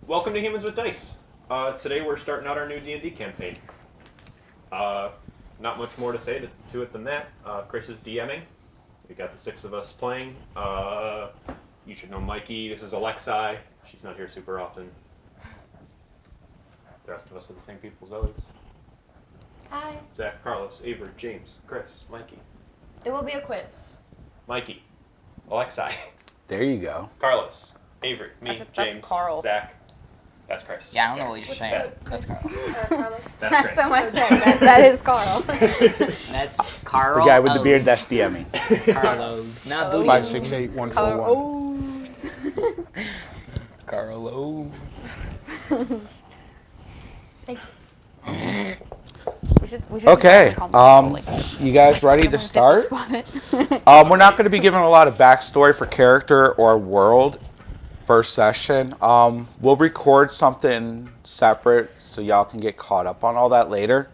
Welcome to Humans with Dice. Today we're starting out our new D&D campaign. Not much more to say to it than that. Chris is DMing. We got the 6 of us playing. You should know Mikey. This is Alexi. She's not here super often. The rest of us are the same people as always. Hi. Zach, Carlos, Avery, James, Chris, Mikey. There will be a quiz. Mikey, Alexi, There you go. Carlos, Avery, me, That's James, Carl. Zach. That's Chris. Yeah, I don't know what you're What's saying. the That's quiz? Carl. Carlos? That's Chris. So much that is Carl. That's Carl. The guy with the beard that's DMing. It's Carlos. Not Booty. 568-141. Carlos. Thank We should Okay, just call him like, you guys ready to start? We're not going to be giving a lot of backstory for character or world first session. We'll record something separate so y'all can get caught up on all that later.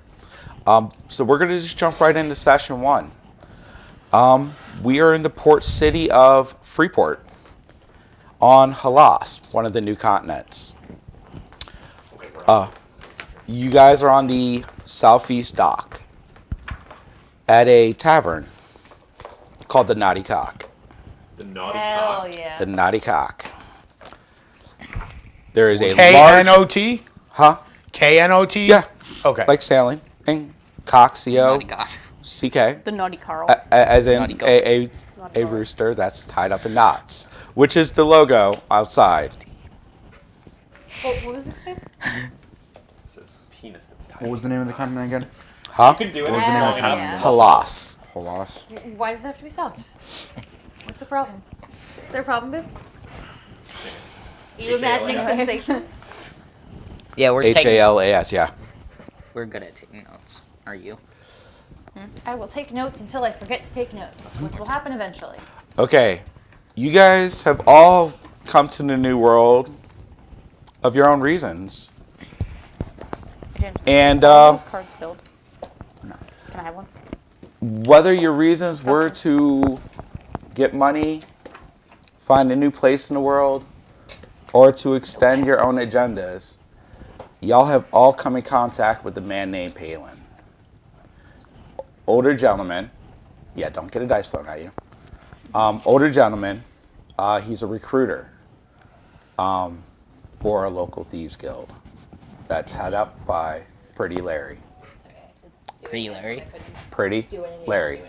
So we're going to just jump right into session 1. We are in the port city of Freeport on Halas, one of the new continents. You guys are on the southeast dock at a tavern called the Naughty Cock. The naughty Hell cock. yeah. The Naughty Cock. There is a large... K-N-O-T? Huh? K-N-O-T? Yeah. Okay. Like sailing. And cock, C-O, Naughty God. C-K. the naughty Carl. As Naughty in goat. a Naughty goat. rooster that's tied up in knots, which is the logo outside. What was this name? It's his penis that's tied. What was the name of the continent again? Huh? You can do it. What was the name of the It's long continent? enough. Halas. Halas. Why does it have to be soft? What's the problem? Is there a problem, babe? Are you imagining H-A-L-A-S. sensations? Yeah, we're taking. H-A-L-A-S, yeah. We're good at taking notes. Are you? I will take notes until I forget to take notes, which will happen eventually. Okay. You guys have all come to the new world of your own reasons. James, And are those cards filled? No. Can I have one? whether your reasons were to get money, find a new place in the world, or to extend your own agendas, y'all have all come in contact with a man named Palin. Older gentleman. Yeah, don't get a dice thrown at you. Older gentleman. He's a recruiter for a local thieves guild that's head up by Pretty Larry. Pretty Larry. Pretty Larry.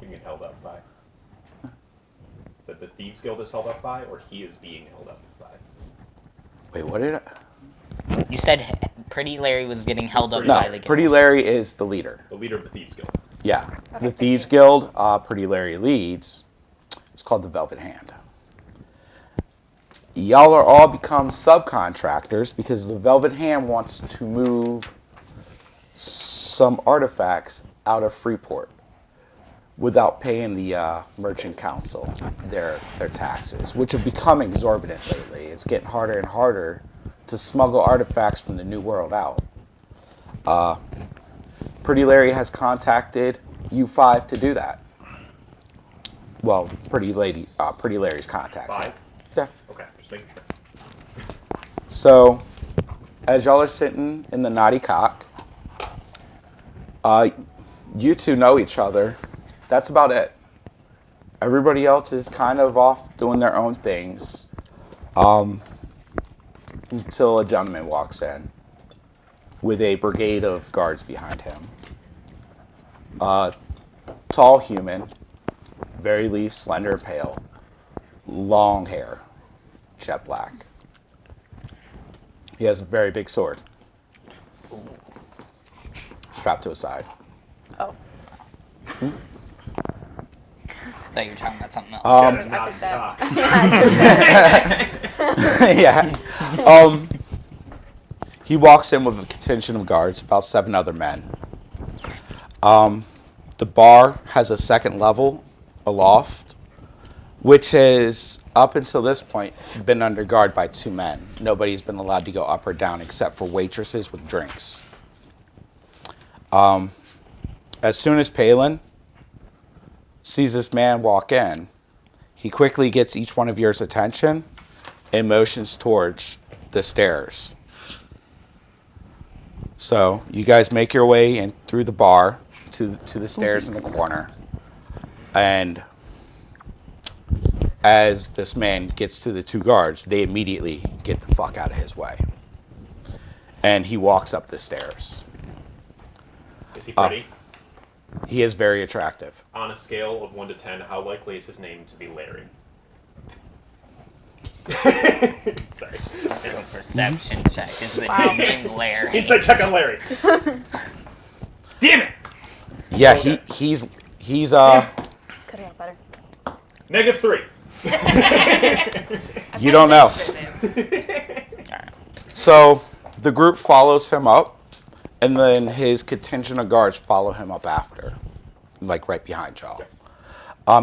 You get held up by. That the Thieves Guild is held up by, or he is being held up by. Wait, what did I... You said Pretty Larry was getting held up by the No, guild. Pretty Larry is the leader. The leader of the Thieves Guild. Yeah, the Thieves Guild, Pretty Larry leads. It's called the Velvet Hand. Y'all are all become subcontractors because the Velvet Hand wants to move some artifacts out of Freeport without paying the Merchant Council their taxes, which have become exorbitant lately. It's getting harder and harder to smuggle artifacts from the New World out. Pretty Larry has contacted you 5 to do that. Well, Pretty Larry's contacts. 5? Yeah. Okay, just making sure. So, as y'all are sitting in the Naughty Cock, you two know each other. That's about it. Everybody else is kind of off doing their own things until a gentleman walks in with a brigade of guards behind him. Tall human, very leaf, slender, pale, long hair, jet black. He has a very big sword strapped to his side. Oh, I thought you were talking about something else. Got a I naughty took that. cock. Yeah. He walks in with a contingent of guards, about 7 other men. The bar has a second level aloft, which has, up until this point, been under guard by 2 men. Nobody's been allowed to go up or down except for waitresses with drinks. As soon as Palin sees this man walk in, he quickly gets each one of yours attention and motions towards the stairs. So you guys make your way in through the bar to the stairs in the corner, and as this man gets to the two guards, they immediately get the fuck out of his way, and he walks up the stairs. Is he pretty? He is very attractive. On a scale of 1 to 10, how likely is his name to be Larry? Sorry. Perception check. Is the name Larry? Inside check on Larry. Damn it! Yeah, Okay. he's Could have got better. -3. you don't know. So the group follows him up, and then his contingent of guards follow him up after, like right behind y'all.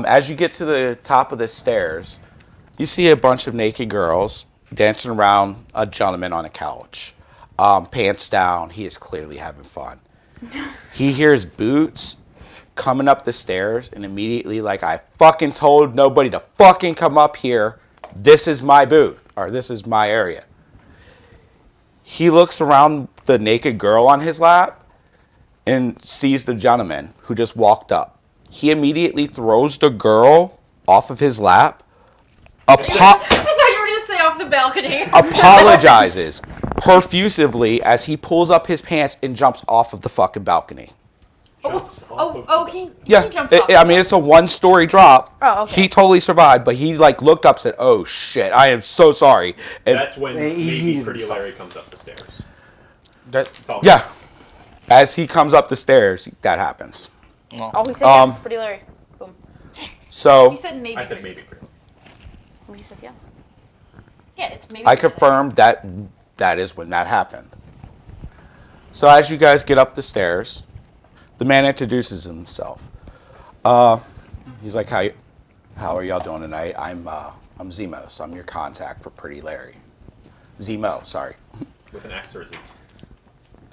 As you get to the top of the stairs, you see a bunch of naked girls dancing around a gentleman on a couch. Pants down, he is clearly having fun. He hears boots coming up the stairs, and immediately, like, I fucking told nobody to fucking come up here. This is my booth, or this is my area. He looks around the naked girl on his lap and sees the gentleman who just walked up. He immediately throws the girl off of his lap, I thought you were going to say off the balcony. apologizes profusely as he pulls up his pants and jumps off of the fucking balcony. He Yeah, jumped off. I mean, it's a one-story drop. Oh, okay. He totally survived, but he like looked up and said, "Oh shit, I am so sorry." And That's when He maybe heated Pretty himself. Larry comes up the stairs. That, That's all. yeah, as he comes up the stairs, that happens. Well, Oh, he said yes. It's Pretty Larry. Boom. So You said maybe. I said maybe Pretty Larry. Well, he said yes. Yeah, it's maybe. I confirmed that that is when that happened. So as you guys get up the stairs, the man introduces himself. He's like, "How are y'all doing tonight? I'm Zemo, I'm your contact for Pretty Larry. Zemo, sorry. With an X or a Z.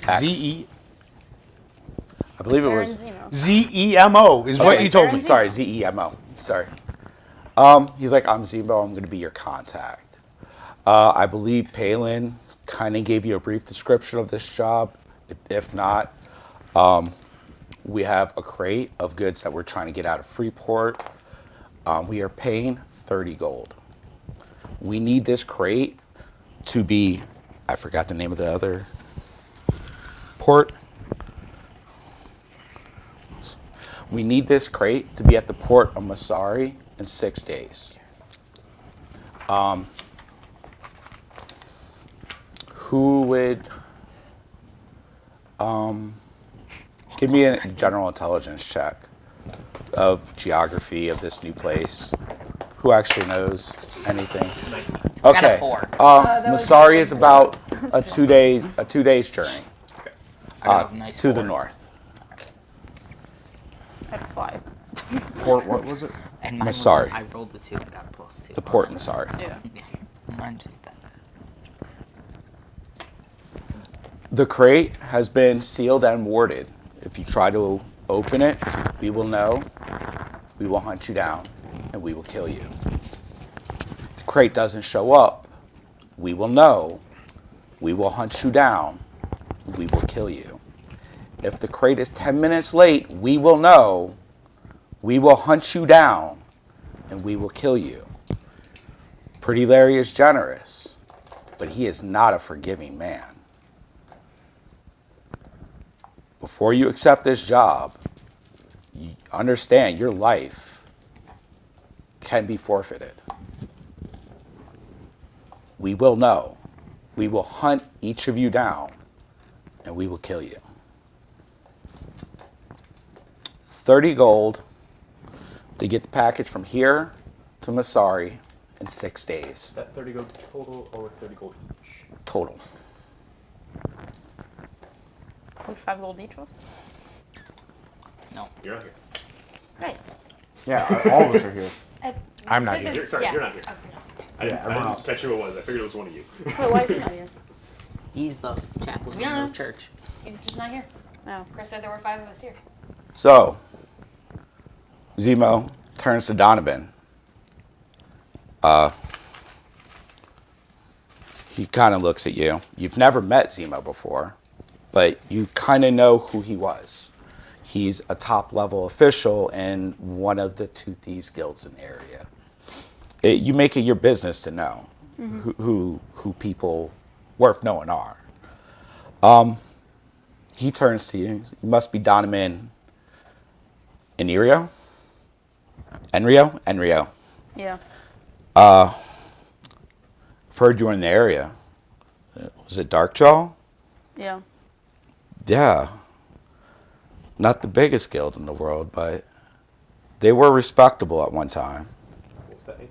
X. Z-E- I believe it Baron was. Zemo. Z-E-M-O is what Okay. you told me. Sorry, Zemo. Sorry. He's like, I'm Zemo. I'm going to be your contact. I believe Palin kind of gave you a brief description of this job. If not, we have a crate of goods that we're trying to get out of Freeport. We are paying 30 gold. We need this crate to be, I forgot the name of the other port. We need this crate to be at the port of Masari in 6 days. Who would give me a general intelligence check of geography of this new place? Who actually knows anything? I got a Okay. 4. Masari is about a 2 days journey I got a nice to 4. the north. I had 5. Port, what was it? And mine was, Masari. I rolled a 2 and got a +2. The port Masari. Yeah. Yeah. Mine just that. The crate has been sealed and warded. If you try to open it, we will know, we will hunt you down, and we will kill you. If the crate doesn't show up, we will know, we will hunt you down, we will kill you. If the crate is 10 minutes late, we will know, we will hunt you down, and we will kill you. Pretty Larry is generous, but he is not a forgiving man. Before you accept this job, you understand your life can be forfeited. We will know. We will hunt each of you down, and we will kill you. 30 gold to get the package from here to Masari in 6 days Is that 30 gold total or 30 gold each? total. We 5 gold each was? No. You're not here. Right. Yeah, all of us are here. I'm not Said here. there's- Sorry, yeah. you're not here. Okay, no. I didn't, everyone I else. didn't catch who it was. I figured it was one of you. Wait, why is he not here? He's the chaplain Yeah. of the church. He's just not here. No. Chris said there were 5 of us here. So, Zemo turns to He kind of looks at you. You've never met Zemo before, but you kind of know who he was. He's a top-level official in one of the two thieves guilds in the area. You make it your business to know who people worth knowing are. He turns to you. You must be Donovan Enrio? Enrio. Yeah. I've heard you were in the area. Was it Darkjaw? Yeah. Yeah. Not the biggest guild in the world, but they were respectable at one time. What was that name?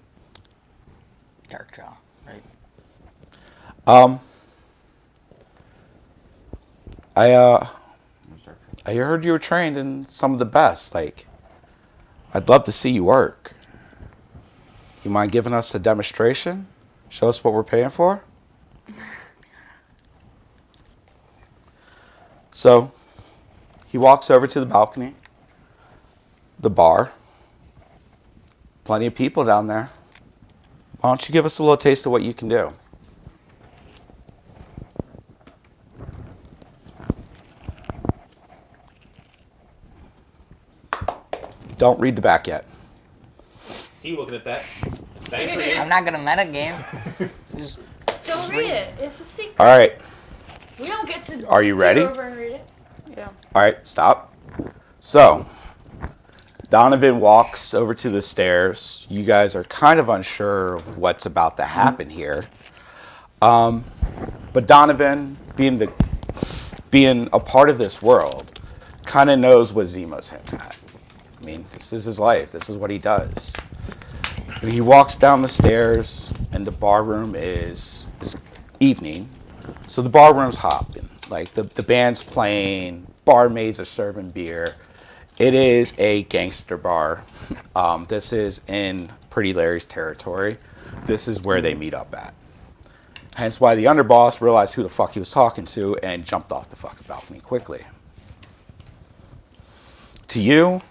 Darkjaw, right? I heard you were trained in some of the best. Like, I'd love to see you work. You mind giving us a demonstration? Show us what we're paying for? So, he walks over to the balcony, the bar. Plenty of people down there. Why don't you give us a little taste of what you can do? Don't read the back yet. See you looking at that. Thank you. I'm not gonna meta game. Just Don't read it. It's a secret. All right. We don't get to. Are you ready? Go over and read it. Yeah. All right, stop. So, Donovan walks over to the stairs. You guys are kind of unsure of what's about to happen here. But Donovan, being a part of this world, kind of knows what Zemo's hitting at. I mean, this is his life. This is what he does. And he walks down the stairs, and the bar room is evening. So the bar room's hopping. Like, the band's playing, barmaids are serving beer. It is a gangster bar. This is in Pretty Larry's territory. This is where they meet up at. Hence why the underboss realized who the fuck he was talking to and jumped off the fucking balcony quickly. To you,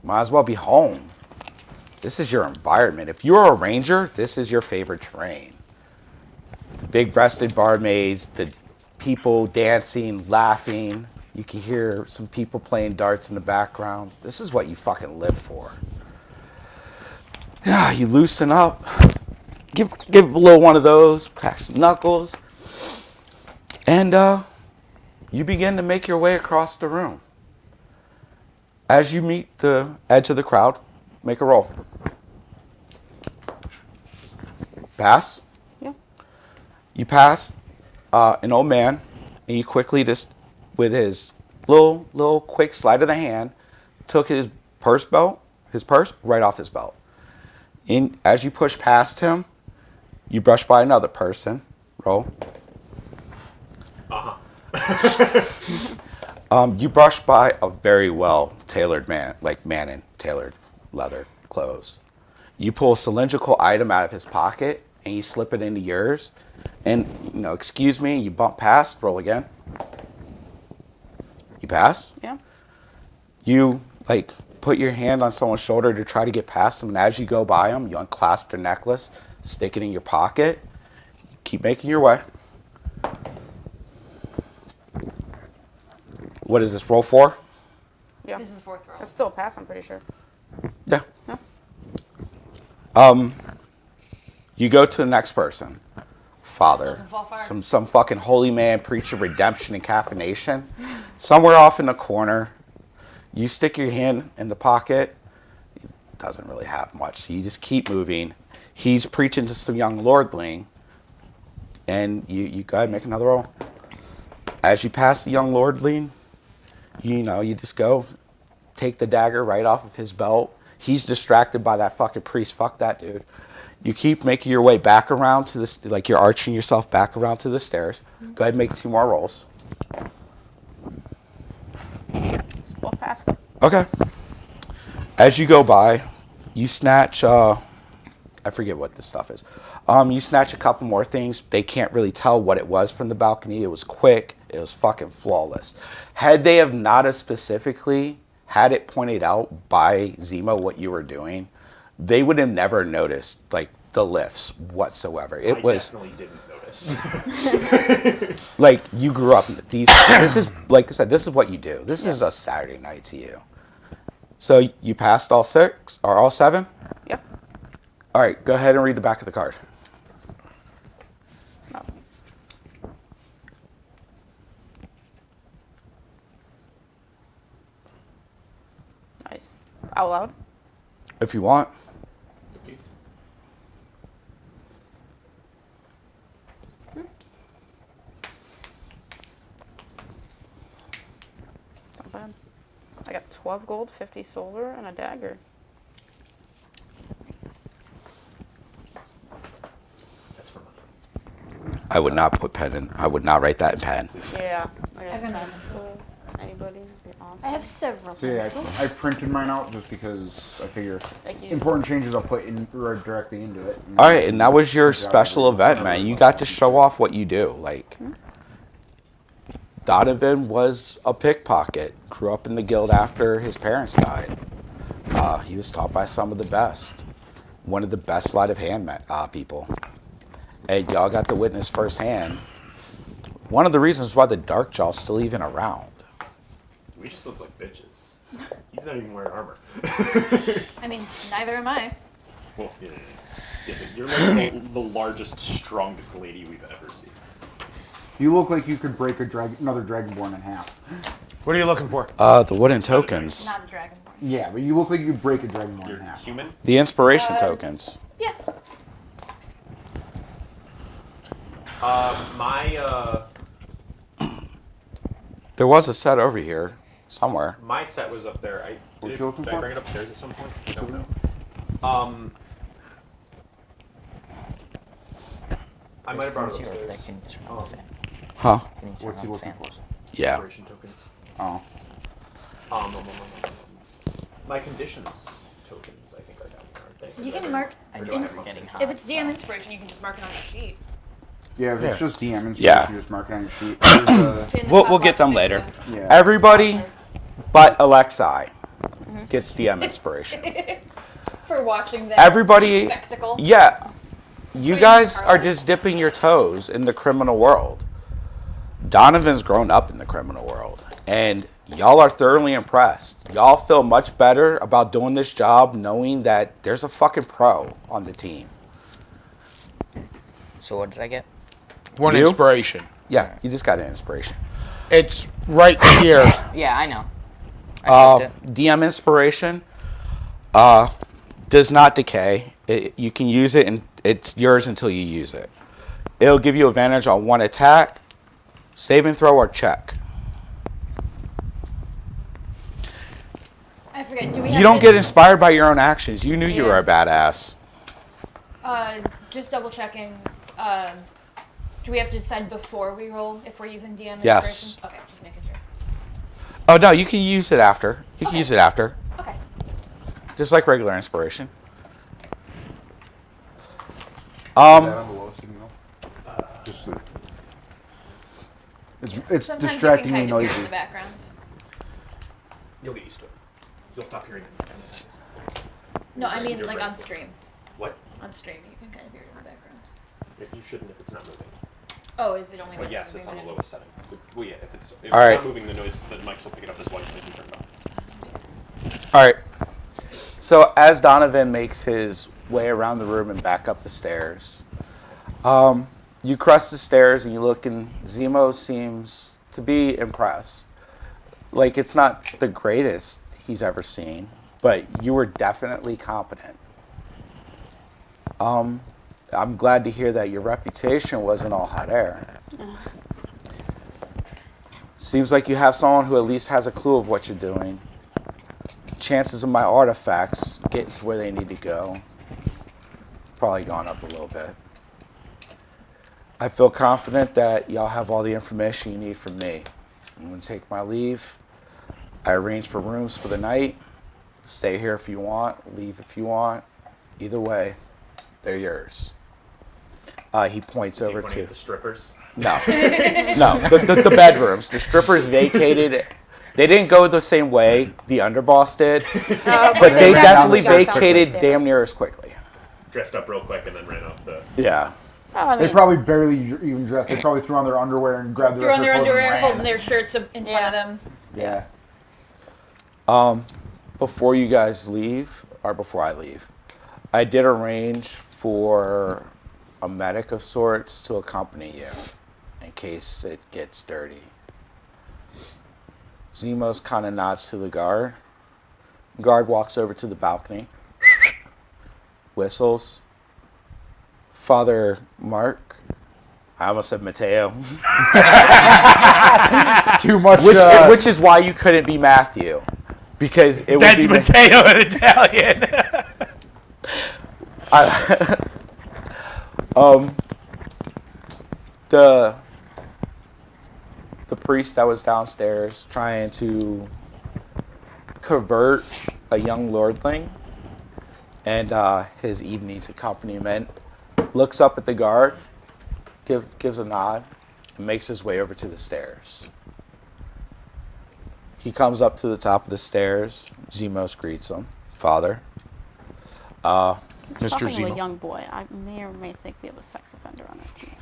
might as well be home. This is your environment. If you're a ranger, this is your favorite terrain. The big-breasted barmaids, the people dancing, laughing. You can hear some people playing darts in the background. This is what you fucking live for. Yeah, you loosen up. Give a little one of those, crack some knuckles. And you begin to make your way across the room. As you meet the edge of the crowd, make a roll. Pass? Yeah. You pass an old man, and you quickly just, with his little quick sleight of the hand, took his purse right off his belt. And as you push past him, you brush by another person. Roll. You brush by a very well-tailored man, man in tailored leather clothes. You pull a cylindrical item out of his pocket, and you slip it into yours. And, excuse me, you bump past, roll again. You pass? Yeah. You, put your hand on someone's shoulder to try to get past them, and as you go by them, you unclasp their necklace, stick it in your pocket, keep making your way. What is this, roll 4? Yeah. This is the fourth roll. That's still a pass, I'm pretty sure. Yeah. Yeah. You go to the next person. Father. Doesn't fall far. Some fucking holy man preaching redemption and caffeination. Somewhere off in the corner, you stick your hand in the pocket. He doesn't really have much, so you just keep moving. He's preaching to some young lordling, and you go ahead and make another roll. As you pass the young lordling, you just go take the dagger right off of his belt. He's distracted by that fucking priest. Fuck that dude. You keep making your way back around to this, you're arching yourself back around to the stairs. Go ahead and make 2 more rolls. Still a pass. Okay. As you go by, you snatch, I forget what this stuff is. You snatch a couple more things. They can't really tell what it was from the balcony. It was quick. It was fucking flawless. Had they have not as specifically had it pointed out by Zemo what you were doing, they would have never noticed, the lifts whatsoever. I definitely didn't notice. this. Like, you grew up in these. This is, like I said, this is what you do. This is a Saturday night to you. So you passed all 6 or all 7? Yep. All right, go ahead and read the back of the card. No. Nice. Out loud. If you want. It's not bad. I got 12 gold, 50 silver, and a dagger. That's for money. I would not put pen in. I would not write that in pen. Yeah. I I've got got that. So, anybody? Be awesome. I have several See, pencils. I printed mine out just because I figure Thank you. important changes I'll put in right directly into it. All right, and that was your special event, man. You got to show off what you do. Like, Donovan was a pickpocket. Grew up in the guild after his parents died. He was taught by some of the best. One of the best sleight of hand people. And y'all got to witness firsthand. One of the reasons why the Darkjaw's still even around. We just look like bitches. He's not even wearing armor. I mean, neither am I. Well, yeah. But you're like the largest, strongest lady we've ever seen. You look like you could break another Dragonborn in half. What are you looking for? The wooden tokens. Not a dragonborn. Yeah, but you look like you could break a Dragonborn in You're half. human. The inspiration tokens. Yeah. There was a set over here somewhere. My set was up there. What you looking did I for? bring it upstairs at some point? I don't know. I might have brought it Since you're upstairs. there, can you turn on the fan? Huh? Can you turn What's he on the looking fan? for? Yeah. Inspiration tokens. Oh. My conditions tokens, I think, are down there, aren't they? You can mark. I Or know do I I'm have them getting up hot. If it's DM so- inspiration, you can just mark it on your sheet. Yeah, if it's Yeah. just DM and Yeah. you just mark it on your sheet. There's In the We'll top get them left, later. there's yeah. Everybody but Alexei gets DM inspiration. for watching that Everybody, spectacle. yeah, you Wait, guys are Carlos? just dipping your toes in the criminal world. Donovan's grown up in the criminal world, and y'all are thoroughly impressed. Y'all feel much better about doing this job knowing that there's a fucking pro on the team. So what did I get? One You? inspiration. Yeah, you just got an inspiration. It's right here. Yeah, I know. I checked it. DM inspiration does not decay. You can use it, and it's yours until you use it. It'll give you advantage on one attack, save and throw, or check. I forget. Do we? You have don't to- get inspired by your own actions. You knew you Yeah. were a badass. Just double checking. Do we have to decide before we roll if we're using DM Yes. inspiration? Okay, just making sure. Oh no, you can use it after. You can Okay. use it after, Okay. just like regular inspiration. Is that on the lowest signal? Just the. It's Sometimes distractingly you can kind of hear it in noisy. the background. You'll get used to it. You'll stop hearing it in a second. No, I mean You're like right. on stream. What? On stream, you can kind of hear it in the background. You shouldn't if it's not moving. Oh, is it only? But when yes, it's on the moving? lowest setting. Well, yeah, if it's All right. not moving, the noise, the mics will pick it up as white noise and turn it off. All right. So as Donovan makes his way around the room and back up the stairs, you crest the stairs and you look, and Zemo seems to be impressed. Like, it's not the greatest he's ever seen, but you were definitely competent. I'm glad to hear that your reputation wasn't all hot air. Seems like you have someone who at least has a clue of what you're doing. Chances of my artifacts getting to where they need to go probably gone up a little bit. I feel confident that y'all have all the information you need from me. I'm going to take my leave. I arranged for rooms for the night. Stay here if you want, leave if you want. Either way, they're yours. He points Is he over pointing to... at the strippers. No. No, the bedrooms. The strippers vacated. They didn't go the same way the underboss did, but they ran definitely down the vacated stairs. damn near as quickly. Dressed up real quick and then ran up the. Yeah. Oh, I They mean, probably barely even dressed. They probably threw on their underwear and grabbed the Threw rest on of their their clothes and underwear, ran. holding their shirts up in front of them. Yeah. Before you guys leave, or before I leave, I did arrange for a medic of sorts to accompany you in case it gets dirty. Zemos kind of nods to the guard. Guard walks over to the balcony, whistles. Father Mark, I almost said Mateo, Too much. which is why you couldn't be Matthew, because it would That's be Matteo in Italian. the priest that was downstairs trying to convert a young lordling and his evening's accompaniment looks up at the guard, gives a nod, and makes his way over to the stairs. He comes up to the top of the stairs. Zemos greets him. Father. Mr. talking to a Zemo. young boy, I may or may think we have a sex offender on our team.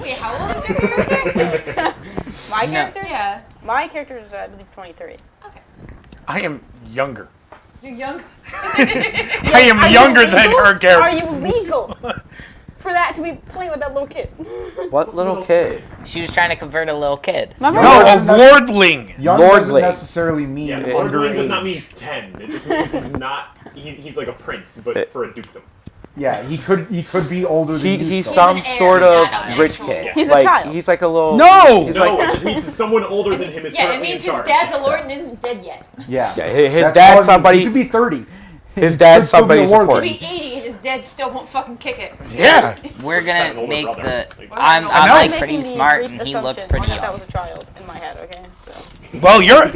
Wait, how old is your character? My character? Yeah. My character is, I believe, 23. Okay. I am younger. You're young. I am younger than her Are character. you legal for that to be playing with that little kid? What little kid? She was trying to convert a little kid. Remember? No, a wardling. Young Lordly. doesn't necessarily mean Yeah, underage. Lordling does not mean he's 10. It just means he's not. He's like a prince, but for a dukedom. Yeah, he could be older than you. He's still. some an heir. sort He's of not an rich actual- kid. He's a like, child. He's like a little. No! He's No, like, it just means someone older than him is Yeah, it currently means in his charge. dad's a lord and isn't dead yet. Yeah. yeah, his That's all dad's it means. somebody. He could be 30. His Could dad's still be somebody a warlord. He'll supporting. be 80 and his dad still won't fucking kick it. Yeah. We're Got an gonna older make brother. the. Like- I'm know. like Making pretty the smart, great and he looks assumption pretty that young. was a child in my head, okay? So. Well, your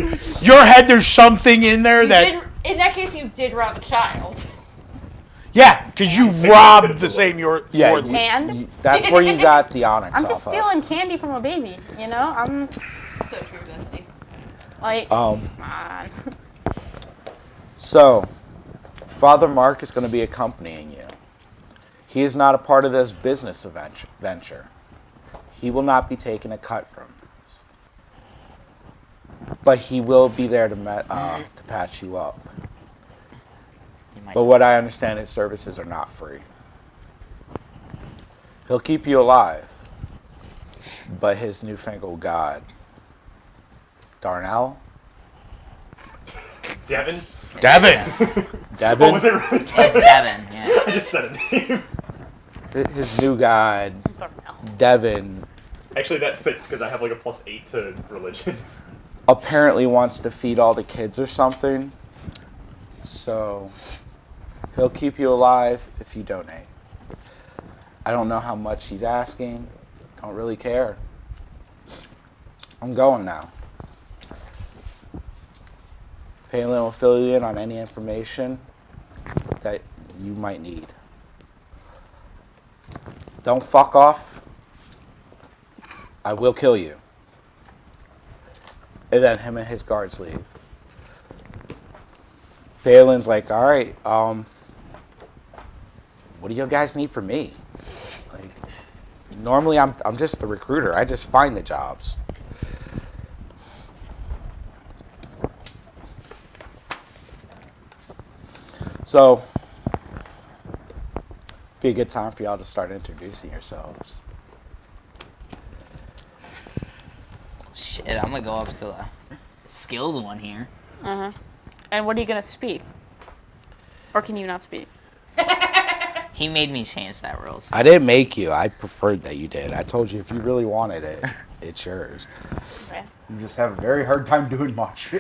head, there's something in there You that. did, in that case, you did rob a child. Yeah, because you robbed the same Yeah, wardling. And That's where you got the onyx. I'm just off stealing candy from a baby, you know? I'm So true, bestie. like, Of. come on. So, Father Mark is going to be accompanying you. He is not a part of this business venture. He will not be taking a cut from this. But he will be there to patch you up. You might- But what I understand, his services are not free. He'll keep you alive. But his newfangled god, Darnell? Devin? Devin. Devin? Oh, was it really Devin? It's Devin. Yeah. I just said a name. His new god, Devin, Actually, that fits because I have like a +8 to religion. apparently wants to feed all the kids or something. So he'll keep you alive if you donate. I don't know how much he's asking. Don't really care. I'm going now. Palin will fill you in on any information that you might need. Don't fuck off. I will kill you. And then him and his guards leave. Palin's like, all right, what do you guys need from me? Like, normally I'm just the recruiter. I just find the jobs. So, be a good time for y'all to start introducing yourselves. Shit, I'm gonna go up to the skilled one here. And what are you gonna speak? Or can you not speak? He made me change that rules. I didn't make you. I preferred that you did. I told you if you really wanted it, it's yours. Okay. You just have a very hard time doing much.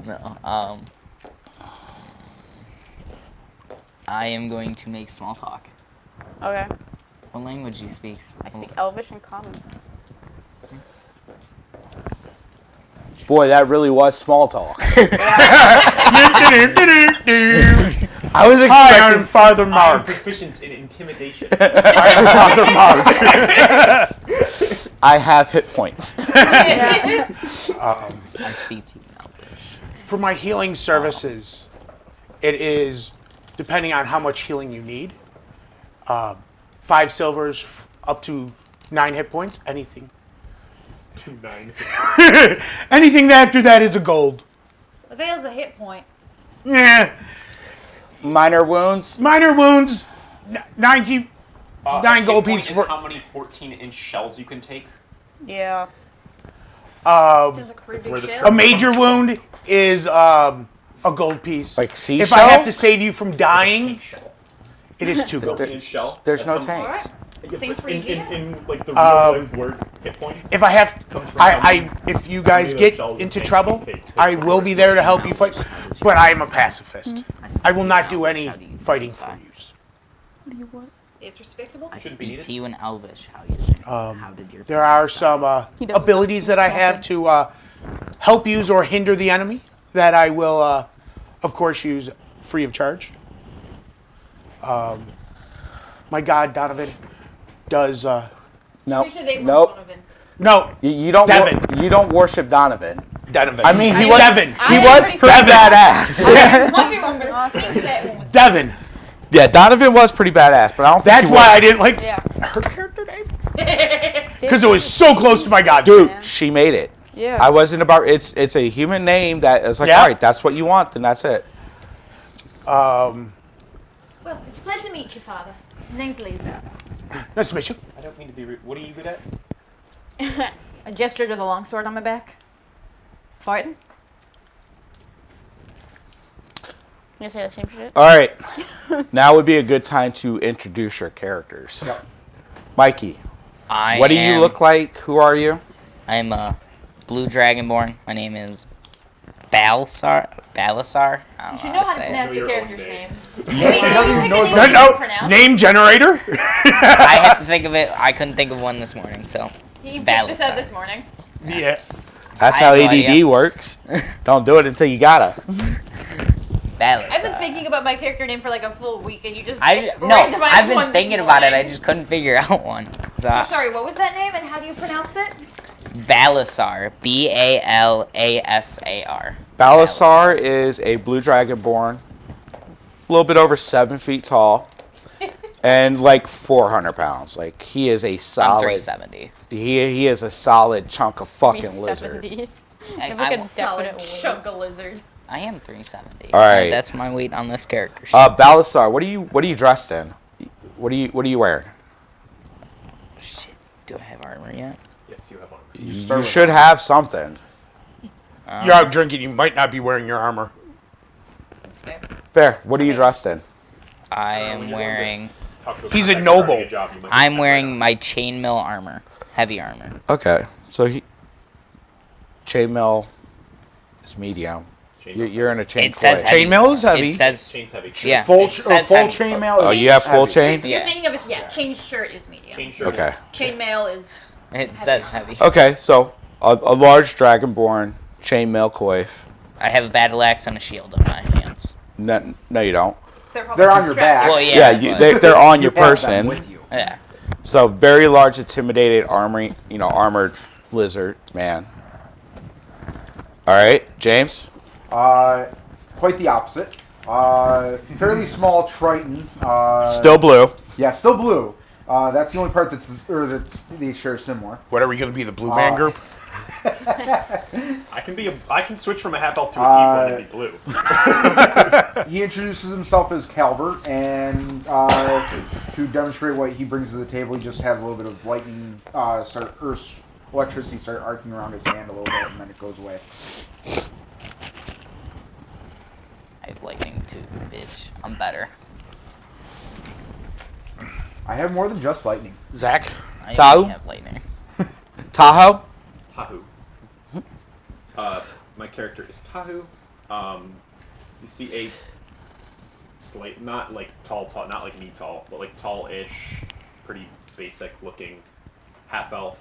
No. I am going to make small talk. Okay. What language he speaks? I speak Elvish and Common. Boy, that really was small talk. I was Hi, I'm expecting. Father I'm Mark. proficient in intimidation. Father Mark. I have hit points. I speak to you in Elvish. For my healing services, it is depending on how much healing you need. 5 silvers up to 9 hit points. Anything. 2-9. Anything after that is a gold. I think that's a hit point. Yeah. Minor wounds. Minor wounds. 9 keep. A 9 hit gold point pieces is for. how many 14-inch shells you can take. Yeah. Sounds like a pretty where big the shell. A major wound is a gold piece. Like If seashell? I have to save you from dying, Tank shell. it is 2 gold 14-inch pieces. shell. There's no That's how- tanks. Yeah, Seems but pretty in generous. like the real life word hit points. If I have, Comes from how many- if you guys how many get of those shells into take- trouble, take I for will be there to help you fight. But I am a pacifist. Mm-hmm. I will not do any fighting for you. It's respectable. I Shouldn't be speak needed. to you in Elvish. How did your There are parents die? some He doesn't abilities that I have to help use or hinder the enemy that I will, of course, use free of charge. My god, Donovan, does. No. Pretty sure they were Nope. Donovan. No, You don't. Devin. You don't worship Donovan. Donovan. I mean, he I- was. Devin. He I was pretty pretty Devin. badass. Might be wrong, but I think that one was. Devin. Yeah, Donovan was pretty badass, but I don't. think That's he why was. I didn't like Yeah. her character name. Because it was so close to my god. Dude, she made it. Yeah. I wasn't about. It's a human name that is like, Yeah. all right, that's what you want, then that's it. Well, it's a pleasure to meet you, Father. My name's Liz. Nice to meet you. I don't mean to be rude. What are you good at? I gestured to the longsword on my back. Fighting? You say the same shit? All right, now would be a good time to introduce your characters. Mikey, what do you look like? Who are you? I'm a blue dragonborn. My name is Balasar. Balasar. I You don't should know know how to how to say it. pronounce your Know your own character's name. name. Maybe pick a name No, you can no. pronounce. Name generator. I had to think of it. I couldn't think of one this morning, so You picked this up Balasar. this morning. Yeah. That's I how have no ADD idea. works. Don't do it until you gotta. Balasar. I've been thinking about my character name for like a full week, and you just No, randomized I've one been this thinking about it. I morning. just couldn't figure out one. So So sorry, what was that name, and how do you pronounce it? Balasar. Balasar. Balasar is a blue dragonborn, a little bit over 7 feet tall, and like 400 pounds. Like he is a I'm solid. 370. He is a solid chunk of fucking lizard. 370. I, Look at I, Solid Definite weight. chunk of lizard. I am 370. All right. That's my weight on this character sheet. Balasar, what are you dressed in? What are you wearing? Shit. Do I have armor yet? Yes, you have one. You should have something. You're out drinking. You might not be wearing your armor. That's fair. Fair. What are you dressed in? I am wearing. Talk to He's a contact regarding noble. a job you might be I'm sent wearing right my chainmail armor, heavy armor. Okay, so chainmail is medium. on. You're in a chain. It says coil. heavy. Chainmail is heavy. It says Chain's heavy. yeah. Full, it says full heavy. chainmail. Oh, is you have full heavy. chain. You're Yeah. thinking of it, yeah. Chain shirt is medium. Chain shirt. Okay. Chain mail is. It says heavy. Okay, so a large dragonborn chainmail coif. I have a battle axe and a shield in my hands. No, you don't. Probably They're on your strapped back. to- Well, Yeah, yeah. they're on your You have them person. with you. Yeah. So very large, intimidated, armored lizard man. All right, James. Quite the opposite. Fairly small Triton. Still blue. Yeah, still blue. That's the only part that they share similar. What are we going to be? The Blue Man Group? I can switch from a half elf to a tiefling and be blue. He introduces himself as Calvert, and to demonstrate what he brings to the table, he just has a little bit of lightning, electricity start arcing around his hand a little bit, and then it goes away. I have lightning too, bitch. I'm better. I have more than just lightning. Zach? I Tau? only have lightning. Tahoe. Tahu. My character is Tahu. You see a slight, not like tall, not like me tall, but like tall-ish, pretty basic looking half elf.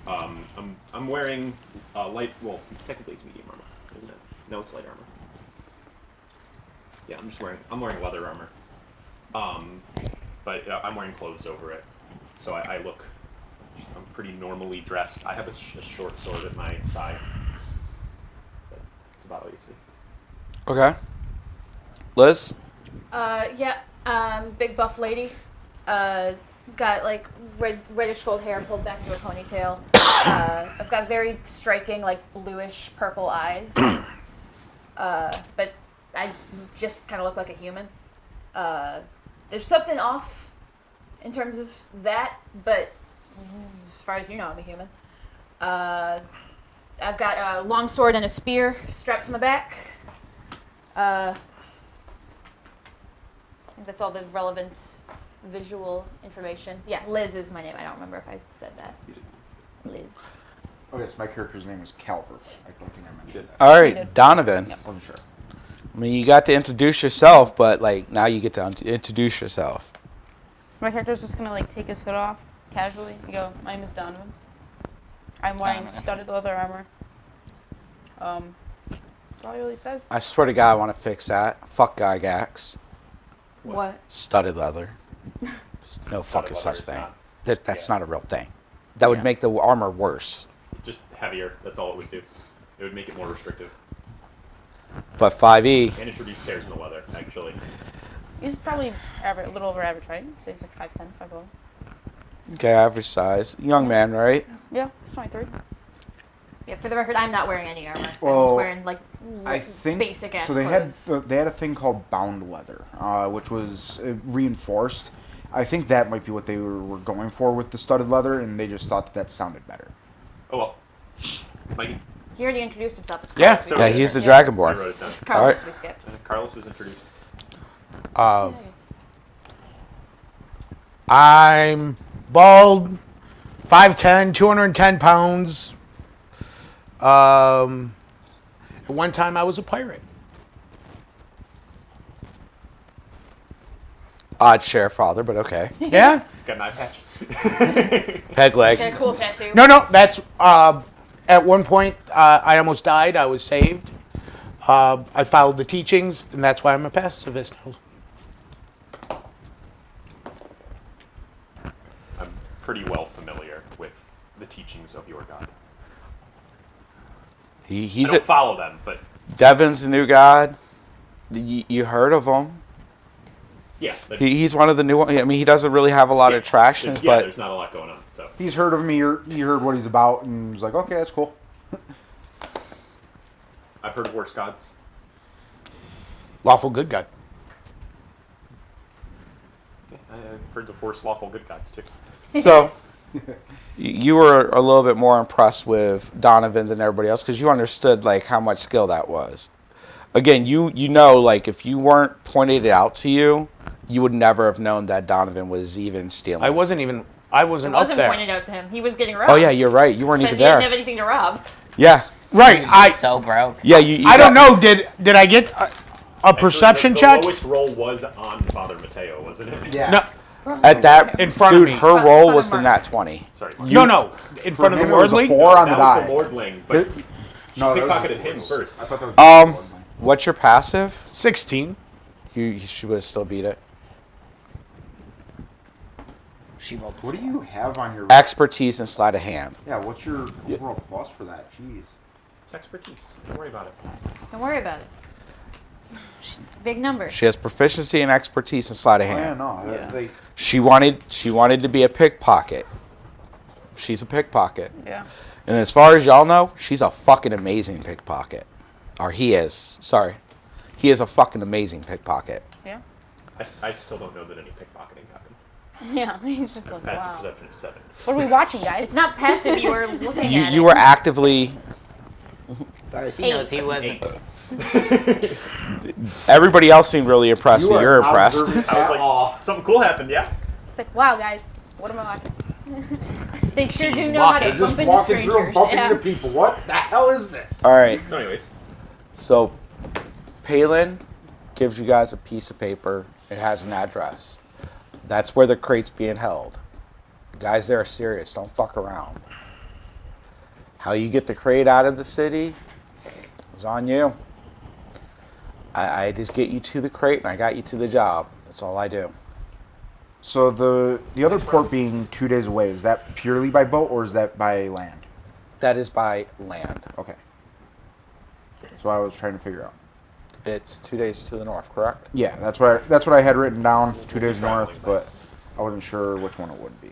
I'm wearing light. Well, technically it's medium armor, isn't it? No, it's light armor. Yeah, I'm wearing leather armor. But I'm wearing clothes over it, so I look. I'm pretty normally dressed. I have a short sword at my side. But that's about all you see. Okay. Liz. Yeah. Big buff lady. Got like reddish gold hair pulled back into a ponytail. I've got very striking, like bluish purple eyes. But I just kind of look like a human. There's something off in terms of that, but as far as you know, I'm a human. I've got a long sword and a spear strapped to my back. I think that's all the relevant visual information. Yeah, Liz is my name. I don't remember if I said that. Liz. Oh yes, my character's name is Calvert. I don't think I mentioned that. All right, Donovan. I wasn't sure. I mean, you got to introduce yourself, but like now you get to introduce yourself. My character's just gonna like take his hood off casually and go, "My name is Donovan. I'm wearing Donovan. studded leather armor." That's all he really says. I swear to God, I want to fix that. Fuck Gygax. What? Studded leather. No fucking leather such is thing. not- That's yeah. not a real thing. That would Yeah. make the armor worse. Just heavier. That's all it would do. It would make it more restrictive But 5e, and introduce tears in the leather. Actually, He's probably average, a little over average height. So he's like 5'10", 5'11". okay, average size. Young man, right? Yeah, he's 23. Yeah, for the record, I'm not wearing any armor. I'm just Well, wearing like I think basic ass so. They clothes. had a thing called bound leather, which was reinforced. I think that might be what they were going for with the studded leather, and they just thought that sounded better. oh well. Mikey, He already introduced himself. It's Yeah, Carlos. we Yeah, skipped. he's the I Dragonborn. wrote it down. It's Carlos Alright. we skipped. Carlos was introduced. I'm bald, 5'10", 210 pounds. At one time, I was a pirate. Odd share father, but okay. Yeah? Got an eye patch. Peg leg. Got a cool tattoo. No, that's at one point I almost died. I was saved. I followed the teachings, and that's why I'm a pacifist now. I'm pretty well familiar with the teachings of your god. He's I don't a, follow them, but Devin's the new god. You heard of him? yeah, but He's one of the new ones. I mean, he doesn't really have a lot of attractions, yeah, but there's not a lot going on. So He's heard of him. He heard what he's about, and was like, "Okay, that's cool." I've heard of worse gods. Lawful good God. I've heard of worse lawful good gods too. so you were a little bit more impressed with Donovan than everybody else because you understood like how much skill that was. Again, you know, like if you weren't pointed it out to you, you would never have known that Donovan was even stealing. I wasn't It up wasn't there. pointed out to him. He was getting robbed. Oh yeah, you're right. You weren't But even he didn't have there. anything to rob. Yeah, Right. He's so broke. yeah. You I don't got- know. Did I get a perception the check? lowest roll was on Father Mateo, wasn't it? Yeah. No, At that, In front of dude, me. her Front- roll front was of the Mark. nat 20. Sorry. no. In front of the him, it was a Wordly? 4 on the that die. was the Lordling, but she No, that was- pickpocketed him first. I thought that was What's your passive? 16. She would have still beat it. She rolled. What do you have on your? Expertise and sleight of hand. Yeah, what's your overall plus for that? Jeez. It's expertise. Don't worry about it. Don't worry about it. Big number. She has proficiency and expertise and sleight of Oh, yeah, hand. no. Yeah. They, She wanted to be a pickpocket. She's a pickpocket. Yeah. And as far as y'all know, she's a fucking amazing pickpocket. Or he is. Sorry. He is a fucking amazing pickpocket. Yeah. I still don't know that any pickpocketing happened. Yeah. He's just like, Passive wow. perception is 7. What are we watching, It's guys? not passive. You were looking at You it. were actively. As far as he knows, he wasn't. Everybody else seemed really impressed. So are you're not impressed. observant I was at like, all. something cool happened, yeah? It's like, wow, guys. What am I watching? They sure She's do know how to walking. bump Just into walking through and strangers. bumping Yeah. into people. What the hell is this? All right. So anyways, So, Palin gives you guys a piece of paper. It has an address. That's where the crate's being held. The guys there are serious. Don't fuck around. How you get the crate out of the city is on you. I just get you to the crate and I got you to the job. That's all I do. So the other port being 2 days away, is that purely by boat or is that by land? That is by land. Okay. So I was trying to figure out. it's 2 days to the north, correct? Yeah, that's what I had written down. 2 days north, but I wasn't sure which one it would be.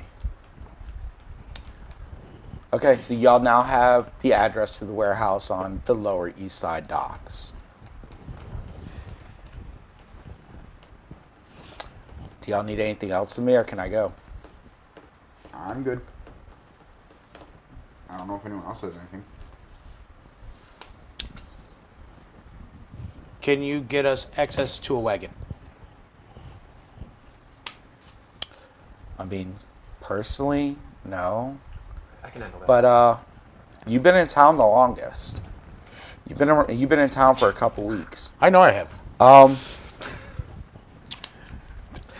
Okay, so y'all now have the address to the warehouse on the Lower East Side docks. Do y'all need anything else from me, or can I go? I'm good. I don't know if anyone else has anything. Can you get us access to a wagon? I mean, personally, no. I can handle that. But you've been in town the longest. You've been in town for a couple weeks. I know I have.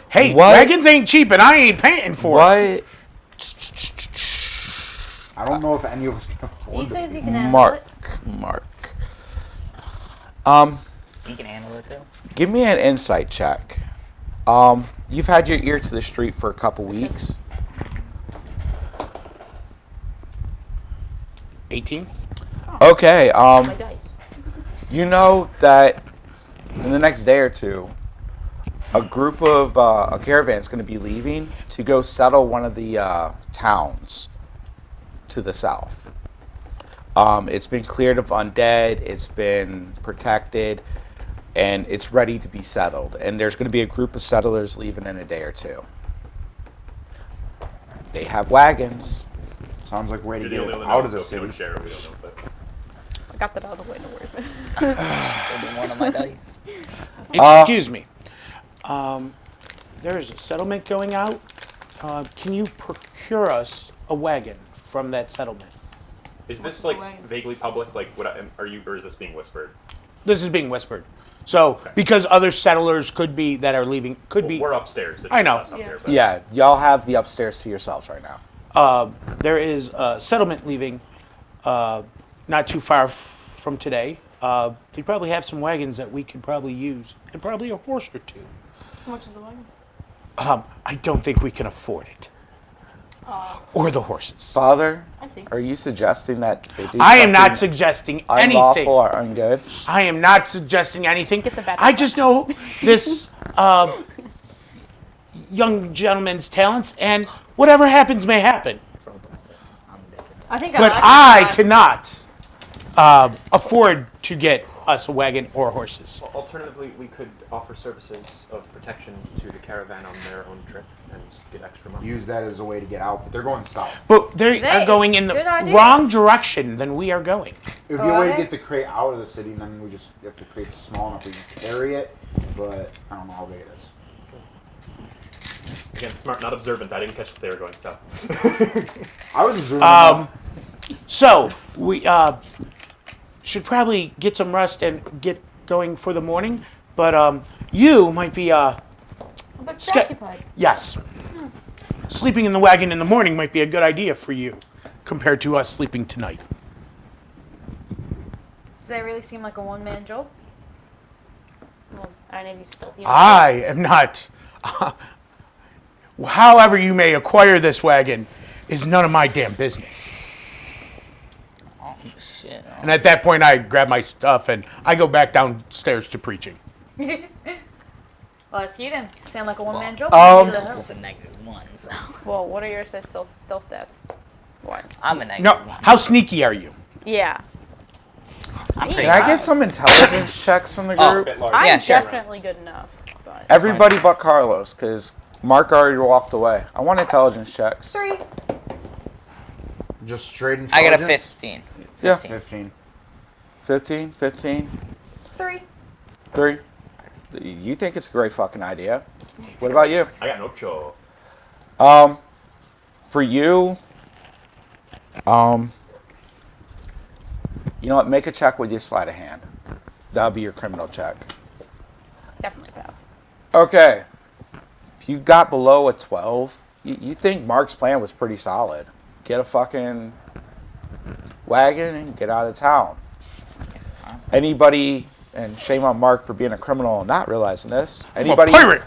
Hey, What? wagons ain't cheap, and I ain't paying for it. What? I don't know if any of us can afford He it. says he can handle Mark. it. Mark. You can handle it too. Give me an insight check. You've had your ear to the street for a couple weeks. 18? Okay. My dice. You know that in the next day or two, a group of a caravan is going to be leaving to go settle one of the towns to the south. It's been cleared of undead. It's been protected, and it's ready to be settled. And there's going to be a group of settlers leaving in a day or two. They have wagons. Sounds like a way to You're get the it only one out that of the knows, so if you city. don't share, we don't know, but I got that out of the way, don't worry about it. Holding one of my dice. Excuse me. There is a settlement going out. Can you procure us a wagon from that settlement? is this the like way? vaguely public? Like, are you, or is this being whispered? This is being whispered. So, because other settlers could be that are leaving, could be. We're upstairs. It's I just know. us up Yeah. here, but Yeah, y'all have the upstairs to yourselves right now. There is a settlement leaving not too far from today. They probably have some wagons that we could probably use, and probably a horse or two. How much is the wagon? I don't think we can afford it. Or the horses. Father, I see. are you suggesting that they do I am not something suggesting unlawful anything. or ungood? I am not suggesting anything. Get the batteries I just know this young gentleman's talents, and whatever happens may happen. I think But I I cannot afford to get us a wagon or horses. Well, alternatively, we could offer services of protection to the caravan on their own trip and get extra money. Use that as a way to get out, but they're going south. But they That are going is in the good idea. wrong direction than we are going. It would be a way to Okay. get the crate out of the city, and then we just have to create small enough we can carry it, but I don't know how big it is. Again, smart, not observant. I didn't catch that they were going south. I was observing. So we should probably get some rest and get going for the morning. But you might be But Sca- occupied. yes. Sleeping in the wagon in the morning might be a good idea for you, compared to us sleeping tonight. Does that really seem like a one-man job? Well, are any of you still the I am not. However, you may acquire this wagon is none of my damn business. Oh, shit. And at that point, I grab my stuff and I go back downstairs to preaching. Well, that's you then. Sound like a one-man job? It's a -1, so Well, what are your stealth stats? What? I'm a No, -1. how sneaky are you? Yeah. I'm Me? pretty Can I high. get some intelligence checks from the Oh, A group? bit large. I'm Yeah, sure. definitely good enough. But Everybody but Carlos, because Mark already walked away. I want intelligence checks. 3. Just straight I got a intelligence? 15. Yeah. 15. 15, 15, 3. 3. You think it's a great fucking idea. What about you? I got no cho. For you, you know what? Make a check with your sleight of hand. That'll be your criminal check. definitely pass. Okay. If you got below a 12, you think Mark's plan was pretty solid. Get a fucking wagon and get out of town. Anybody, and shame on Mark for being a criminal and not realizing this. Anybody, I'm a pirate.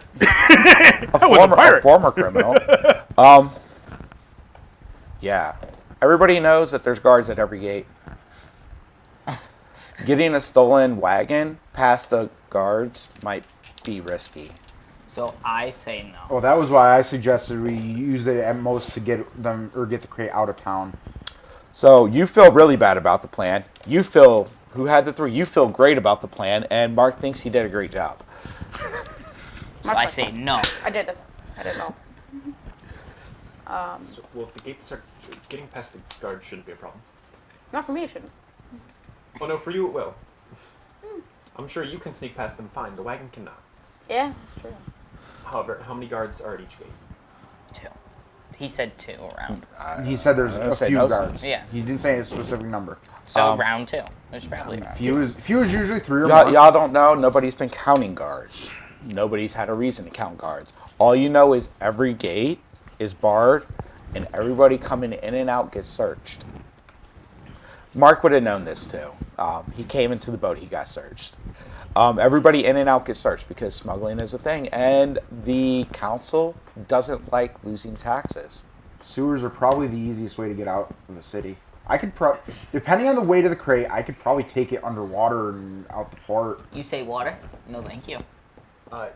I was a pirate. a former criminal. Yeah. Everybody knows that there's guards at every gate. getting a stolen wagon past the guards might be risky. So I say no. Well, that was why I suggested we use it at most to get them or get the crate out of town. So you feel really bad about the plan. You feel, who had the 3, you feel great about the plan, and Mark thinks he did a great job. So I say no. I did this. I didn't know. So, well, if the gates are getting past the guard shouldn't be a problem. Not for me, it shouldn't. Oh no, for you it will. I'm sure you can sneak past them fine. The wagon cannot. Yeah, that's true. However, how many guards are at each gate? 2. He said 2 around. He said there's I'm gonna a say few no, guards. Yeah. He didn't say a specific number. So round 2. There's probably round 2. Few is usually 3 or Y'all, more. y'all don't know. Nobody's been counting guards. Nobody's had a reason to count guards. All you know is every gate is barred, and everybody coming in and out gets searched. Mark would have known this too. He came into the boat. He got searched. Everybody in and out gets searched because smuggling is a thing, and the council doesn't like losing taxes. Sewers are probably the easiest way to get out of the city. I could depending on the weight of the crate, I could probably take it underwater and out the port. You say water? No, thank you.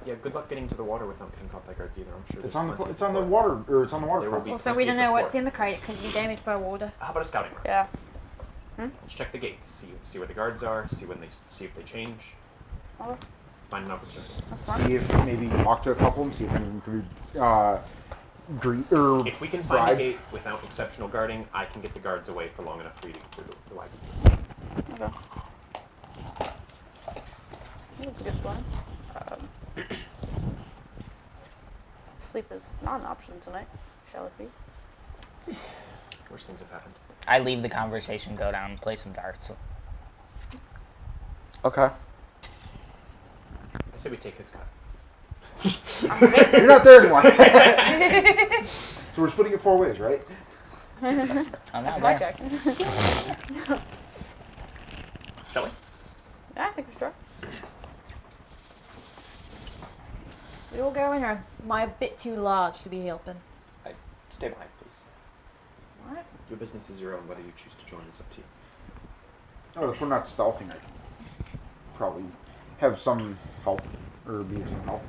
Yeah, good luck getting to the water without getting caught by guards either. I'm sure It's there's on the plenty it's of on the port. water or it's on the There will waterfront. be Well, so plenty we don't at know the what's port. in the crate. It could be damaged by water. How about a scouting run? Yeah. Let's check the gates. See where the guards are. See if they change. Oh, Find an opportunity. that's smart. See if maybe talk to a couple and see if anyone could be If we can find bribe. a gate without exceptional guarding, I can get the guards away for long enough for you to get through the wagon. Okay. That's a good plan. Sleep is not an option tonight, shall it be? Worst things have happened. I leave the conversation, go down, and play some darts. Okay. I say we take his cut. You're not there anymore. So we're splitting it 4 ways, right? I'm not That's my there. check. Shall we? Yeah, I think we should try. We all go in, or am I a bit too large to be helping? Stay behind, please. Alright. Your business is your own. Whether you choose to join is up to you. Oh, if we're not stealthing, I can probably have some help or be of some help.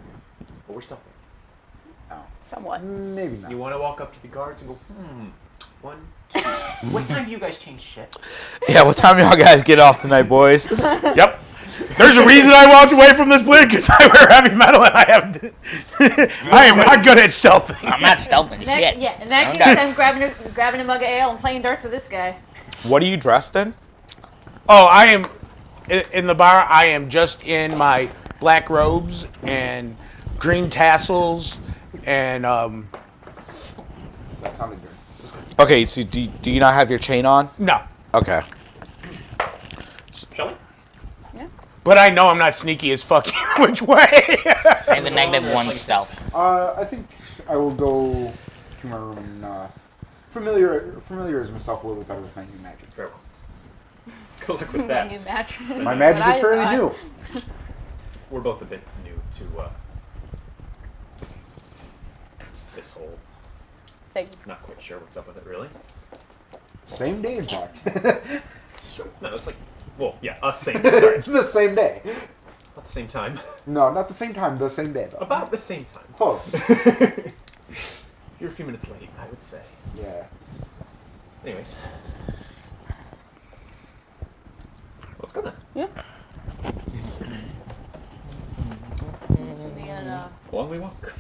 But we're still. Somewhat. Maybe not. You want to walk up to the guards and go, 1, 2. What time do you guys change shit? Yeah, what time y'all guys get off tonight, boys? Yep. There's a reason I walked away from this blade because I wear heavy metal and I am not good at stealthing. I'm not stealthing shit. Yeah, in that I'm case, done. I'm grabbing a mug of ale and playing darts with this guy. What are you dressed in? Oh, I am in the bar. I am just in my black robes and green tassels and That sounded good. Okay, so do you not have your chain on? no. Okay. Shall we? But I know I'm not sneaky as fuck. Which way? I have a -1 stealth. I think I will go to my room and familiarize myself a little bit better with my new magic. Very well. Good luck with My that. new mattress. My magic is fairly new. We're both a bit new to this whole. Thanks. Not quite sure what's up with it, really. Same day, in fact. No, it's like, well, yeah, us same. Sorry, The same day. not the same time. No, not the same time. The same day, though. About the same time. Close. You're a few minutes late, I would say. Yeah. Anyways, let's go then. Yeah. Me and, Along we walk.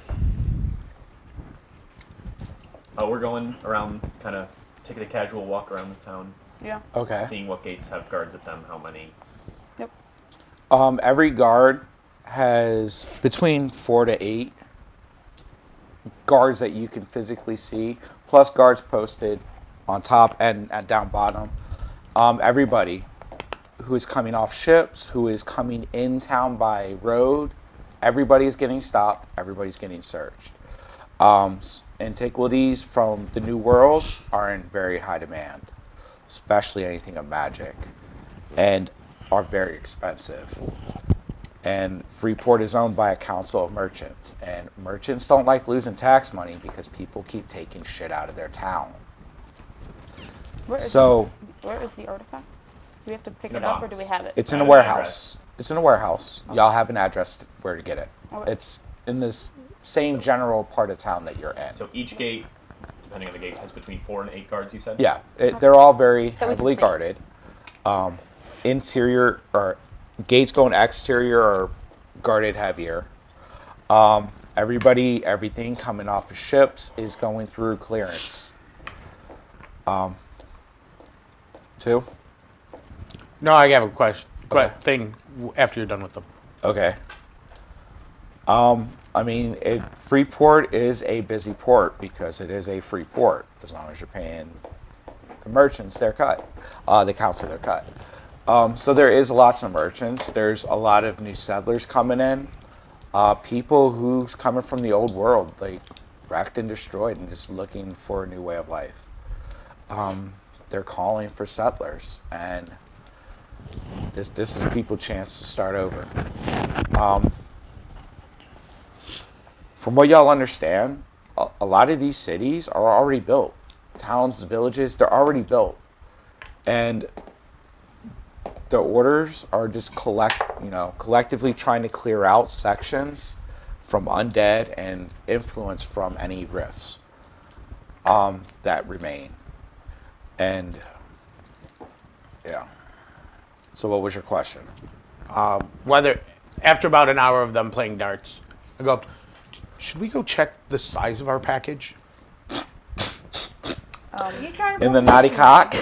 We're going around, kind of taking a casual walk around the town, Yeah. Okay. seeing what gates have guards at them, how many. Yep. Every guard has between 4 to 8 guards that you can physically see, plus guards posted on top and down bottom. Everybody who is coming off ships, who is coming in town by road, everybody is getting stopped. Everybody's getting searched. Antiquities from the New World are in very high demand, especially anything of magic, and are very expensive. And Freeport is owned by a council of merchants, and merchants don't like losing tax money because people keep taking shit out of their town. Where is So where is the artifact? we have to pick In a it up, or box. do we have it? It's in Not a an warehouse. It's in a warehouse. Y'all have an address where to get it. Okay. It's in this same general part of town that you're in. So each gate, depending on the gate, has between 4 and 8 guards. You said. Yeah, they're all very That we can heavily see. guarded. Interior or gates going exterior are guarded heavier. Everything coming off of ships is going through clearance. Two? No, I have a question. Thing after you're done with them. Okay. I mean, Freeport is a busy port because it is a free port as long as you're paying the merchants their cut, the council their cut. So there is lots of merchants. There's a lot of new settlers coming in. People who's coming from the old world, like wrecked and destroyed, and just looking for a new way of life. They're calling for settlers, and this is people's chance to start over. From what y'all understand, a lot of these cities are already built. Towns, villages, they're already built, and the orders are just collectively trying to clear out sections from undead and influence from any rifts that remain. And yeah. So what was your question? Whether after about an hour of them playing darts, I go, should we go check the size of our package? You trying to In pull the naughty something? cock?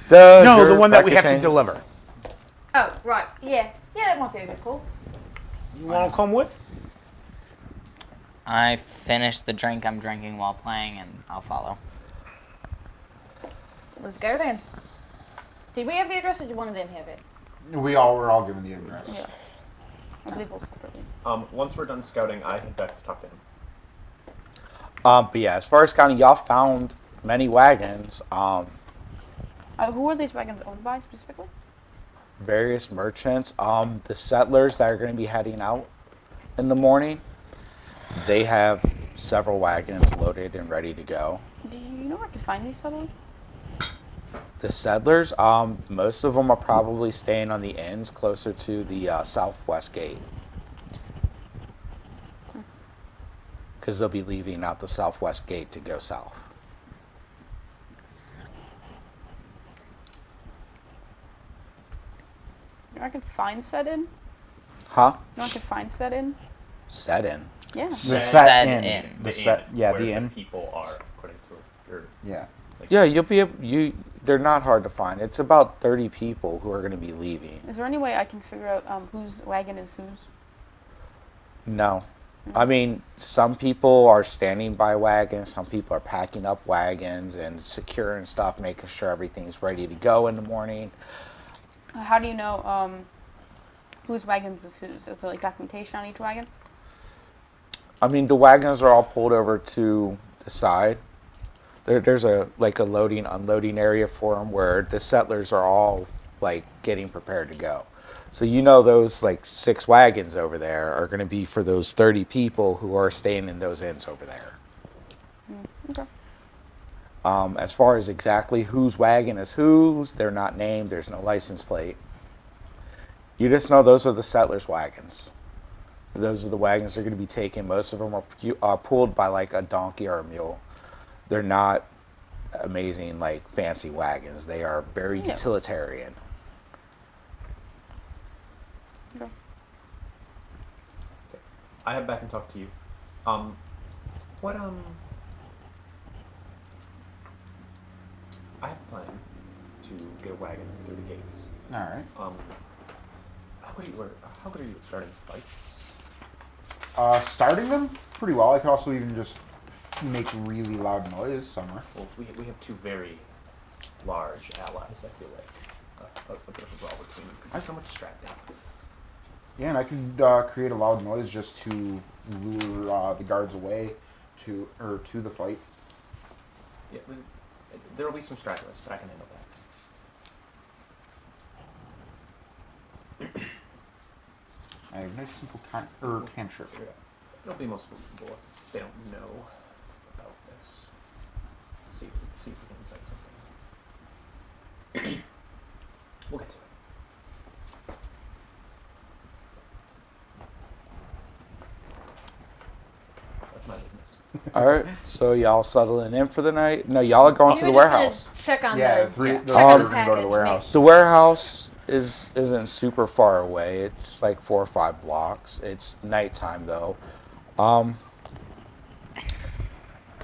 No, the one that we have to change? deliver. Oh, right. Yeah. Yeah, that might be a good call. You want to come with? I finished the drink I'm drinking while playing, and I'll follow. Let's go then. Did we have the address, or did one of them have it? We all were all given the address. Yeah. I believe we'll separately. Once we're done scouting, I head back to talk to him. But yeah, as far as scouting, y'all found many wagons. Who are these wagons owned by specifically? Various merchants. The settlers that are going to be heading out in the morning, they have several wagons loaded and ready to go. Do you know where I could find these settlers? The settlers, most of them are probably staying on the inns closer to the southwest gate. Because they'll be leaving out the southwest gate to go south. You know where I could find set in? Huh? You know where I could find set in? Set in. Yeah. The Set set in. in. The The set. inn, Yeah, where the inn. people are, according to your. Yeah. Yeah, you'll be they're not hard to find. It's about 30 people who are going to be leaving. Is there any way I can figure out whose wagon is whose? No. I mean, some people are standing by wagons, some people are packing up wagons and securing stuff, making sure everything's ready to go in the morning. How do you know whose wagons is whose? Is there like documentation on each wagon? I mean, the wagons are all pulled over to the side. There's a loading unloading area for them where the settlers are all like getting prepared to go. So you know those like 6 wagons over there are going to be for those 30 people who are staying in those inns over there. Okay. As far as exactly whose wagon is whose, they're not named. There's no license plate. You just know those are the settlers' wagons. Those are the wagons they're going to be taking. Most of them are pulled by like a donkey or a mule. They're not amazing, like fancy wagons. They are very Yeah. utilitarian. Okay. I head back and talk to you. What I have a plan to get a wagon through the gates. All right. How good are you at starting fights? Starting them pretty well. I could also even just make really loud noise somewhere. Well, we have 2 very large allies. I feel like a bit of a brawl between them could be somewhat distracting. Yeah, and I could create a loud noise just to lure the guards away to the fight. Yeah, there will be some stragglers, but I can handle that. I have a nice simple cantrip. Yeah. It'll be most believable if they don't know about this. See if we can incite something. We'll get to it. That's my business. All right, so y'all settling in for the night? No, y'all are going to You the were just warehouse. gonna check on Yeah, the three. check The on three the are gonna go to the package. warehouse. The warehouse isn't super far away. It's like 4 or 5 blocks. It's nighttime though.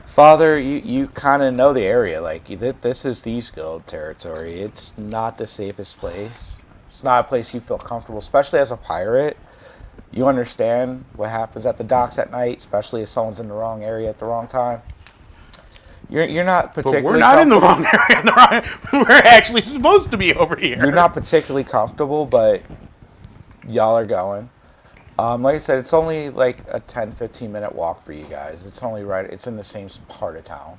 Father, you kind of know the area. Like this is Thieves Guild territory. It's not the safest place. It's not a place you feel comfortable, especially as a pirate. You understand what happens at the docks at night, especially if someone's in the wrong area at the wrong time. You're not But particularly. we're not in the comfortable- wrong area. We're actually supposed to be over here. You're not particularly comfortable, but y'all are going. Like I said, it's only like a 10-15 minute walk for you guys. It's only right. It's in the same part of town.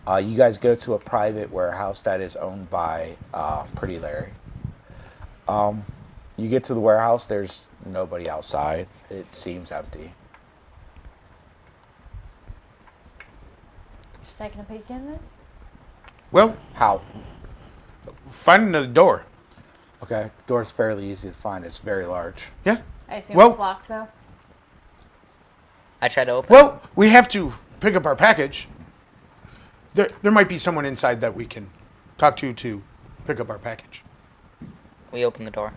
You guys go to a private warehouse that is owned by Pretty Larry. You get to the warehouse. There's nobody outside. It seems empty. Just taking a peek in then. Well, How? finding the door. Okay, door's fairly easy to find. It's very large. Yeah. I assume Well- it's locked though. I tried to open. Well, we have to pick up our package. There might be someone inside that we can talk to pick up our package. We opened the door.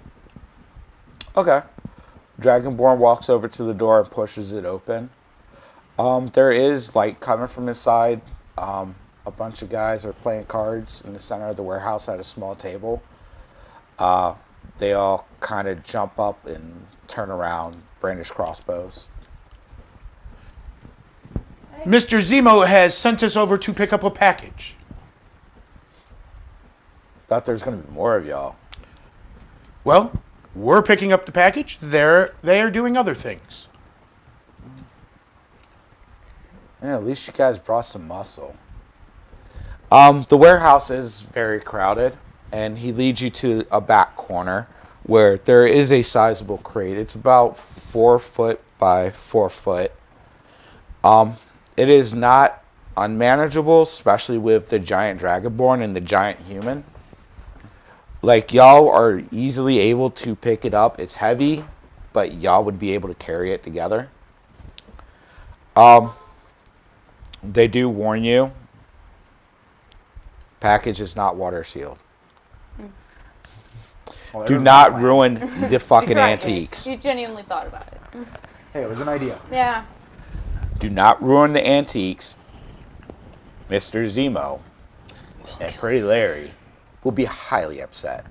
Okay. Dragonborn walks over to the door and pushes it open. There is light coming from inside. A bunch of guys are playing cards in the center of the warehouse at a small table. They all kind of jump up and turn around, brandish crossbows. Mr. Zemo has sent us over to pick up a package. Thought there was going to be more of y'all. Well, we're picking up the package. They are doing other things. Yeah, at least you guys brought some muscle. The warehouse is very crowded, and he leads you to a back corner where there is a sizable crate. It's about 4 foot by 4 foot. It is not unmanageable, especially with the giant dragonborn and the giant human. Like, y'all are easily able to pick it up. It's heavy, but y'all would be able to carry it together. They do warn you, package is not water sealed. Well, Do there's not my plan. ruin the fucking Tried it. antiques. You genuinely thought about it. Hey, it was an idea. Yeah. Do not ruin the antiques. Mr. Zemo and Pretty Larry will be highly upset.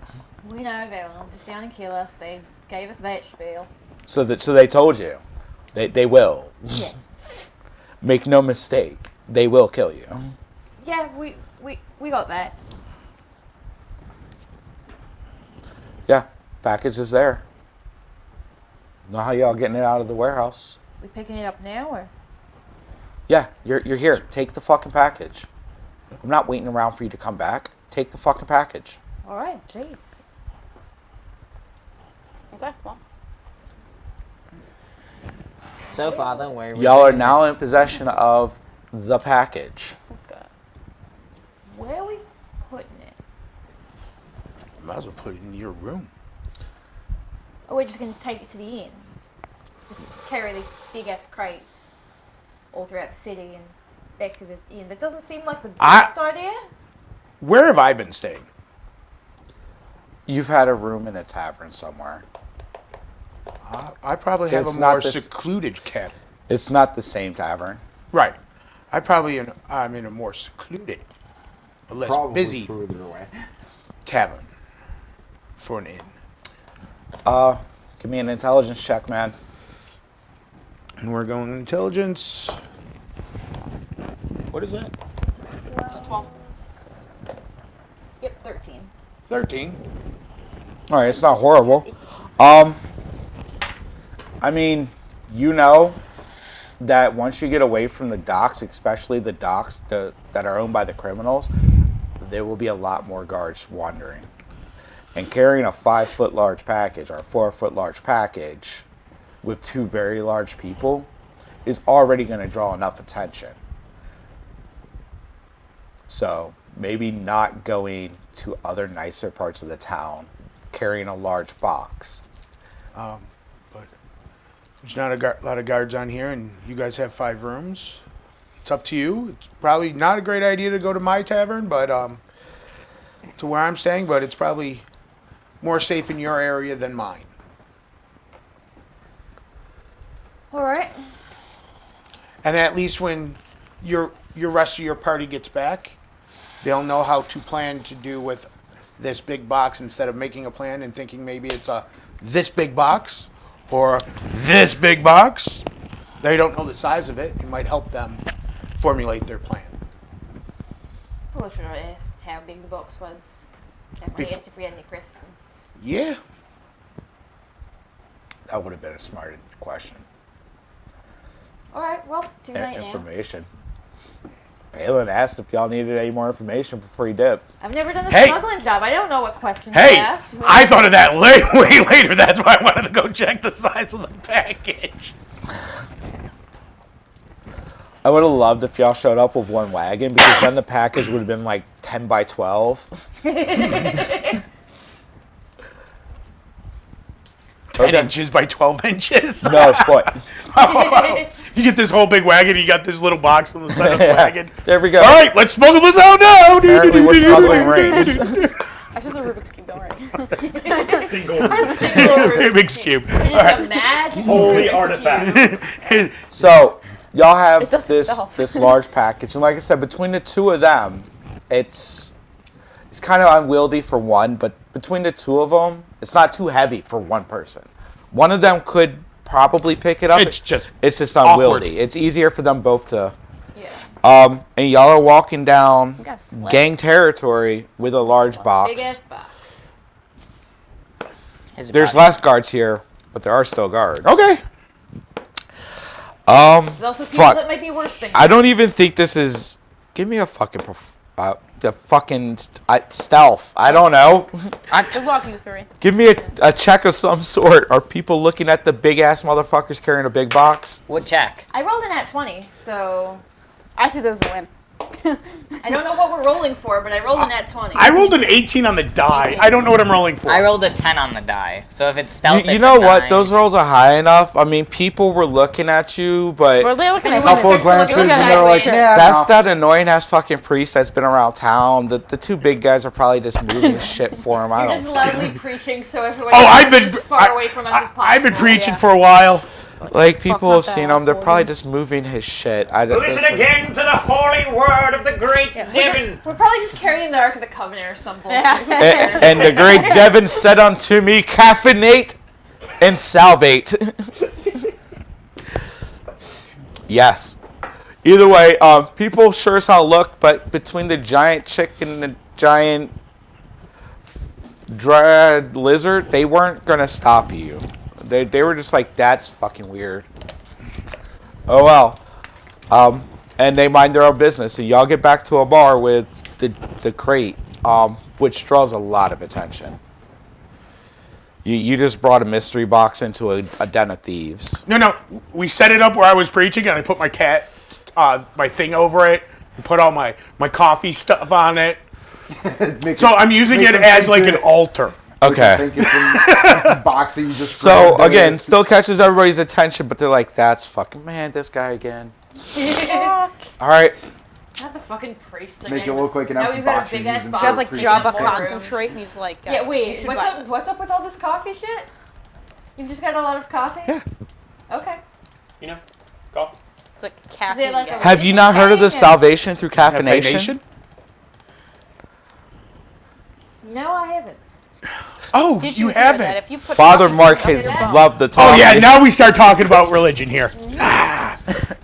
We know they will just down and kill us. They gave us that spiel. So they told you. They will. Yeah. Make no mistake. They will kill you. Yeah, we got that. Yeah, package is there. Know how y'all getting it out of the warehouse? We picking it up now or? Yeah, you're here. Take the fucking package. I'm not waiting around for you to come back. Take the fucking package. All right, jeez. Okay, well. So, Father, where we Y'all are doing now this? in possession of the package. Okay. Where are we putting it? Might as well put it in your room. Or we're just gonna take it to the inn? Just carry this big ass crate all throughout the city and back to the inn. That doesn't seem like the best idea. Where have I been staying? You've had a room in a tavern somewhere. I probably have It's a not more this- secluded cabin. It's not the same tavern. Right. I'm in a more secluded, a less Probably busy further away. tavern for an inn. Give me an intelligence check, man. And we're going intelligence. What is that? 12. Yep, 13. 13. All right, it's not horrible. I mean, you know that once you get away from the docks, especially the docks that are owned by the criminals, there will be a lot more guards wandering. And carrying a 5 foot large package or a 4 foot large package with 2 very large people is already going to draw enough attention. So maybe not going to other nicer parts of the town, carrying a large box. But there's not a lot of guards on here, and you guys have 5 rooms. It's up to you. It's probably not a great idea to go to my tavern, but to where I'm staying, but it's probably more safe in your area than mine. All right. And at least when your rest of your party gets back, they'll know how to plan to do with this big box instead of making a plan and thinking maybe it's this big box or this big box. They don't know the size of it. It might help them formulate their plan. Probably should have asked how big the box was. And when he asked if we had any crystals. Yeah. That would have been a smart question. All right. Well, tonight now. Information. Palin asked if y'all needed any more information before he dipped. I've never done a Hey. smuggling job. I don't know what questions to Hey, ask. I thought of that way later. That's why I wanted to go check the size of the package. I would have loved if y'all showed up with one wagon because then the package would have been like 10 by 12. 10 inches by 12 inches. No, foot. You get this whole big wagon, you got this little box on the side of the wagon. There we go. All right, let's smuggle this out now. Apparently we're smuggling rings. That's just a Rubik's Cube, don't worry. Single A single Rubik's Cube. It's a mad holy Rubik's Cube. artifact. So, y'all have It does this itself. this large package. And like I said, between the two of them, it's kind of unwieldy for one, but between the two of them, it's not too heavy for one person. One of them could probably pick it up. It's just unwieldy. awkward. It's easier for them both to. Yeah. And y'all are walking down got a sled. gang territory with a large box. Big ass box. His There's body. less guards here, but there are still guards. Okay. There's also people Fuck. that might be worse than I don't guards. even think this is. Give me a fucking the fucking stealth. I don't know. Good luck, you three. Give me a check of some sort. Are people looking at the big ass motherfuckers carrying a big box? What check? I rolled an at 20, so I see this as a win. I don't know what we're rolling for, but I rolled an at 20. I rolled an 18 on the die. I don't know what I'm rolling for. I rolled a 10 on the die. So if it's stealth, You it's know a what? 9. Those rolls are high enough. I mean, people were looking at you, but Were they looking at Couple me? of glances and Look they're like, sideways. yeah, that's no. that annoying ass fucking priest that's been around town. The two big guys are probably just moving the shit for him. I You're just don't loudly preaching so everyone Oh, I've been is as far away from us as possible. I've been preaching Yeah. for a while. like. People not have that seen them. They're asshole, probably dude. just moving his shit. Listen again to the holy word of the great Devon. We're probably just carrying the Ark of the Covenant or some bullshit. And the great Devon said unto me, caffeinate and salvate. Yes. Either way, people sure as hell look, but between the giant chicken and the giant dread lizard, they weren't gonna stop you. They were just like, that's fucking weird. Oh well. And they mind their own business. So y'all get back to a bar with the crate, which draws a lot of attention. You just brought a mystery box into a den of thieves. No. We set it up where I was preaching, and I put my thing over it, and put all my coffee stuff on it. Make So I'm using make it them as think like an it- altar. Okay. Think it's in boxing just So grabbed it. again, still catches everybody's attention, but they're like, "That's fucking man, this guy again." All right, Not the fucking priest again. Make it look like an Now empty he's got box a big you're ass using box. for He has like Freaking Java in the room. concentrate, and he's like, Yeah, guys, you wait. should What's buy up? this. What's up with all this coffee shit? You've just got a lot of coffee. Yeah. Okay. You know, coffee. It's like Is caffeine. it like a have you not heard of the Yeah. salvation through caffeination? Caffeination? No, I haven't. Oh, Did you hear haven't. that? If you put Father coffee Mark in has your mouth- loved the Oh talk. yeah, now we start talking about religion here.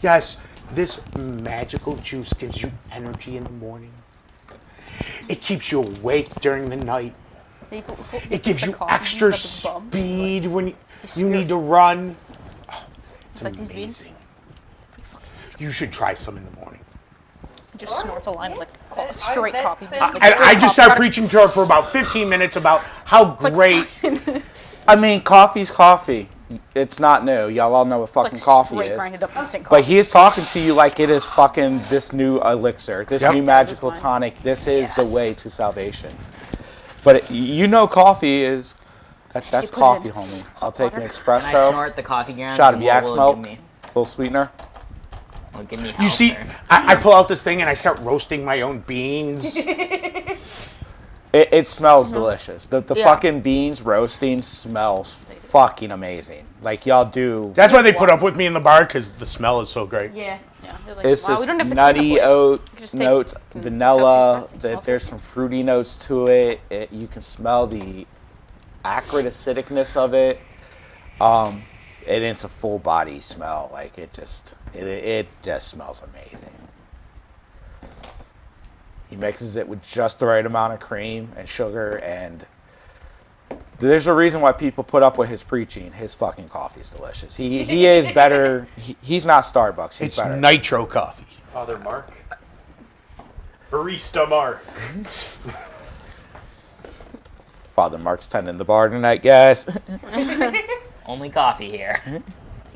Yes, this magical juice gives you energy in the morning. It keeps you awake during the night. They put It gives the you coffee extra beans up his bum. speed when you need to run. Oh, it's like these beans. amazing. You should try some in the morning. Just snorts a line of like I- straight that coffee. sounds- Like I straight just coffee. started preaching to her for about 15 minutes about how like great. I mean, coffee's coffee. It's not new. Y'all all know what It's fucking like coffee straight is. grinded up instant coffee. But he is talking to you like it is fucking this new elixir, this Yep. new magical mine. tonic. This is the Yes. way to salvation. But you know, coffee is that's put it coffee, in homie. hot I'll take an water? Can I espresso, snort the coffee grounds? shot of and what yak's will it milk, give me? little sweetener. Will it give me You see, health I pull out this thing and I start roasting my own beans. It smells delicious. The Yeah. fucking beans roasting smells fucking amazing. Like y'all do. That's why they put up with me in the bar, because the smell is so great. Yeah. Yeah, you're like, It's wow, we this don't have to nutty clean the place. oat We can just take notes, fucking vanilla. disgusting crap. It There's smells some fruity notes to it. You can smell the acrid acidicness of it. And it's a full body smell. Like it just smells amazing. He mixes it with just the right amount of cream and sugar, and there's a reason why people put up with his preaching. His fucking coffee's delicious. He is better. He's not Starbucks. He's It's better. nitro coffee. Father Mark. Barista Mark. Father Mark's tending the bar tonight, guys. Only coffee here. You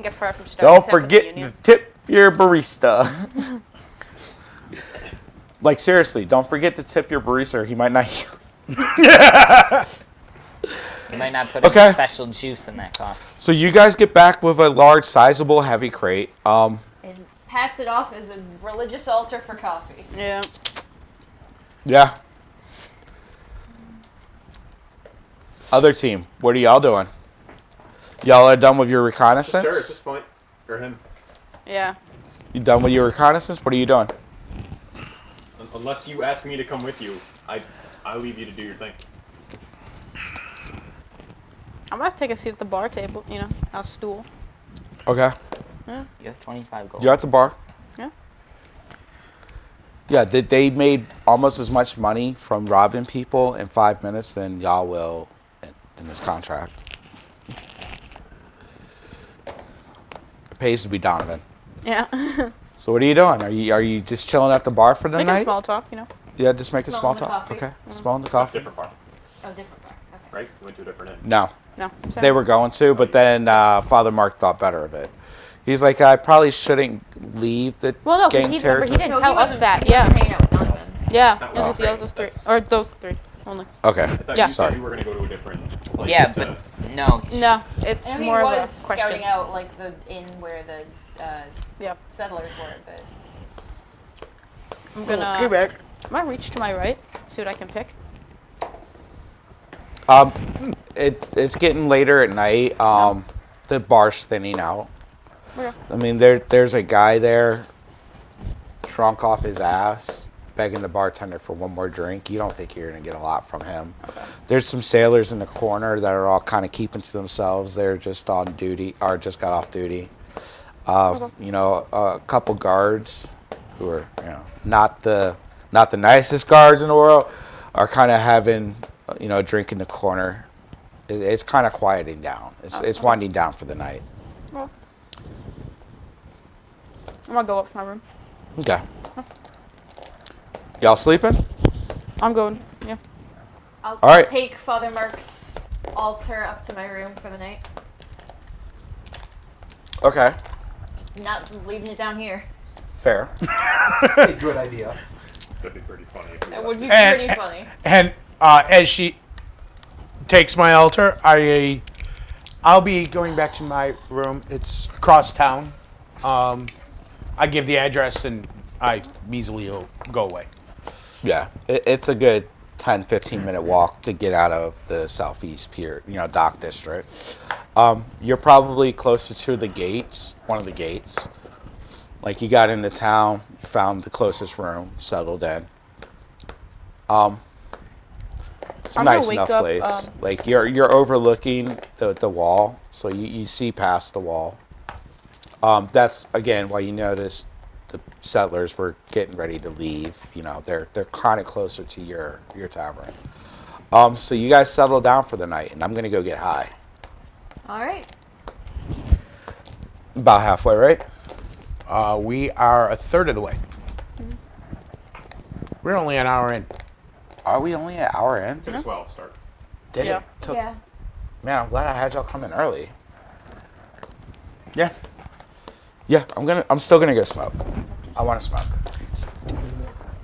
get fired from Starbucks Don't after the forget to union. tip your barista. Like seriously, don't forget to tip your barista, or he might not. You might not put Okay. any special juice in that coffee. So you guys get back with a large, sizable, heavy crate. And pass it off as a religious altar for coffee. Yeah. Yeah. Other team, what are y'all doing? Y'all are done with your Just her at this reconnaissance? point. Or him. Yeah. You done with your reconnaissance? What are you doing? Unless you ask me to come with you, I leave you to do your thing. I'm gonna have to take a seat at the bar table, you know, a stool. Okay. You have 25 gold. You're at the bar. Yeah. Yeah, they made almost as much money from robbing people in 5 minutes than y'all will in this contract. It pays to be Donovan. Yeah. So what are you doing? Are you just chilling at the bar for the Making night? small talk, you know. Yeah, just making small Smelling the talk. coffee. Okay, smelling the coffee. Different part, Oh, different bar. Okay. right? You went to a different end. No, No. Sorry. they were going to, but then Father Mark thought better of it. He's like, I probably shouldn't leave the Well, no, because gang he remember he territory. didn't tell us wasn't- that. he wasn't Yeah. hanging out with Donovan. Yeah. not It was with the well, other three, that's- or those three only. Okay. I thought Yeah. you Sorry. said you were going to go to a different place. Yeah, to- but no. No, it's And he more of a was question. scouting out like the inn where the Yep. settlers were, but I'm gonna reach to my right, see what I can pick. It's getting later at night. The bar's thinning out. Okay. I mean, there's a guy there, drunk off his ass, begging the bartender for one more drink. You don't think you're gonna get a lot from him. There's some sailors in the corner that are all kind of keeping to themselves. They're just on duty or just got off duty. You know, a couple guards who are not the nicest guards in the world are kind of having a drink in the corner. It's kind of quieting down. It's winding down for the night. Well, I'm gonna go up to my room. Okay. Y'all sleeping? I'm going. Yeah. I'll All right. take Father Mark's altar up to my room for the night. Okay. Not leaving it down here. Fair. A good idea. That'd be pretty funny. If we That would be And- pretty funny. And as she takes my altar, I'll be going back to my room. It's across town. I give the address and I measly go away. Yeah. It's a good 10, 15-minute walk to get out of the southeast pier, dock district. You're probably closer to the gates, one of the gates. Like you got into town, you found the closest room, settled in. It's a I'm gonna nice wake enough up, place. Like you're overlooking the wall, so you see past the wall. That's again why you notice the settlers were getting ready to leave. They're kind of closer to your tavern. So you guys settle down for the night, and I'm gonna go get high. All right. About halfway, right? We are a third of the way. We're only an hour in. Are we only an hour in? Took us 12 start. Did Yeah. it? Took, Yeah. Man, I'm glad I had y'all come in early. Yeah. Yeah, I'm still gonna go smoke. I want to smoke.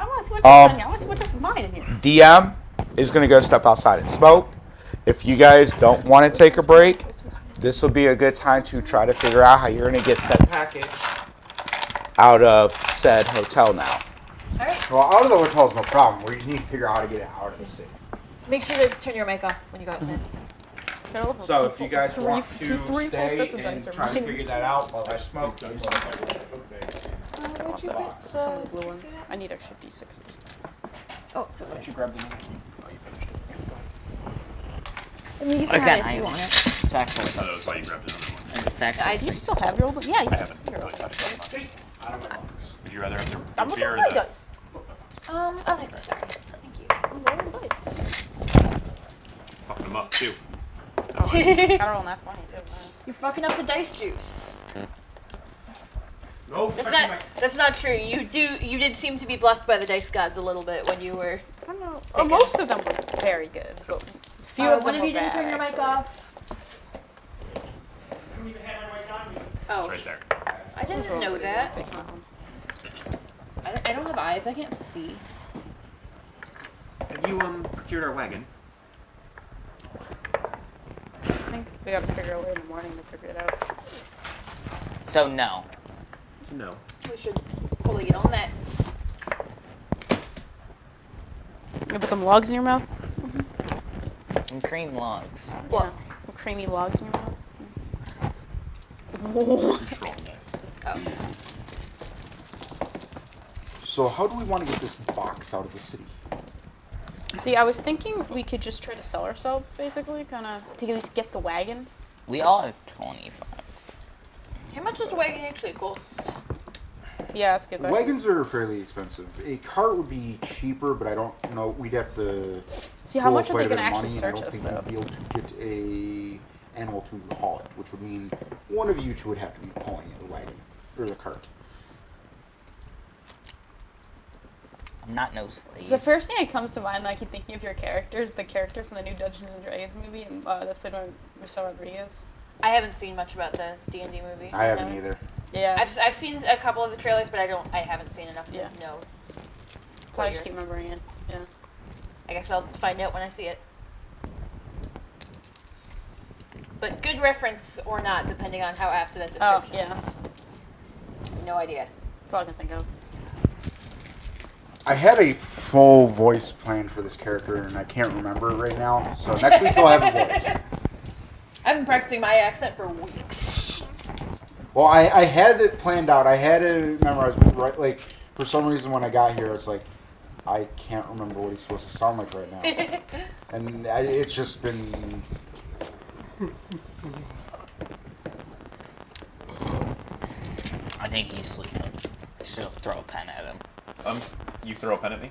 I want to see what this is in here. I want to see what this is mine in here. DM is gonna go step outside and smoke. If you guys don't want to take a break, this will be a good time to try to figure out how you're gonna get said package out of said hotel now. All right. Well, out of the hotel is no problem. We just need to figure out how to get it out of the city. Make sure to turn your mic off when you go outside. So if you guys want to three full stay sets of and dice are try to mine. figure that out while I smoke, Where'd you put Some of the blue ones. I need extra d6s. Oh, so Did you grab the other one? Oh, you finished it. I mean, you can Again, have it if you want it. It's actually. Oh, that was why you grabbed another one. It's actually. Do you still have your old one? Yeah, you I still haven't have your really old one. touched that much. Would you rather have the I'm looking beer at or my the... dice. I'll take the star. Thank you. I'm rolling dice. Fucking them up, too. Gotta roll nat 20 too. You're fucking up the dice juice. No, That's not true. You did seem to be blessed by the dice gods a little bit when you were. I don't know. Well, most of them were very good, but a few of them one of were you didn't bad. turn your mic actually. off. Oh, Right there. I didn't know that. Pick my own. I don't have eyes. I can't see. Have you, procured our wagon? I think we gotta figure a way in the morning to figure it out. So no. No. We should probably get on that. You put some logs in your mouth? Some cream logs. What? Yeah. Some creamy logs in your mouth? Just rolling dice. Oh. So how do we want to get this box out of the city? See, I was thinking we could just try to sell ourselves, basically, kind of, to at least get the wagon. We all have 25. How much does a wagon actually cost? Yeah, that's a good question. Wagons are fairly expensive. A cart would be cheaper, but I don't know. We'd have to. See, how pull much are quite they a going to bit of actually money, and search us, I though? don't think we'd be able to get a animal to haul it, which would mean one of you two would have to be pulling the wagon or the cart. I'm not no slave. The first thing that comes to mind when I keep thinking of your character is the character from the new Dungeons and Dragons movie, and that's played by Michelle Rodriguez. I haven't seen much about the D&D movie. I haven't either. Yeah. I've seen a couple of the trailers, but I haven't seen enough to Yeah. know. So I just keep remembering it. Yeah. I guess I'll find out when I see it. But good reference or not, depending on how apt that description yeah. is. No idea. That's all I can think of. I had a full voice planned for this character, and I can't remember it right now. So next week he'll have a voice. I've been practicing my accent for weeks. Well, I had it planned out. I had it memorized. Right, like for some reason when I got here, it's like I can't remember what he's supposed to sound like right now, and it's just been. I think he's sleeping. Should throw a pen at him. You throw a pen at me?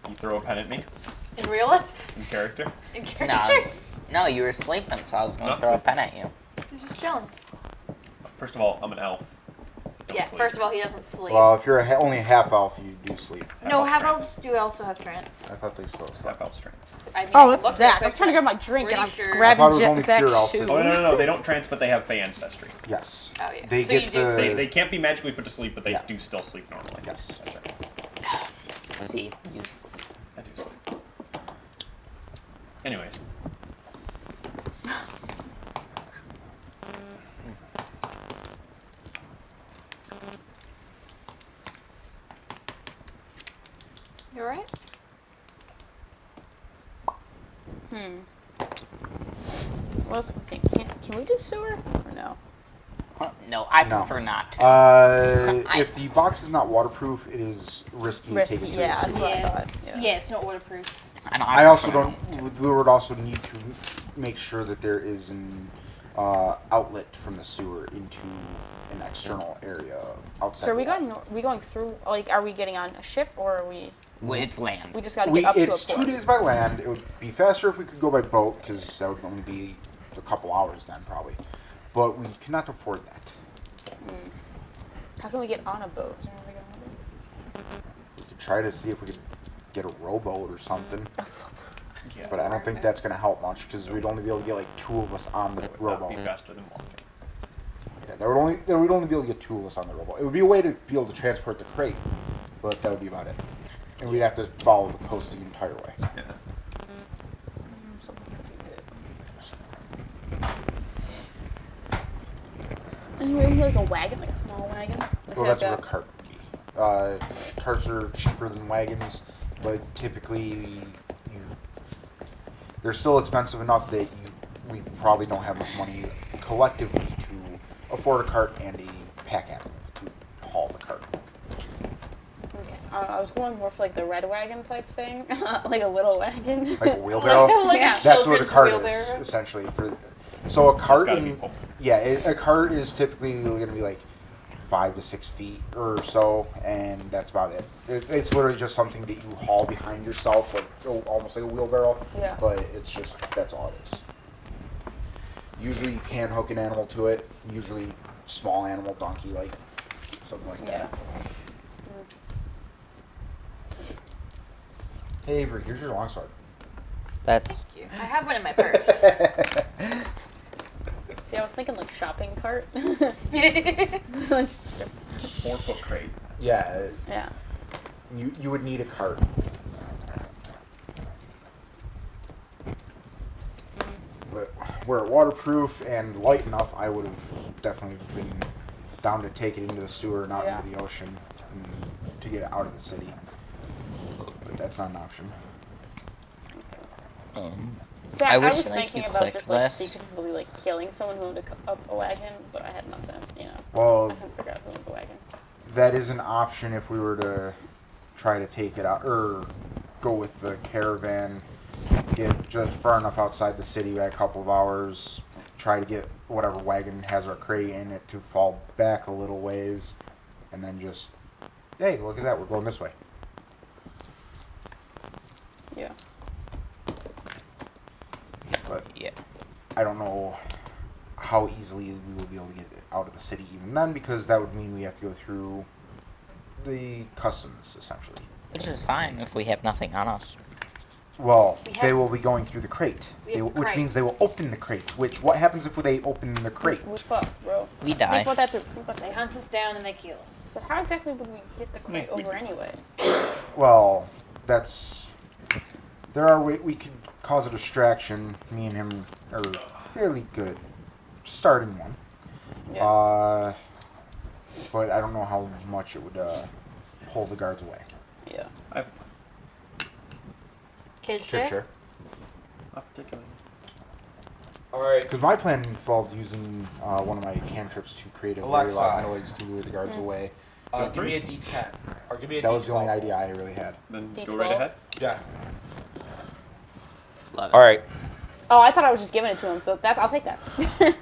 You throw a pen at me? In real life? In character? In No, character? no, you were sleeping, so I was gonna Not throw a sleeping. pen at you. He's just chilling. First of all, I'm an elf. Don't Yeah, sleep. first of all, he doesn't sleep. Well, if you're only a half elf, you do sleep. no, half half elves do also have trance. I thought they still slept. Half elf strength. I mean, Oh, look it's real Zach. quick. I'm trying to grab my drink and I'm Pretty sure- I thought grabbing it was only Zach's pure elves. shoe. Oh, no, they don't trance, but they have fey ancestry. Yes. Oh, yeah. They So get you do the. They can't be magically put to sleep, but they Yeah. do still sleep normally. Yes. That's right. See, you sleep. I do sleep. Anyways. You alright? What else do we think? Can we do sewer or no? No, I No. prefer not to. If the box is not waterproof, it is risky. to Risky, take it to yeah, the that's sewer. what I Yeah. thought. Yeah, it's not waterproof. And I also prefer don't. not to. We would also need to make sure that there is an outlet from the sewer into an external area outside. So are we the wall. going through, like, are we getting on a ship or are we, Well, it's land. we just gotta get up to a It's port? 2 days by land. It would be faster if we could go by boat because that would only be a couple hours then probably. But we cannot afford that. How can we get on a boat? Is there a way to get on a boat? We could try to see if we could get a rowboat or something. Yeah. But I don't think that's going to help much because we'd only be able to get like 2 of us on the That would not rowboat. be faster than walking. Yeah, they would only be able to get 2 of us on the rowboat. It would be a way to be able to transport the crate, but that would be about it. And we'd have to follow the coast the entire way. Yeah. So we could do it. Anyway, like a wagon, like a small wagon. Let's Well, say that's like what a cart would be. Carts are cheaper than wagons, but typically they're still expensive enough that we probably don't have enough money collectively to afford a cart and a pack animal to haul the cart. Okay. I was going more for like the red wagon type thing, like a little wagon. Like a wheelbarrow. Like Yeah. a That's what a children's cart wheelbarrow. is, essentially. So a cart, gotta be pulled. a cart is typically going to be like 5 to 6 feet or so, and that's about it. It's literally just something that you haul behind yourself, like almost like a wheelbarrow. Yeah. But it's just that's all it is. Usually you can hook an animal to it. Usually small animal, donkey, like something like Yeah. that. Hey Avery, here's your longsword. That's Thank you. I have one in my purse. See, I was thinking like shopping cart. 4-foot crate. Yeah, Yeah. you would need a cart. But were it waterproof and light enough, I would have definitely been down to take it into the sewer, not Yeah. into the ocean, and to get it out of the city. But that's not an option. So I I wish, was like, thinking you about clicked just like this. secretly like killing someone who owned a wagon, but I had nothing. You know, I Well, couldn't figure out who owned the wagon. that is an option if we were to try to take it out, or go with the caravan, get just far enough outside the city by a couple of hours, try to get whatever wagon has our crate in it to fall back a little ways, and then just, hey, look at that, we're going this way. Yeah. But yeah. I don't know how easily we will be able to get it out of the city even then, because that would mean we have to go through the customs, essentially. Which is fine if we have nothing on us. Well, We they have- will be going through the crate, We have the which crate. means they will open the crate. Which, what happens if they open the crate? We fucked, bro. We die. Think about that. Think about They that. hunt us down and they kill But us. how exactly would we get the crate We- over anyway? Well, that's we could cause a distraction. Me and him are fairly good at starting one. Yeah. But I don't know how much it would pull the guards away. Yeah. I've Kids Should share? share. not particularly. All right. Because my plan involved using one of my cantrips to create a very Alexa. loud noise to lure the guards away. Give me a D10. Or give me a That D12. was the only idea I really had. Then D12? go right ahead. Yeah. Love it. All right. Oh, I thought I was just giving it to him, so I'll take that. 11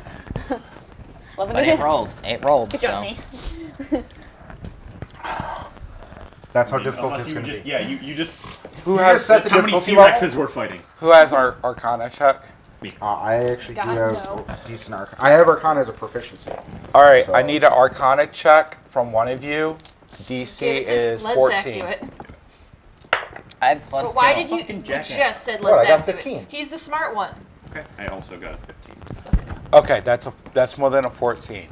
But it it is. rolled. It rolled, Good so. job, me. That's how I mean, difficult unless it's you going were to just be. yeah, you just Who You has just set that's the how many difficulty T level? Rexes we're fighting. who has our Arcana check? I actually do God, have no. a decent Arcana. I have Arcana as a proficiency. All right. So- I need an Arcana check from one of you. DC Give it to is let 14. Zach do it. I have plus But why two. did you? Fucking You jackass. just said What, I let got Zach do 15. it. He's the smart one. Okay. I also got a 15. Okay, that's more than a 14.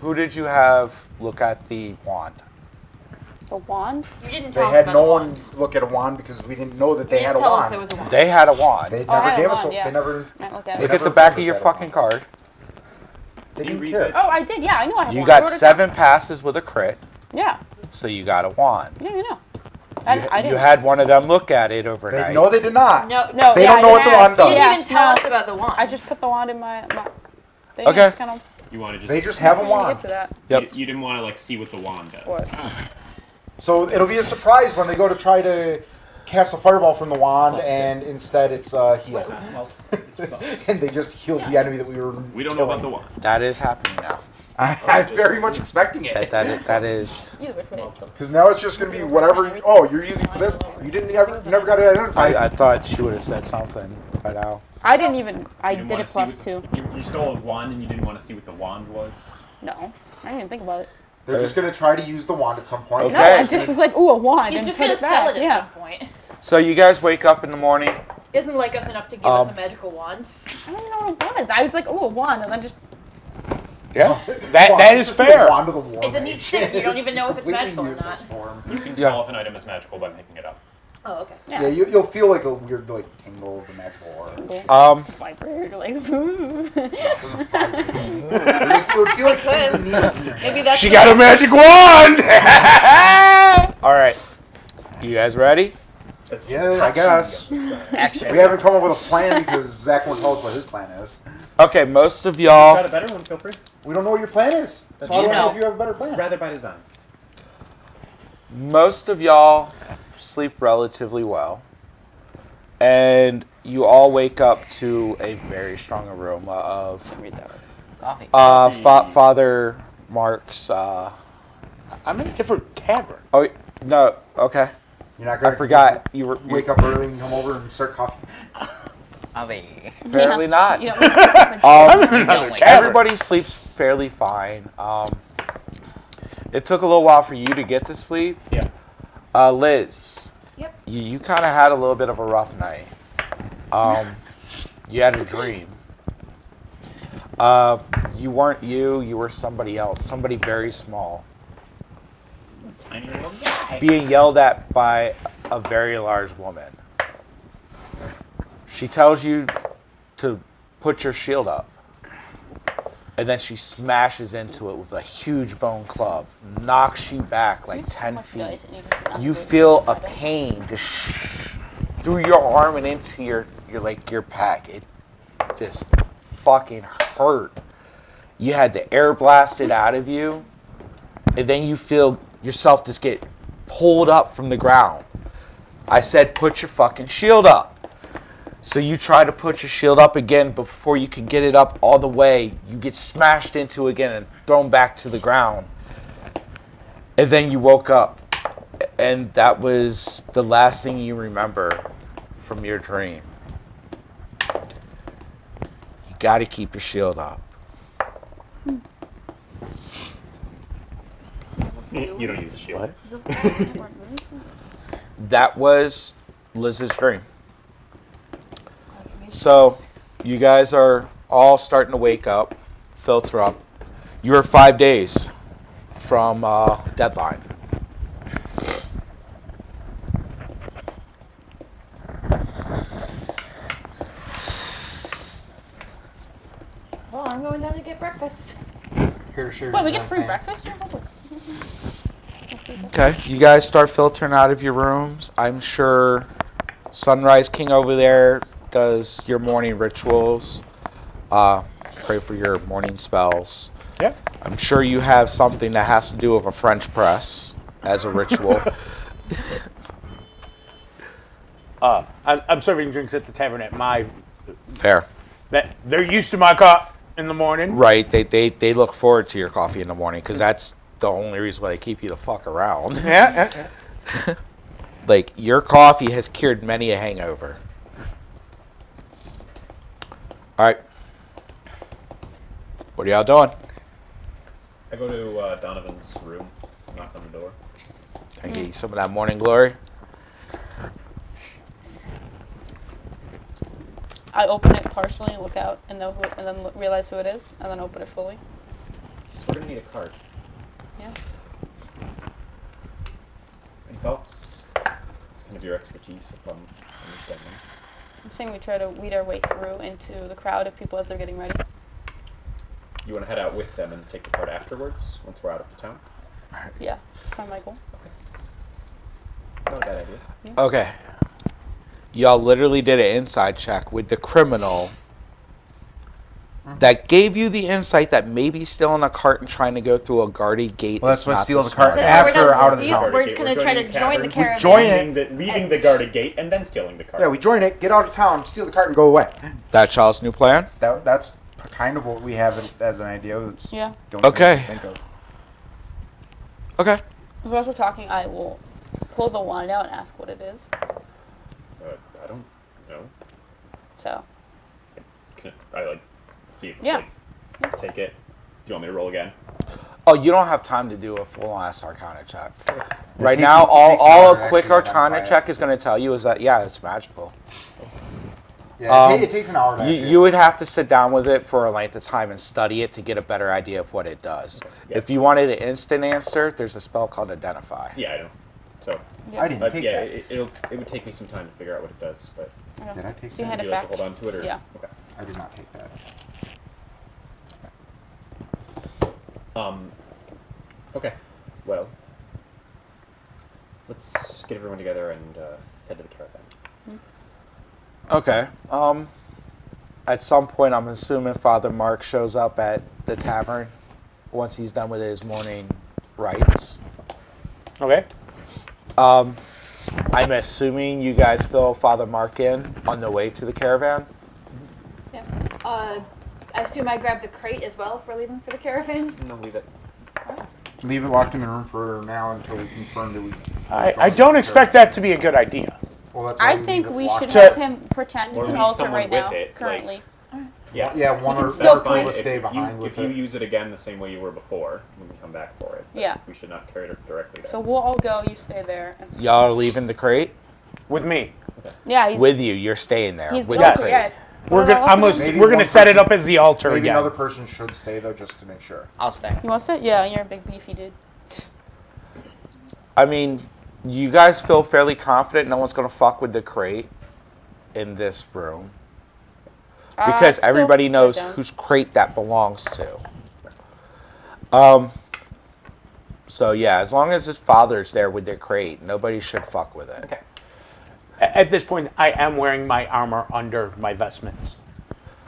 Who did you have look at the wand? The wand? You didn't They tell us had about no the one wand. look at a wand because we didn't know that You they didn't had a tell wand. us there was a wand. They had a wand. They Oh, I never had a gave us. wand, yeah. They never. Might look at They Look it. at the never back told of us your that fucking wand. card. They You didn't read care. that? Oh, I did. Yeah, I knew I had You one. I got wrote it 7 passes with a crit, down. Yeah. so you got a wand. Yeah, I know. You, I didn't. you had one of them look at it overnight. They, no, they did not. No, No, They yeah, don't I know what didn't the wand ask. does. You Yeah, didn't even tell no. us about the wand. I just put the wand in my thing. Okay. Just kind of You want to just They just have a get wand. to that. Yep. you didn't want to like see what the wand does. What? So it'll be a surprise when they go to try to cast a fireball from the wand, and instead it's heal. Well, And they just healed the enemy that we were. we don't know about the wand. That is happening now. I'm very much expecting it. That is. Either which way, it's still. Because now it's just going to be whatever. Oh, you're using for this. You didn't ever, you never got it identified. I thought she would have said something by now. I didn't even. I You didn't did wanna it see plus what- 2. You stole a wand and you didn't want to see what the wand was. No, I didn't even think about it. They're just going to try to use the wand at some point. Okay. No, I just was like, ooh, a wand. He's and just put gonna it back. sell it at Yeah. some point. So you guys wake up in the morning. Isn't like us enough to give us a magical wand? I don't even know what it was. I was like, ooh, a wand, and then just Yeah, that is fair. Wand of the War It's a neat Mage. stick. You don't even know if it's Completely magical or useless not. form. You can Yeah. tell if an item is magical by making it up. Oh, okay. Yeah, you'll feel like a weird like tingle of the magical aura. It's a vibrator, like, ooh. You'll feel like pins and needles in your hand. Maybe that's She the- got a magic wand. All right. You guys ready? Says Yeah, I Hitachi guess. on the side. Action. We haven't come up with a plan because Zach won't tell us what his plan is. Okay, most of If you got y'all. a better one, feel free. We don't know what your plan is. So I You don't know know. if you have a better plan. Rather by design. Most of y'all sleep relatively well, and you all wake up to a very strong aroma of Read that. Coffee. Father Mark's. I'm in a different tavern. Oh no, okay. You're not I gonna forgot you were. wake up early and come over and start coffee. Coffee. Apparently not. You don't know. Don't wait. Everybody sleeps fairly fine. It took a little while for you to get to sleep. Yeah. Liz, Yep. you kind of had a little bit of a rough night. You had a dream. You weren't you. You were somebody else. Somebody very small. Tiny little guy. Being yelled at by a very large woman. She tells you to put your shield up. And then she smashes into it with a huge bone club, knocks you back like 10 feet. You feel a pain just through your arm and into your pack. It just fucking hurt. You had the air blasted out of you, and then you feel yourself just get pulled up from the ground. I said, put your fucking shield up. So you try to put your shield up again, but before you can get it up all the way, you get smashed into again and thrown back to the ground. And then you woke up, and that was the last thing you remember from your dream. You got to keep your shield up. You don't use a shield. That was Liz's dream. So, you guys are all starting to wake up, filter up. You are 5 days from deadline. Well, I'm going down to get breakfast. Wait, we get free breakfast? Okay, you guys start filtering out of your rooms. I'm sure Sunrise King over there does your morning rituals. Pray for your morning spells. Yeah. I'm sure you have something that has to do with a French press as a ritual. I'm serving drinks at the tavern at my. Fair. They're used to my cup in the morning. Right, they look forward to your coffee in the morning because that's the only reason why they keep you the fuck around. Yeah. Like, your coffee has cured many a hangover. All right. What are y'all doing? I go to Donovan's room, knock on the door. Can I get you some of that morning glory? I open it partially and look out and know who it, and then realize who it is, and then open it fully. So we're gonna need a card. Yeah. Any thoughts? It's kind of your expertise, if I'm understanding. I'm saying we try to weed our way through into the crowd of people as they're getting ready. You want to head out with them and take the card afterwards, once we're out of the town? Yeah, find Michael. Not a bad idea. Okay. Y'all literally did an inside check with the criminal that gave you the insight that maybe still in a cart and trying to go through a guarded gate. Well, is that's what not steal the the cart smartest. That's after why we're out of the steal- town. We're gonna try to join the caravan. join it. Leaving the guarded gate and then stealing the card. Yeah, we join it, get out of town, steal the cart, and go away. That y'all's new plan? That's kind of what we have as an idea. That's Yeah. the only thing Okay. I can think of. Okay. So as we're talking, I will pull the wand out and ask what it is. I don't know. So, Can I like see if Yeah. like, take it? Do you want me to roll again? Oh, you don't have time to do a full-ass Arcana check. Right takes now, you- it takes you all an a quick action to Arcana identify check it. is going to tell you is that, yeah, it's magical. Yeah, it takes an hour to actually- You would have to sit down with it for a length of time and study it to get a better idea of what it does. Yeah. If you wanted an instant answer, there's a spell called Identify. Yeah, I know. So, I didn't take yeah, that. it would take me some time to figure out what it does, but Okay. Did I take So you that? hand would it you like back? to hold on to it or? Yeah. Okay. I did not take that. Okay. Well, let's get everyone together and head to the caravan. Okay. At some point, I'm assuming Father Mark shows up at the tavern once he's done with his morning rites. Okay. I'm assuming you guys fill Father Mark in on the way to the caravan. Yeah. I assume I grab the crate as well if we're leaving for the caravan. No, leave it. Leave it locked in the room for now until we confirm that we. I don't expect that to be a good idea. Well, that's why I leave think it we locked. should To- have him pretend Or it's an leave altar someone right with now, it, like- currently. Yeah. Yeah, one can or still that's bring fine. it. Stay If behind with if you it. use it again the same way you were before when we come back for it, but Yeah. we should not carry it directly there. So we'll all go, you stay there. And Y'all are leaving the crate With me. yeah, he's with you. You're staying there he's with the the Yes. altar, crate. yeah. it's- We're put it gonna. all I'm up gonna. again. Maybe We're gonna one set it person- up as the altar Maybe again. another person should stay though, just to make sure. I'll stay. You want to sit? Yeah, you're a big beefy dude. I mean, you guys feel fairly confident no one's gonna fuck with the crate in this room because Still, everybody knows I don't. whose crate that belongs to. So yeah, as long as his father's there with their crate, nobody should fuck with it. Okay. At this point, I am wearing my armor under my vestments.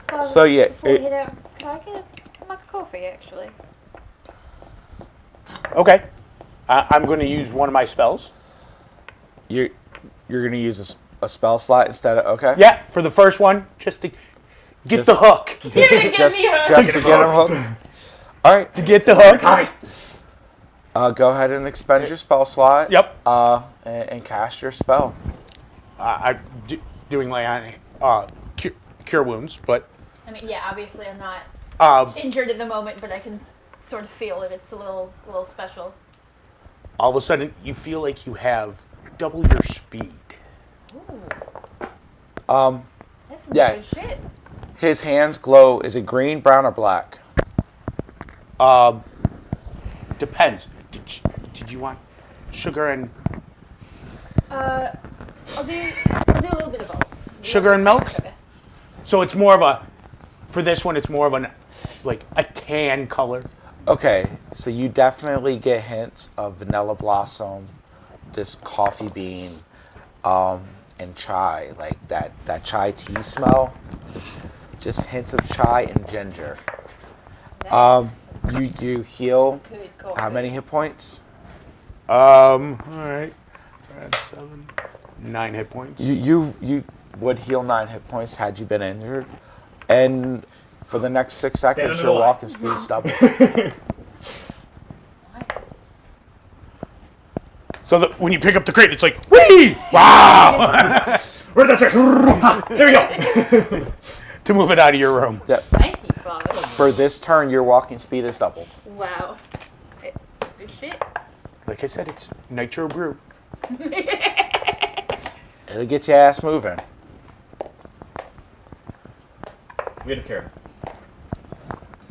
Father, So, yeah, Before we it- head out, can I get a mug of coffee actually? Okay. I'm going to use one of my spells. You're gonna use a spell slot instead of okay. Yeah, for the first one, just to get Just- the hook. just to get him hooked. All right, To get the hook. go ahead and expend your spell slot. Yep. And cast your spell. I'm doing lay on cure wounds, but I mean, yeah, obviously I'm not uh, injured at the moment, but I can sort of feel it. It's a little special. all of a sudden you feel like you have double your speed. Ooh. That's some yeah. good shit. His hands glow. Is it green, brown, or black? Depends. Did you want sugar and I'll do a little bit of both. Sugar and milk? Sugar. so it's more of a for this one it's more of an like a tan color. Okay, so you definitely get hints of vanilla blossom, this coffee bean, and chai, like that chai tea smell. Just hints of chai and ginger. That's You heal good coffee. how many hit points? All right. That's 7, 9 hit points. You would heal 9 hit points had you been injured, and for the next 6 seconds under your the line. walking speed's double. Nice. So that when you pick up the crate, it's like, whee! Wow! Where did that say? There we go. To move it out of your room. Thank you, Father. For this turn, your walking speed is double. Wow. It's good shit. Like I said, it's nitro brew. It'll get your ass moving. We had to caravan.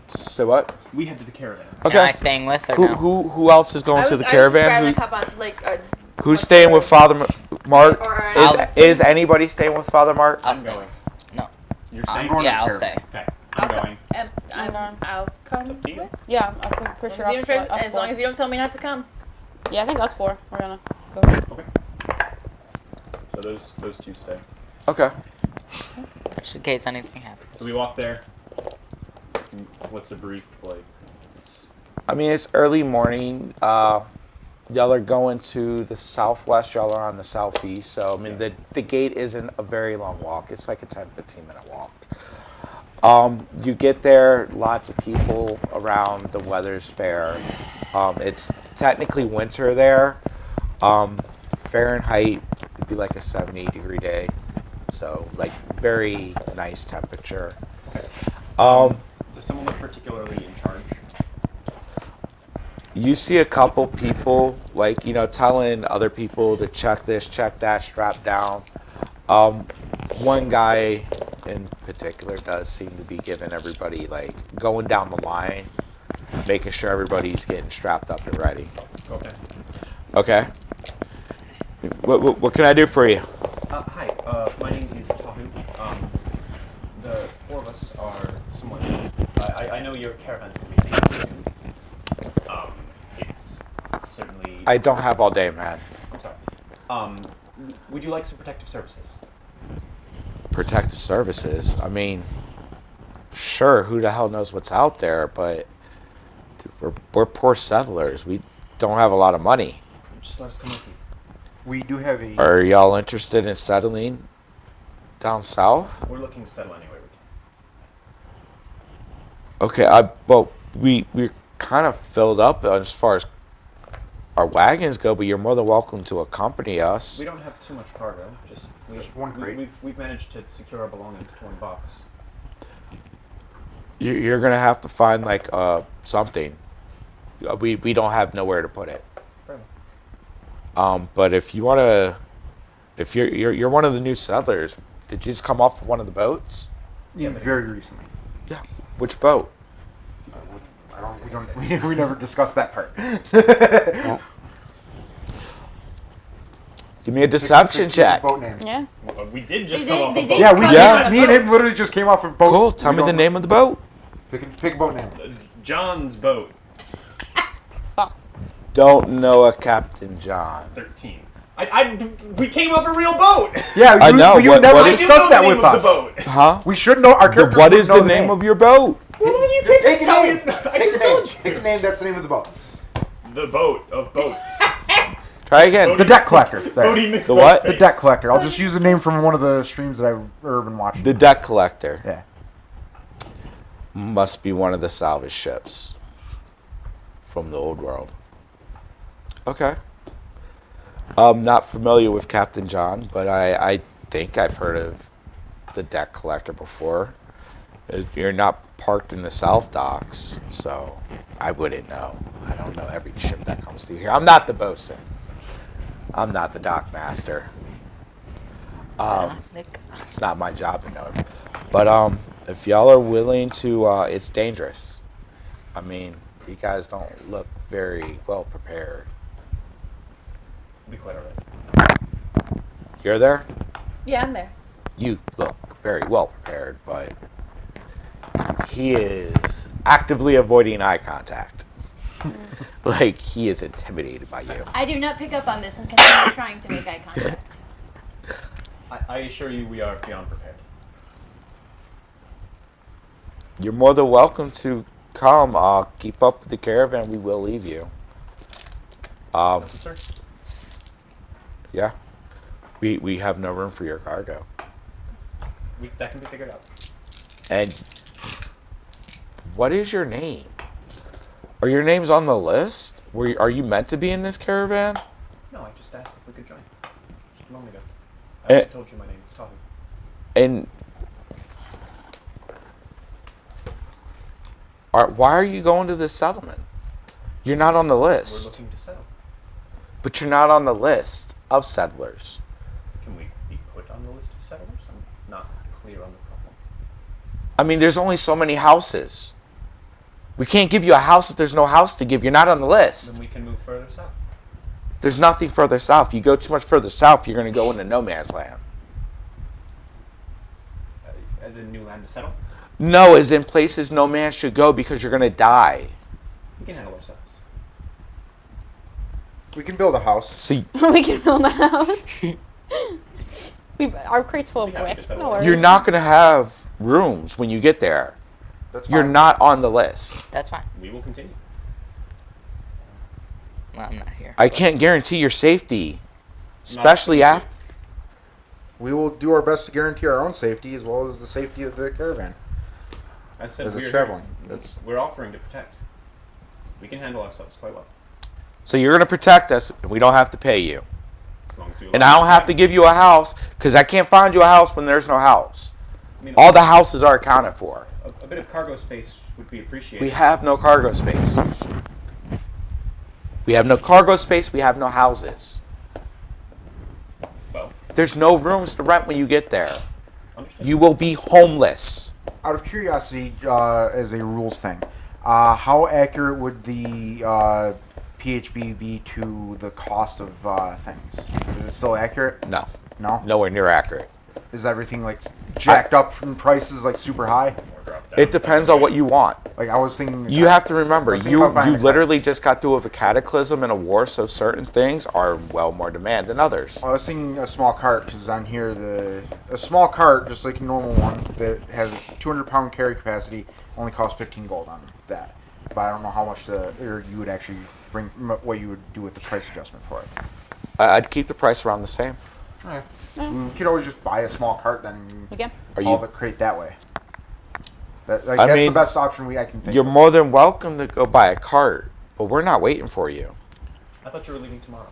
So what? We head to the caravan. Okay. Am I staying with or Who, no? who else is going to the I was caravan? grabbing Who- a cup on, like, Who's staying with Father Mark? Or, Is anybody staying with Father Mark? I'll I'm stay. going. No. You're I'm staying? going to Yeah, I'll the stay. Okay. I'm going. I'll come to you. with. Yeah, I'm pretty sure us, us As four. long as you don't tell me not to come. Yeah, I think us four. We're gonna go. Okay. So those two stay. Okay. Just in case anything happens. So we walk there. What's the brief like? I mean, it's early morning. Y'all are going to the southwest. Y'all are on the southeast. So, I mean, the gate isn't a very long walk. It's like a 10, 15-minute walk. You get there, lots of people around. The weather's fair. It's technically winter there. Fahrenheit would be like a 70-degree day. So, like, very nice temperature. Does someone look particularly in charge? You see a couple people, like, telling other people to check this, check that, strap down. One guy in particular does seem to be giving everybody, like, going down the line, making sure everybody's getting strapped up and ready. Okay. Okay? What can I do for you? Hi, my name is Tahu. The four of us are somewhat. I know your caravan is going to be named. It's certainly. I don't have all day, man. I'm sorry. Would you like some protective services? Protective services. I mean, sure, who the hell knows what's out there, but we're poor settlers. We don't have a lot of money. Just let us come with you. We do have a. Are y'all interested in settling down south? We're looking to settle anywhere we can. Okay, well, we're kind of filled up as far as our wagons go, but you're more than welcome to accompany us. We don't have too much cargo. Just one crate. We've managed to secure our belongings to one box. You're gonna have to find like something. We don't have nowhere to put it. Fair enough. But if you wanna, if you're one of the new settlers, did you just come off one of the boats? Yeah, Very recently. Yeah. Which boat? We never discussed that part. Give me a deception check. Boat name. Yeah. Well, we did just They come did- off they a did boat. Yeah, we come Yeah. on a me and boat. him literally just came off a boat. Cool. Tell We me the don't- name of the boat. Pick a boat name. John's boat. Fuck. Don't know a Captain John. 13. We came off a real boat. Yeah, I know. You What- never what I is- didn't know discussed the that name with of us. the boat. Huh? We should know our character. What would is know the name of your boat? Well, you couldn't Take a tell me name. it's not. I Pick just a name. told you. Pick a name. That's the name of the boat. The boat of boats. Try again. The deck collector. There. Bodie The what? The deck collector. I'll just use the name from one of the streams that I've been watching. The deck collector. Yeah. Must be one of the salvage ships from the old world. Okay. I'm not familiar with Captain John, but I think I've heard of the deck collector before. You're not parked in the South Docks, so I wouldn't know. I don't know every ship that comes through here. I'm not the bosun. I'm not the dock master. It's not my job to know it. But if y'all are willing to, it's dangerous. I mean, you guys don't look very well prepared. Be quite alright. You're there? Yeah, I'm there. You look very well prepared, but he is actively avoiding eye contact. Like he is intimidated by you. I do not pick up on this and continue trying to make eye contact. I assure you we are beyond prepared. You're more than welcome to come. Keep up with the caravan. We will leave you. Sir? Yeah. We have no room for your cargo. That can be figured out. And what is your name? Are your names on the list? Are you meant to be in this caravan? No, I just asked if we could join. Just a moment ago. Eh. I just told you my name is Tahu. And why are you going to this settlement? You're not on the We're list. looking to settle. But you're not on the list of settlers. Can we be put on the list of settlers? I'm not clear on the problem. I mean, there's only so many houses. We can't give you a house if there's no house to give. You're not on the list. Then we can move further south. There's nothing further south. You go too much further south, you're going to go into no man's land. As in new land to settle? No, as in places no man should go because you're going to die. We can handle ourselves. We can build a house. See, We can build a house. Our crate's full of We have to brick. settle No it. worries. you're not going to have rooms when you get there. That's You're fine. not on the list. That's fine. We will continue. Well, I'm not here. I but- can't guarantee your safety, especially Not- after. We will do our best to guarantee our own safety as well as the safety of the caravan. As I said, As it's we're traveling. That's- We're offering to protect. We can handle ourselves quite well. So you're going to protect us, and we don't have to pay you. As long as you And allow I don't us have to give you a house because I can't find you a house when there's no house. I mean, All the houses are accounted for. a bit of cargo space would be appreciated. We have no cargo space. We have no cargo space. We have no houses. Well, There's no rooms to rent when you get there. Understood. You will be homeless. Out of curiosity, as a rules thing, how accurate would the PHB be to the cost of things? Is it still accurate? No, No. nowhere near accurate. Is everything like jacked up in prices, like super high? It depends on what you want. Like I was thinking. You have to remember, I was thinking you about buying a car. literally just got through with a cataclysm and a war, so certain things are well more demand than others. I was thinking a small cart because on here a small cart, just like a normal one that has a 200-pound carry capacity, only costs 15 gold on that. But I don't know how much or you would actually bring, what you would do with the price adjustment for it. I'd keep the price around the same. Okay. We could always just buy a small cart then We can. Are haul you? the crate that way. That's I the mean, best option I can think You're of. more than welcome to go buy a cart, but we're not waiting for you. I thought you were leaving tomorrow.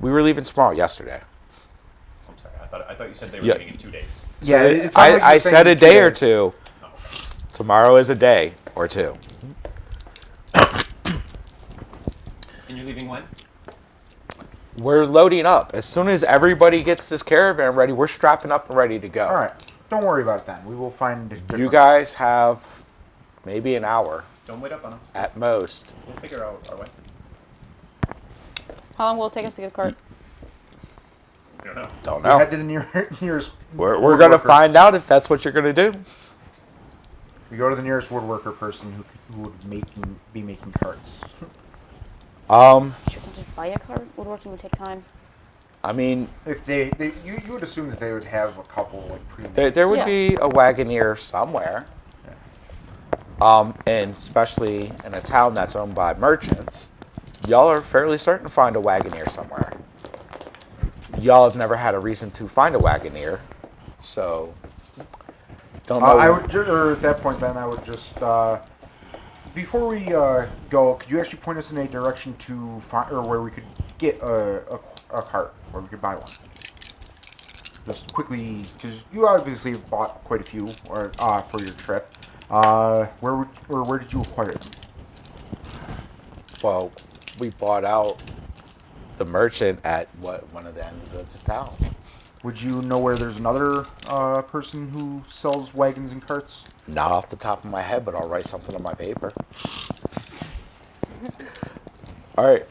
We were leaving tomorrow, yesterday. I'm sorry. I thought you said they were Yeah. leaving in 2 days. Yeah, So it sounded like I you're said saying a 2 day or days. two. Oh, okay. Tomorrow is a day or two. And you're leaving when? We're loading up. As soon as everybody gets this caravan ready, we're strapping up and ready to go. All right. Don't worry about it then. We will find. You different- guys have maybe an hour Don't wait up on us. at most. We'll figure out our way. How long will it take us to get a cart? I don't know. Don't We head know. to the nearest. We're going to woodworker. find out if that's what you're going to do. We go to the nearest woodworker person who would be making carts. Should we just buy a cart? Woodworking would take time. I mean, If you would assume that they would have a couple like pre. there would Yeah. be a wagoneer somewhere. And especially in a town that's owned by merchants, y'all are fairly certain to find a wagoneer somewhere. Y'all have never had a reason to find a wagoneer, so don't know. I would, or at that point, then I would just before we go, could you actually point us in a direction to find or where we could get a cart, where we could buy one? Just quickly, because you obviously bought quite a few or for your trip. Where did you acquire them? Well, we bought out the merchant at one of the ends of the town. Would you know where there's another person who sells wagons and carts? Not off the top of my head, but I'll write something on my paper. All right,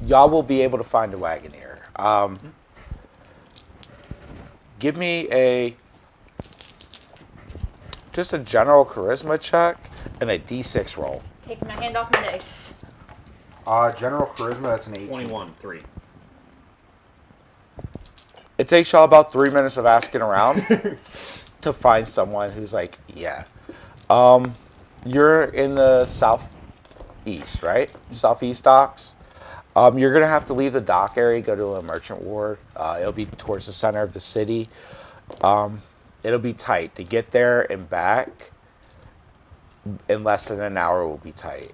y'all will be able to find a wagoneer. Give me just a general charisma check and a d6 roll. Taking my hand off my dice. General charisma, that's an 18. 21, 3. It takes y'all about 3 minutes of asking around to find someone who's like, yeah. You're in the southeast, right? Southeast docks. You're gonna have to leave the dock area, go to a merchant ward. It'll be towards the center of the city. It'll be tight to get there and back. In less than an hour will be tight.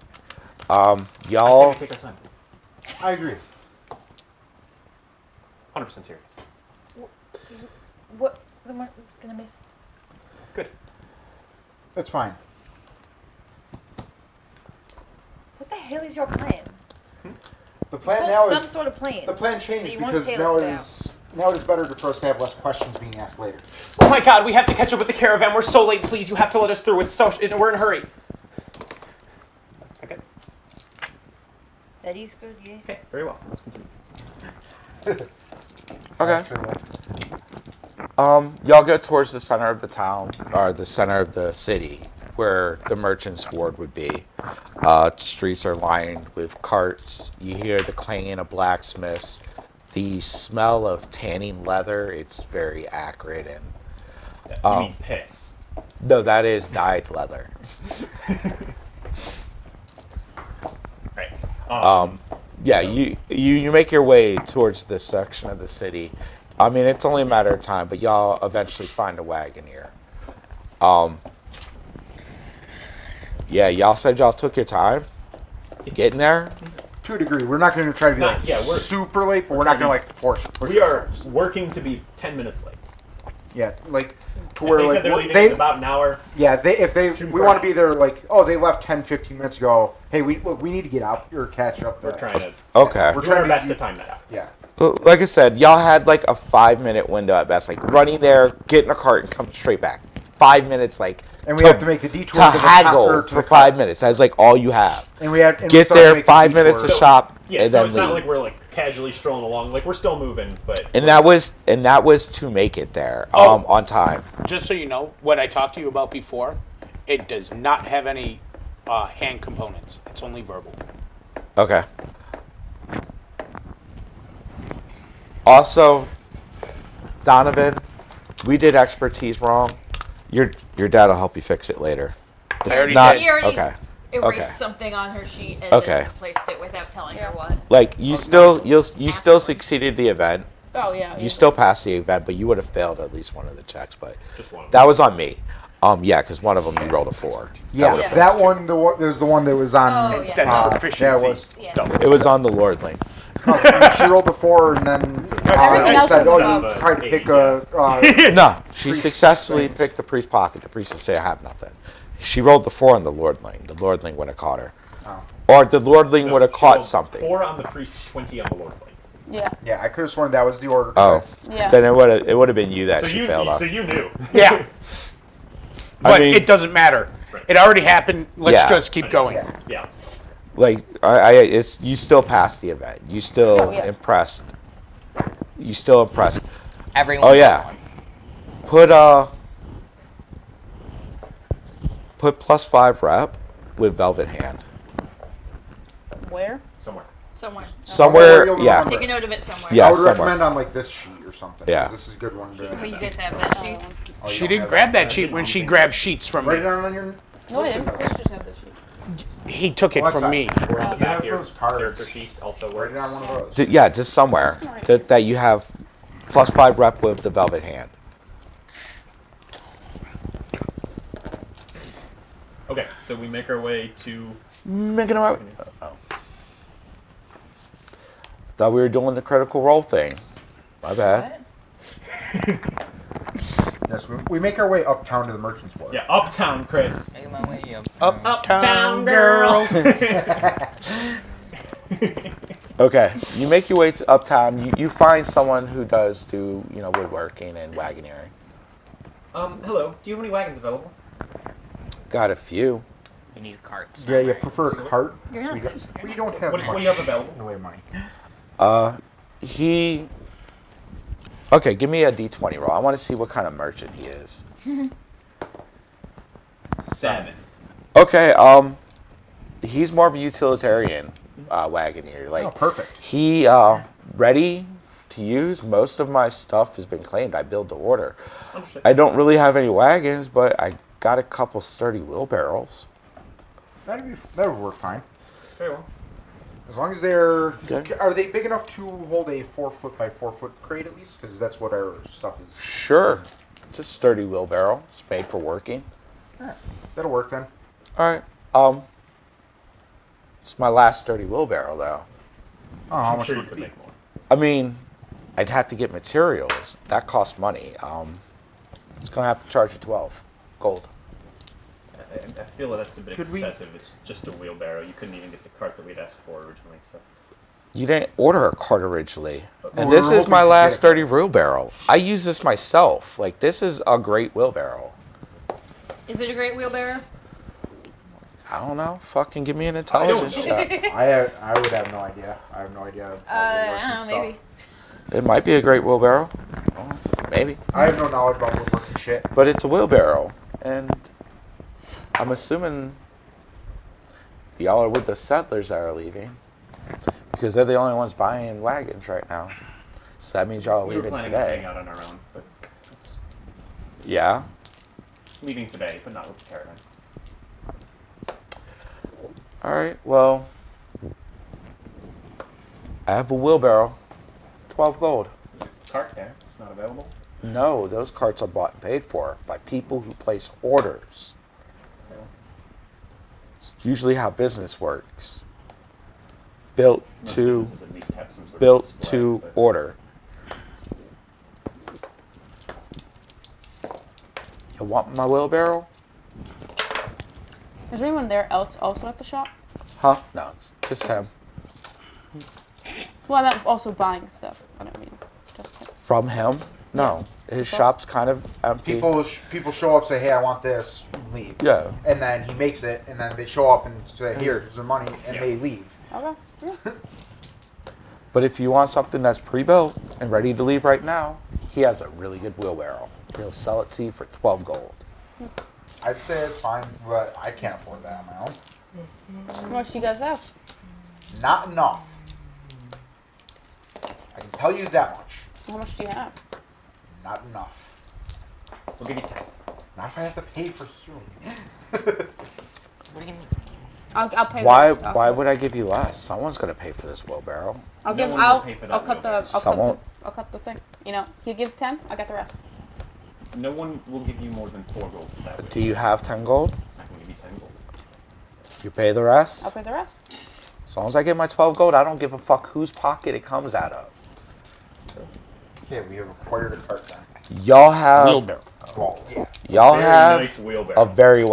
I Y'all. say we take our time. I agree. 100% serious. What? Then we're gonna miss. Good. That's fine. What the hell is your plan? The plan Supposed now some is sort of plan. the plan that changed you won't because tail now us it is better for us to have less questions being asked later. Oh my god, we have to catch up with the caravan. We're so late. Please, you have to let us through. We're in a hurry. Okay. That is good, yeah. Okay, very well. Let's continue. Okay. Y'all go towards the center of the town, or the center of the city, where the merchant's ward would be. Streets are lined with carts. You hear the clanging of blacksmiths. The smell of tanning leather, it's very acrid. And You mean piss. no, that is dyed leather. Right. Yeah, you make your way towards this section of the city. I mean, it's only a matter of time, but y'all eventually find a wagoneer. Yeah, y'all said y'all took your time getting there. To a degree, we're not going to try to be Not- like yeah, we're- super late, but we're not going to like force it. We are working to be 10 minutes late. Yeah, like to If where they like said they're what- leaving they in about an hour. yeah if they Should be we want to fine. be there like oh they left 10-15 minutes ago. Hey, we need to get out or catch up. We're there. trying to. Okay. We're We're trying trying our to best be- to time that out. Yeah. Like I said, y'all had like a 5-minute window at best. Like running there, get in a cart, and come straight back. 5 minutes, like. And we have to make the detour to to the haggle or to for the 5 car. minutes. That's like all you have. And we had and we Get still have to there, make the 5 minutes to detour. shop, Yeah, and so then it's leave. not like we're like casually strolling along. Like we're still moving, but And that was to make it there on time. Just so you know, what I talked to you about before, it does not have any hand components. It's only verbal. Okay. Also, Donovan, we did expertise wrong. Your dad will help you fix it later. It's already not did. He already okay. erased Okay. something on her sheet and Okay. then placed it without telling her Yeah. what. Like you still succeeded the event. Oh yeah. You still passed the event, but you would have failed at least one of the checks. But just one. that was on me. Yeah, because one of them you rolled a 4. Yeah, Yeah. that one. There's the one that was on. Oh, yeah. Instead of Yeah, efficiency. it was. Yeah. It was on the Lordling. She rolled the 4, and then Everything else said, was "Oh, above. you tried to pick a." No, she Priest successfully things. picked the priest's pocket. The priest would say, I have nothing. She rolled the 4 on the Lordling. The Lordling would have caught her. Oh. Or the Lordling would have She caught rolled something. 4 on the priest, 20 on the Lord Blade. Yeah. Yeah, I could have sworn that was the order. Oh, Yeah. then it would have been you that So she you, failed on. so you knew. Yeah. But mean- it doesn't matter. Right. It already happened. Let's Yeah. just keep going. Yeah. Like it's you still passed the event. You still Oh, yeah. impressed. You still impressed. Everyone. Oh but yeah. one. Put +5 rep with Velvet Hand. Where? Somewhere. Somewhere. Somewhere, you'll yeah. remember. Take a note of it somewhere. Yeah. I would somewhere. recommend on like this sheet or something. Yeah. 'cause this is a good one. But you guys have that sheet. Oh, you She don't didn't have grab that sheet when she grabbed sheets from Write it me. down on your. No, I didn't. notes. Chris just had the sheet. He took it Well, from that's me. We're on the You back have here. those cards. Character sheet also Write works. it on one of those. Yeah, just somewhere that you have +5 rep with the Velvet Hand. Okay, so we make our way to. Making our. Thought we were doing the critical role thing. My bad. Yes, we make our way uptown to the Merchant's Wharf. Yeah, uptown, Chris. Make my way up. Uptown girl. Okay, you make your way to uptown. You find someone who does do woodworking and wagoneering. Hello. Do you have any wagons available? Got a few. We need carts. Yeah, you prefer a cart. You're not. We don't have What much do you have available? in the way of money. Okay, give me a D20 roll. I want to see what kind of merchant he is. 7. Okay, he's more of a utilitarian wagoneer. Like Oh, perfect. he ready to use. Most of my stuff has been claimed. I build to order. Understood. I don't really have any wagons, but I got a couple sturdy wheelbarrows. That would work fine. Very well. As long as they're. Okay. Are they big enough to hold a 4-foot by 4-foot crate at least? Because that's what our stuff is. Sure, it's a sturdy wheelbarrow. It's made for working. Alright, that'll work then. All right. It's my last sturdy wheelbarrow, though. Oh, how I'm much sure you would it could be? make more. I mean, I'd have to get materials. That costs money. It's gonna have to charge you 12 gold. I feel that that's a bit Could we- excessive. It's just a wheelbarrow. You couldn't even get the cart that we'd asked for originally. So. You didn't order a cart originally, and we this were is my hoping to last get it. sturdy wheelbarrow. I use this myself. Like this is a great wheelbarrow. Is it a great wheelbarrow? I don't know. Fucking give me an I intelligence don't check. I would have no idea. I have no idea. about I woodworking don't know, maybe. stuff. It might be a great wheelbarrow. Oh, maybe. I have no knowledge about woodworking shit. But it's a wheelbarrow, and I'm assuming y'all are with the settlers that are leaving, because they're the only ones buying wagons right now. So that means y'all are We were leaving planning on being today. out on our own, but it's Yeah. leaving today, but not with the caravan. All right. Well, I have a wheelbarrow. 12 gold. Cart there. It's not available. No, those carts are bought and paid for by people who place orders. It's usually how business works. Built Most to businesses at least have some sort of built display, to but- order. You want my wheelbarrow? Is there anyone there else also at the shop? Huh? No, it's just him. Well, I meant also buying stuff. I don't mean just. From him? No. His shop's kind of empty. People show up, say, "Hey, I want this," leave. Yeah. And then he makes it, and then they show up and say, "Here's the money," and they leave. Okay. Yeah. But if you want something that's pre-built and ready to leave right now, he has a really good wheelbarrow. He'll sell it to you for 12 gold. I'd say it's fine, but I can't afford that on my own. How much do you guys have? Not enough. I can tell you that much. How much do you have? Not enough. We'll give you 10. Not if I have to pay for healing. What do you mean? I'll pay. Why the rest. why would I give you less? Someone's gonna pay for this wheelbarrow. I'll No give. one will I'll. pay for that I'll cut the. wheelbarrow. Someone- I'll cut the thing. You know, he gives 10. I got the rest. No one will give you more than 4 gold for that. Do you have 10 gold? I can give you 10 gold. You pay the I'll rest? pay the rest. As long as I get my 12 gold, I don't give a fuck whose pocket it comes out of. Okay, we have acquired a cart then. Y'all have Well, yeah. y'all Very have nice wheelbarrow. a very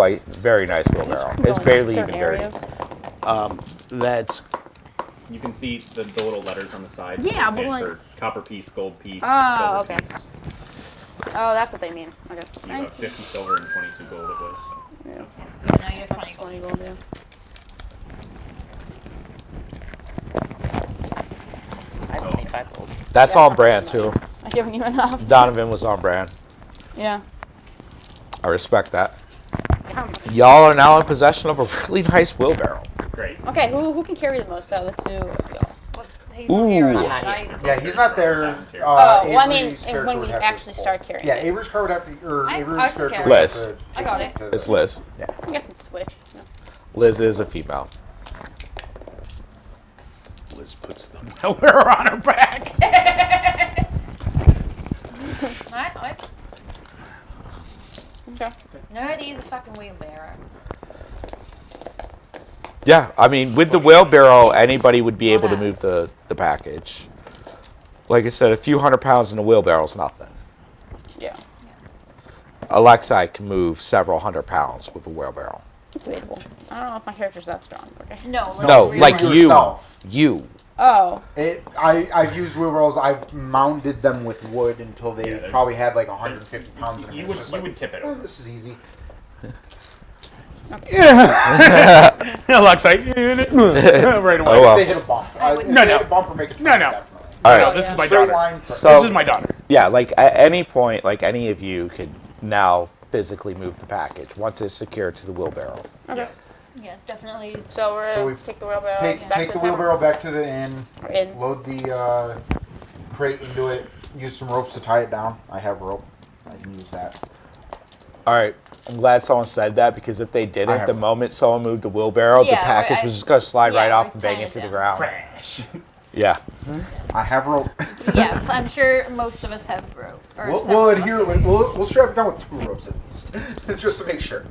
nice wheelbarrow. It's barely even dirty. That's You can see the little letters on the side. Yeah, They but stand like- for copper piece, gold piece, Oh, silver okay. piece. Oh, that's what they mean. Okay. So you have 50 silver and 22 gold it was. So. Yeah. So now you have 20 That's gold. 20 gold. Yeah. I have 25 gold. That's Yeah, on brand too. I've given you enough. Donovan was on brand. Yeah. I respect that. Yeah. Y'all are now in possession of a really nice wheelbarrow. Great. Okay. Who can carry the most out of the two of y'all? Well, he's not here. Ooh. Yeah, he's not there. Happens here. Oh, well, I mean, Avery's character when would we have to actually pull. start carrying Yeah, it. Avery's car would have to, or I Avery's can character carry would have Liz. to I got take it. to the- It's Liz. Yeah. I guess it's switch. No. Liz is a female. Liz puts the wheelbarrow on her back. Alright. Okay. Know how to use a fucking wheelbarrow. Yeah, I mean, with the wheelbarrow, anybody would be able to move the package. Like I said, a few £100 in a wheelbarrow is nothing. Yeah. Alexei can move several £100 with a wheelbarrow. Debatable. I don't know if my character's that strong. Okay. No, like No, real like life. you. Yourself. You. Oh. I've used wheelbarrows. I've mounted them with wood until they Yeah, they're- probably had like 150 pounds in them. You It's would, just you like, would tip it oh, over. this is easy. Alexa, right away. Oh, well. If they hit a bump. If No, they no. hit a bump or make a turn, No, no. definitely. All No, right. this is my Straight daughter. line. So- This is my daughter. Yeah, like at any point, like any of you could now physically move the package once it's secured to the wheelbarrow. Okay. Yeah, definitely. So we're So gonna we take the wheelbarrow Take back the to the tavern. wheelbarrow back to the inn. In. Load the crate into it. Use some ropes to tie it down. I have rope. I can use that. All right. I'm glad someone said that because if they I didn't, have the it. moment someone moved the wheelbarrow, Yeah, the package right, was just going to slide right yeah, off we're and bang tying into it the down. ground. Crash. Yeah. I have rope. Yeah, I'm sure most of us have rope. Or We'll several of us adhere. at least. We'll strap it down with 2 ropes at least, just to make sure.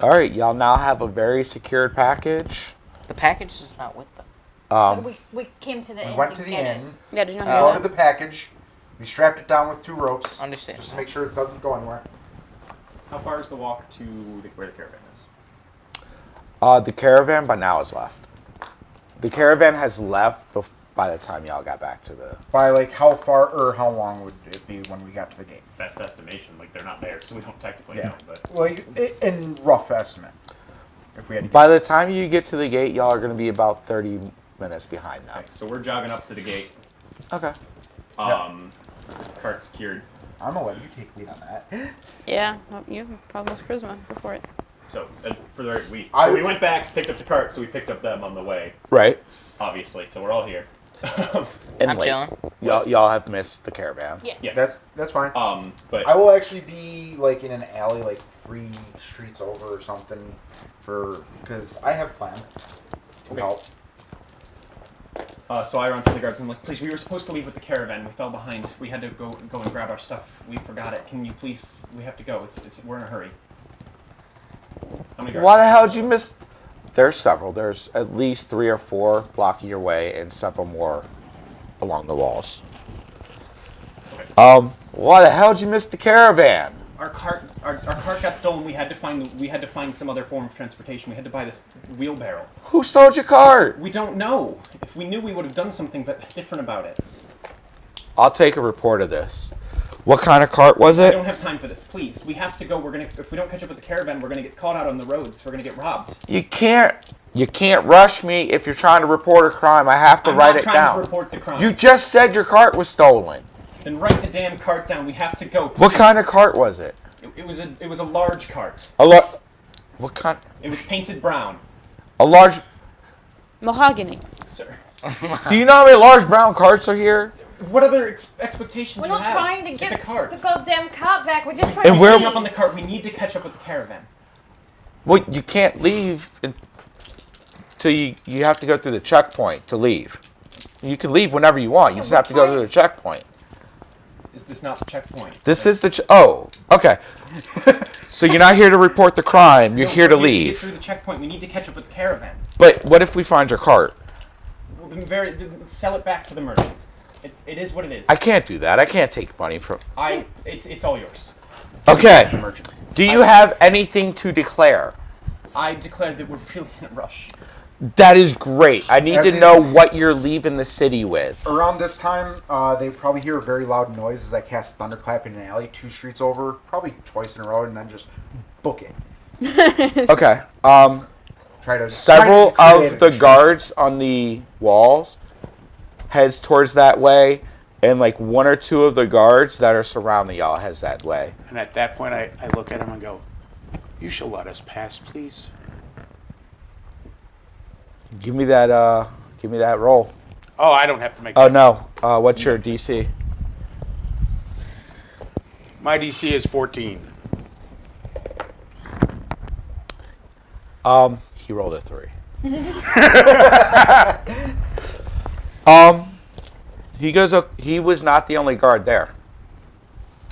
All right. Y'all now have a very secured package. The package is not with them. But we came to the We inn went to to the get inn. Yeah. Did you know We how loaded the package. We strapped it down with 2 ropes. Understand. Just to make sure it doesn't go anywhere. How far is the walk to where the caravan is? The caravan by now is left. The caravan has left by the time y'all got back to the. By like how far or how long would it be when we got to the gate? Best estimation. Like they're not there, so we don't technically Yeah. know. But Like in rough estimate. If we had to By the time you get to the gate, y'all are going to be about 30 minutes behind okay, that. so we're jogging up to the gate. Okay. Cart secured. I'm gonna let you take lead on that. Yeah. Well, you have probably most charisma before it. So for the we I so we would- went back, picked up the cart, so we picked up them on the way, Right. obviously. So we're all here. And I'm late. chilling. Y'all have missed the caravan. Yes. Yes. That's fine. But I will actually be like in an alley, like 3 streets over or something, because I have planned to Okay. help. So I run to the guards and I'm like, please, we were supposed to leave with the caravan. We fell behind. We had to go and grab our stuff. We forgot it. Can you please? We have to go. We're in a hurry. How many guards? Why the hell did you miss? There's several. There's at least 3 or 4 blocking your way, and several more along the walls. Okay. Why the hell did you miss the caravan? Our cart our cart got stolen. We had to find some other form of transportation. We had to buy this wheelbarrow. Who stole your cart? We don't know. If we knew, we would have done something different about it. I'll take a report of this. What kind of cart was I it? don't have time for this. Please, we have to go. If we don't catch up with the caravan, we're gonna get caught out on the roads. We're gonna get robbed. You can't rush me if you're trying to report a crime. I have to I'm write not it trying down. to report the crime. You just said your cart was stolen. Then write the damn cart down. We have to go. What please. kind of cart was it? It was a large cart. What kind? It was painted brown, A large. Mahogany. sir. Do you know how many large brown carts are here? What other expectations We're do you not have? trying to It's get a cart. the goddamn cart back. We're just trying And to where- Hang up on the cart. We need to catch up with the caravan. Well, you can't leave until you have to go through the checkpoint to leave. You can leave whenever you want. You just have to go to the checkpoint. Is this not the checkpoint? This is the oh, okay. So you're not here to report the crime. You're No, here to we need get leave. through the checkpoint. We need to catch up with the caravan. But what if we find your cart? Sell it back to the merchant. It is what it is. I can't do that. I can't take money from. It's all yours. Okay. Merchant. Do you have anything to declare? I declare that we're really in a rush. That is great. I need As to in- know what you're leaving the city with. Around this time, they probably hear a very loud noise as I cast Thunderclap in an alley 2 streets over, probably twice in a row, and then just book it. Okay. Try to Several try to be of the creative. guards on the walls heads towards that way, and like 1 or 2 of the guards that are surrounding y'all heads that way. And at that point, I look at him and go, "You shall let us pass, please." Give me that roll. Oh, I don't have to make. Oh no. What's your DC? My DC is 14. He rolled a 3. He goes up. He was not the only guard there.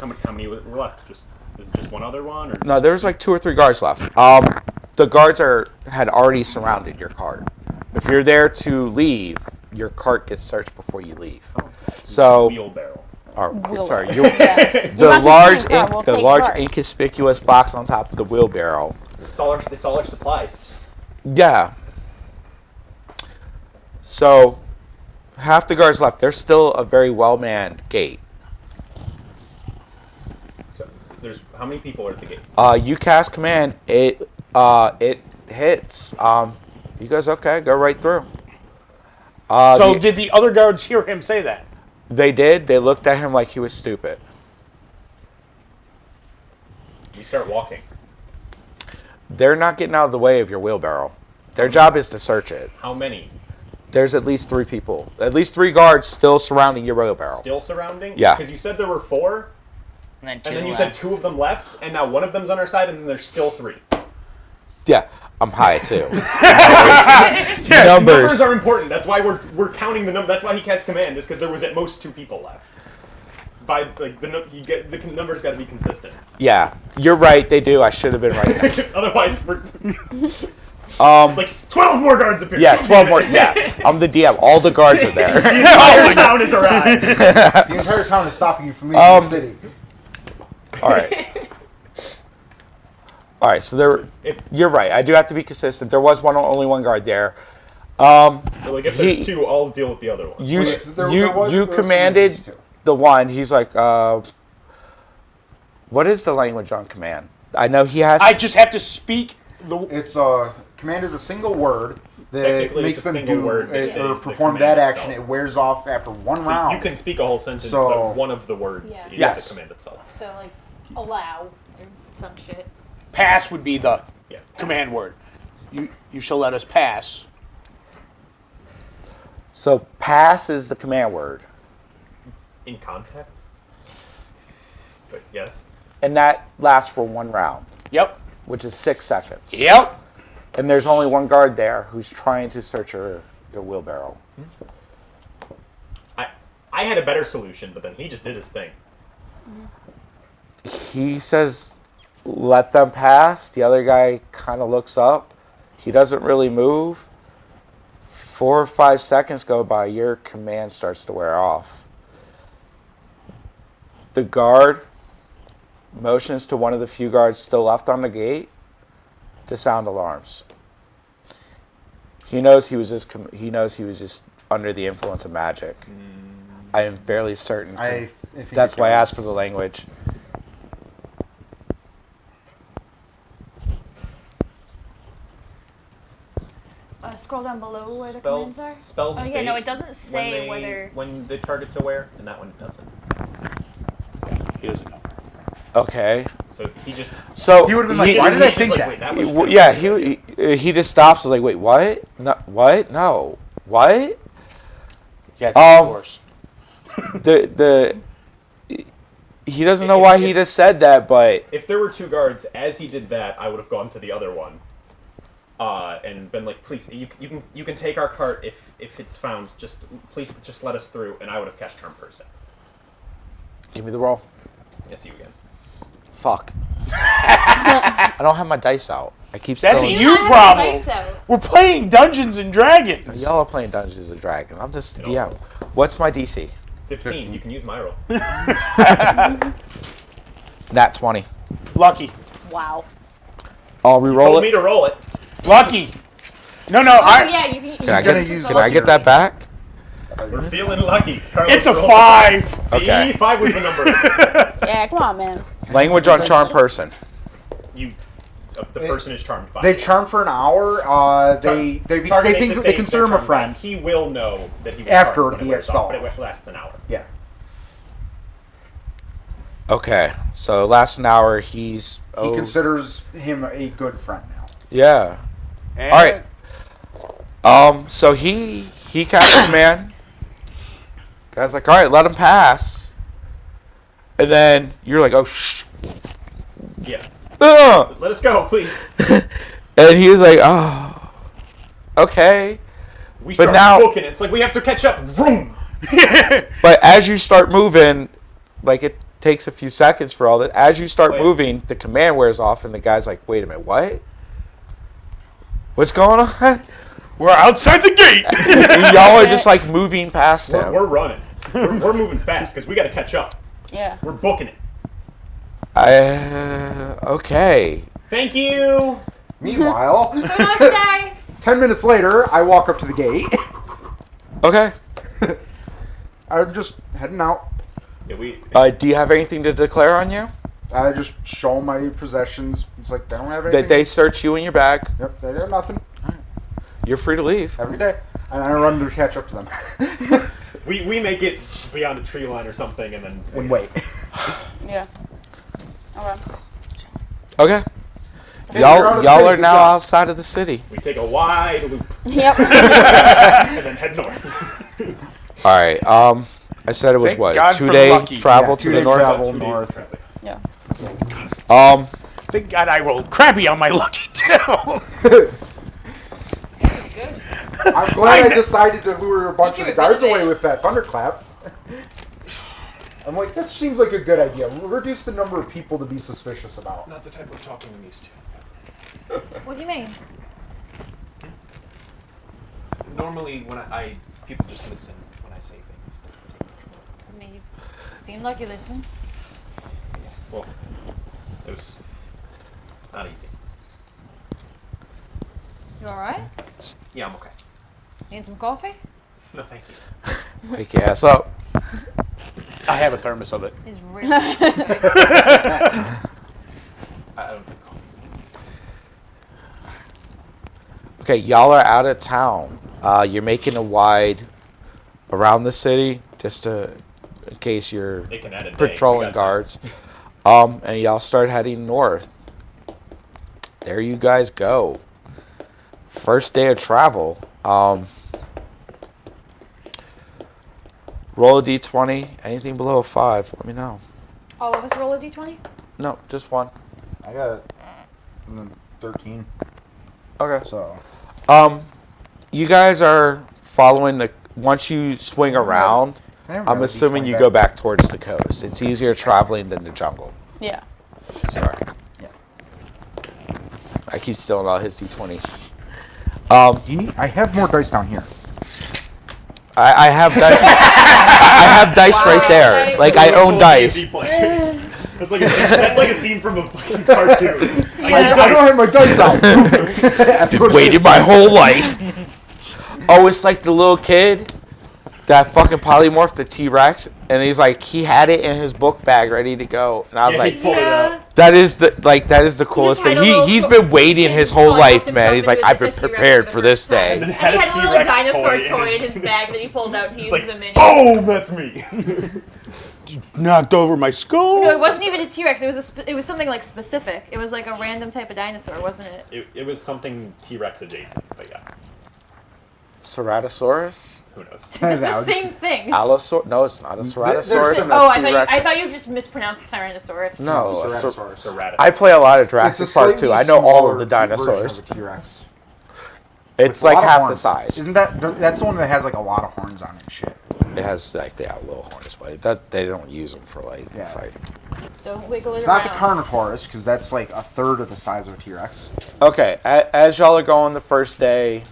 How many were left? Is it just one other one, or No, there was like 2 or 3 guards left. The guards had already surrounded your cart. If you're there to leave, your cart gets searched before you leave. So, wheelbarrow? sorry, Yeah. the large, We'll take cart. inconspicuous box on top of the wheelbarrow. It's all our supplies. Yeah. So, half the guards left. There's still a very well-manned gate. So there's how many people are at the gate? You cast command. It hits. You guys okay? Go right through. So did the other guards hear him say that? They did. They looked at him like he was stupid. We start walking. They're not getting out of the way of your wheelbarrow. Their job is to search it. How many? There's at least 3 people. At least 3 guards still surrounding your wheelbarrow. Still surrounding? Yeah. Because you said there were 4, And and then you said 2 of them left, and now one of them's on our side, and then there's still 3. Yeah, I'm high too. Numbers are important. That's why we're counting the number. That's why he cast command, is because there was at most 2 people left. By like the numbers got to be consistent. Yeah, you're right. They do. I should have been right. Otherwise, it's like 12 more guards appear. Yeah, 12 more. Yeah, I'm the DM. All the guards are there. The entire town is arrived. The entire town is stopping you from leaving the city. All right. All right. So you're right. I do have to be consistent. There was only one guard there. So like if there's 2, I'll deal with the other one. You there was commanded some too. the one. He's like, what is the language on command? I know he has. I just have to speak the. It's command is a single word that Technically, makes it's a them single do word that or is the perform command that action. itself. It wears off after 1 So round. you can speak a whole sentence, So- but one of the words Yeah. is Yes. the command itself. So like allow or some shit. Pass would be the Yeah. command word. You shall let us pass. So pass is the command word, In context. But yes. and that lasts for 1 round, Yep. which is 6 seconds. Yep. And there's only one guard there who's trying to search your wheelbarrow. I had a better solution, but then he just did his thing. He says, let them pass. The other guy kind of looks up. He doesn't really move. 4 or 5 seconds go by. Your command starts to wear off. The guard motions to one of the few guards still left on the gate to sound alarms. He knows he was just under the influence of magic. I am fairly certain. I think That's it why I goes- asked for the language. Scroll down below where the Spells, commands are. spells Oh yeah, no, state it doesn't say when whether. when the target's aware, and that one doesn't. He doesn't know. Okay. So he just So He would've been like, he why just- did I he's just think like, that? Wait, that was Well, yeah, he just stops. Was like, wait, what? No, what? No, what? Yeah, it's Um, worse. He doesn't know why he just said that, but If there were two guards, as he did that, I would have gone to the other one, and been like, "Please, you can take our cart if it's found. Please just let us through." And I would have cast Charm Person. give me the roll. It's you again. Fuck. I don't have my dice out. I keep That's stealing. a you not have problem. dice out. We're playing Dungeons and Dragons. Y'all are playing Dungeons and Dragons. I'm just the No. DM. What's my DC? 15. You can use my roll. Nat 20. Lucky. Wow. I'll re-roll Told me it. to roll it. Lucky. No, Oh I. yeah, you can. Can I gonna get? use Can I get that back? We're feeling lucky. Carlos It's a rolled 5. See, Okay. 5 was the number. Yeah, come on, man. Language on charm person. The person is charmed by They you. charm for an hour. They Target makes think a they save, consider him they're a charmed by friend. it. He will know that he was After charmed when he it wears gets off, but stalled. it lasts an hour. Yeah. Okay, so last an hour he's. He considers him a good friend now. Yeah. And All right. So he casts command. Guy's like, all right, let him pass. And then you're like, oh shh. Yeah. Ugh. Let us go, please. And he was like, oh, okay. We But start now- booking it. It's like we have to catch up. Vroom. But as you start moving, like it takes a few seconds for all that. As you start Wait. moving, the command wears off, and the guy's like, wait a minute, what? What's going on? we're outside the gate. And y'all are just like moving past him. We're running. We're moving fast because we got to catch up. Yeah. We're booking it. Okay. Thank you. Meanwhile, Namaste. 10 minutes later, I walk up to the gate. Okay. I'm just heading out. Yeah, Do you have anything to declare on you? I just show my possessions. It's like, I don't have anything. That they search you in your bag. Yep, they have nothing. You're free to leave. Every day. And I run to catch up to them. we make it beyond a tree line or something, and then And wait. Yeah. Okay. Okay. Hey, you're out of the Y'all city, are good now job. outside of the city. we take a wide loop Yep. and then head north. All right. I said it was Thank what, God for 2-day Lucky. travel Yeah, to the 2-day north. travel. 2 days north. of traveling. Yeah. Thank God I rolled crappy on my lucky too. I'm glad I decided to lure a bunch You of the were good guards at away this. with that thunderclap. I'm like, this seems like a good idea. Reduce the number of people to be suspicious about. Not the type of talking I'm used to. What do you mean? Normally, when I people just listen when I say things. It doesn't take much more. I mean, you seem like you listened. Well, it was not easy. You alright? Yeah, I'm okay. Need some coffee? No, thank you. Wake your ass up. I have a thermos of it. He's really. I don't think. Okay, y'all are out of town. You're making a wide around the city, just to, in case you're It can add a day. patrolling We got guards. And y'all start heading north. There you guys go. First day of travel. Roll a d20. Anything below a 5, let me know. All of us roll a d20? No, just one. I got it. And then 13. Okay. So. You guys are following the. Once you swing around, I haven't I'm got a assuming D20 you back. go back towards the coast. It's easier traveling than the jungle. Yeah. Sorry. Yeah. I keep stealing all his d20s. I have more dice down here. I have dice. I have dice right there. Wow. Like I own dice. D&D player. That's like a scene from a fucking cartoon. Yeah. I don't have my dice out. Been waiting my whole life. Oh, it's like the little kid that fucking polymorphed the T-Rex, and he's like, he had it in his book bag ready to go, and I was like, pulled it out. Yeah. that is the coolest had thing. a little He's toy- been waiting his whole Polymorphed life, himself man. He's like, into I've a been T-Rex prepared the for this first time. day. And then And had he a had a little T-Rex dinosaur toy toy in in his bag that he pulled out to use It's as a like, mini. boom, that's me. Knocked over my skull. No, it wasn't even a T-Rex. It was something like specific. It was like a random type of dinosaur, wasn't it? It was something T-Rex adjacent, but yeah, Ceratosaurus? who knows? It's the same thing. Allosaurus? No, it's not a Ceratosaurus. there's- and a Oh, T-Rex. I thought you just mispronounced Tyrannosaurus. No, Ceratosaurus. I play a lot of It's Jurassic a Park too. slightly I know all of smaller the dinosaurs. version of a T-Rex. It's With a like lot of half the horns. size. Isn't that's the one that has like a lot of horns on it and shit? It has like little horns, but they don't use them for like Yeah. fighting. Don't wiggle it It's around. not the Carnotaurus because that's like a third of the size of a T-Rex. Okay, as y'all are going the first day,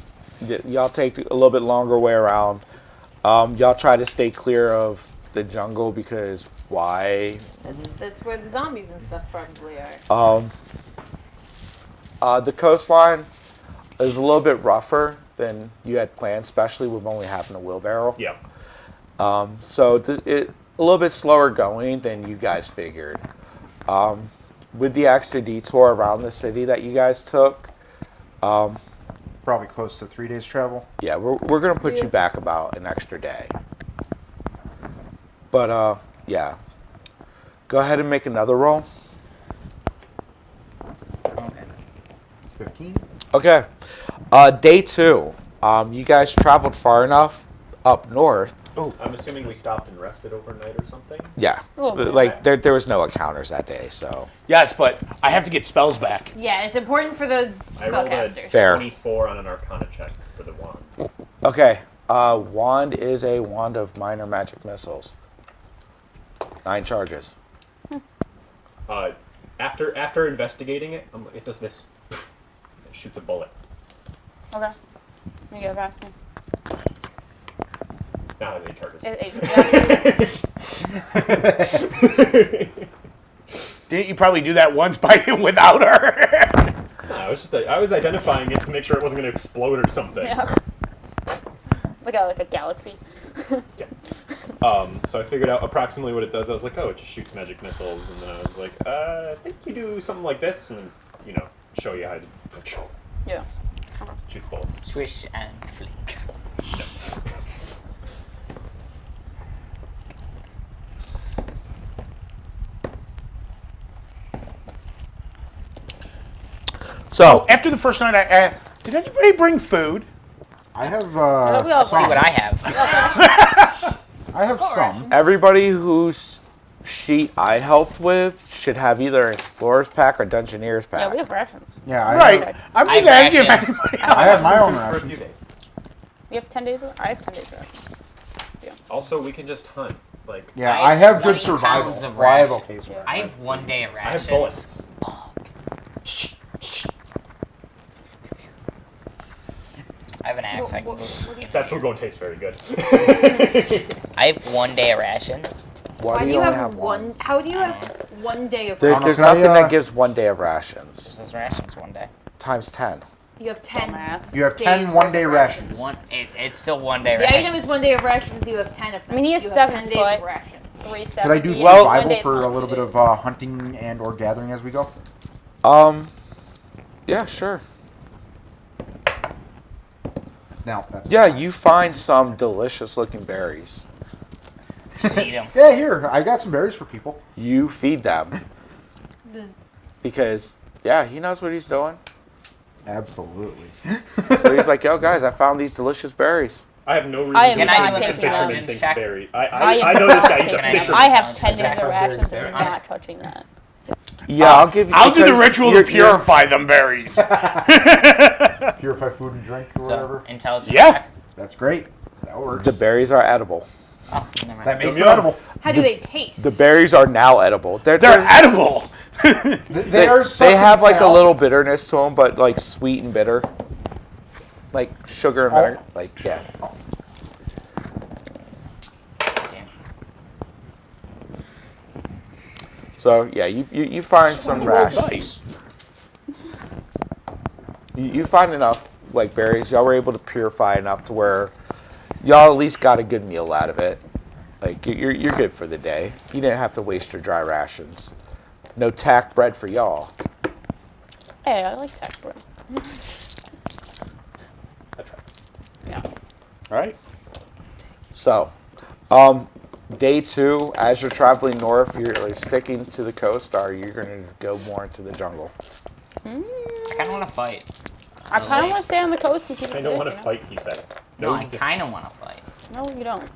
y'all take a little bit longer way around. Y'all try to stay clear of the jungle because why? That's where the zombies and stuff probably are. The coastline is a little bit rougher than you had planned, especially with only having a wheelbarrow. Yeah. So it a little bit slower going than you guys figured. With the extra detour around the city that you guys took, Probably close to 3 days travel. yeah, we're gonna put you back about an extra day. But yeah, go ahead and make another roll. 15. Okay, day 2. You guys traveled far enough up north. I'm assuming we stopped and rested overnight or something. Yeah, Oh, like there was no encounters that day, so Yes, but I have to get spells back. Yeah, it's important for the I rolled a spellcasters. Fair. 24 on an Arcana check for the wand. okay. Wand is a wand of minor magic missiles. 9 charges. After investigating it, it does this. It shoots a bullet. Okay. You get it back. Now it has 8 charges. Didn't you probably do that once by without her? I was identifying it to make sure it wasn't going to explode or something. Yeah. Like a galaxy. Yeah. So I figured out approximately what it does. I was like, oh, it just shoots magic missiles, and then I was like, I think you do something like this, and show you how to Yeah. shoot bullets. Swish and flick. So After the first night, did anybody bring food? I have. we all See what I have. I have some. everybody whose sheet I helped with should have either an explorer's pack or dungeoneer's pack. Yeah, we have rations. Yeah, I Right. Have, I'm I just have asking if rations. anybody. I have my own For a few rations. days. We have 10 days. I have 10 days rations. Also, we can just hunt. Like, Yeah, I I have good 20 survival. pounds of Well, I have ration. okay survival. I have 1 day of I rations. have bullets. I have an axe. I can go That food won't taste very good. I have 1 day of rations. Why do you have one? How do you have 1 day of rations? There's Can I, nothing that gives 1 day of rations. Those rations 1 day. Times 10. You have 10. Dumbass. You have days 10 worth of 1-day rations. It's still 1 day The rations. item is 1 day of rations. You have 10 of them. I mean, he is you have 7 10 days of foot. rations. 370. Could I do Well- survival for a little bit of hunting and or gathering as we go? Yeah, sure. Now, that's Yeah, you find some delicious looking berries. Just eat 'em. Yeah, here I got some berries for people. You feed them This- because yeah, he knows what he's doing. Absolutely. So he's like, "Yo, guys, I found these delicious berries." I have no reason I am to not believe taking that fisherman that. thinks Check. berry. I I am know this not guy. He's a taking it. fisherman. I have 10 days Check. of rations and I'm not touching that. Yeah, I'll give you. I'll do the because ritual to you're- purify them berries. Purify food and drink or So, whatever. intelligence Yeah. check. That's great. That works. The berries are edible. Oh, never That mind. makes Yum, them yum. edible. How do they taste? The berries are now edible. They're edible. They are. They have like a substance little bitterness to them, but like sweet and bitter, like sugar and vinegar. Like yeah. Damn. So yeah, you find some Roll rations. dice. You find enough like berries. Y'all were able to purify enough to where y'all at least got a good meal out of it. Like you're good for the day. You didn't have to waste your dry rations. No tack bread for y'all. Hey, I like tack bread. That tracks. Yeah. All right. So, day 2, as you're traveling north, you're like sticking to the coast, or you're gonna go more into the jungle. I kind of want to fight. I kind of want to stay on the coast and keep it I safe. don't want you to know? fight, he said. No, I you kind of want to fight. No, you don't.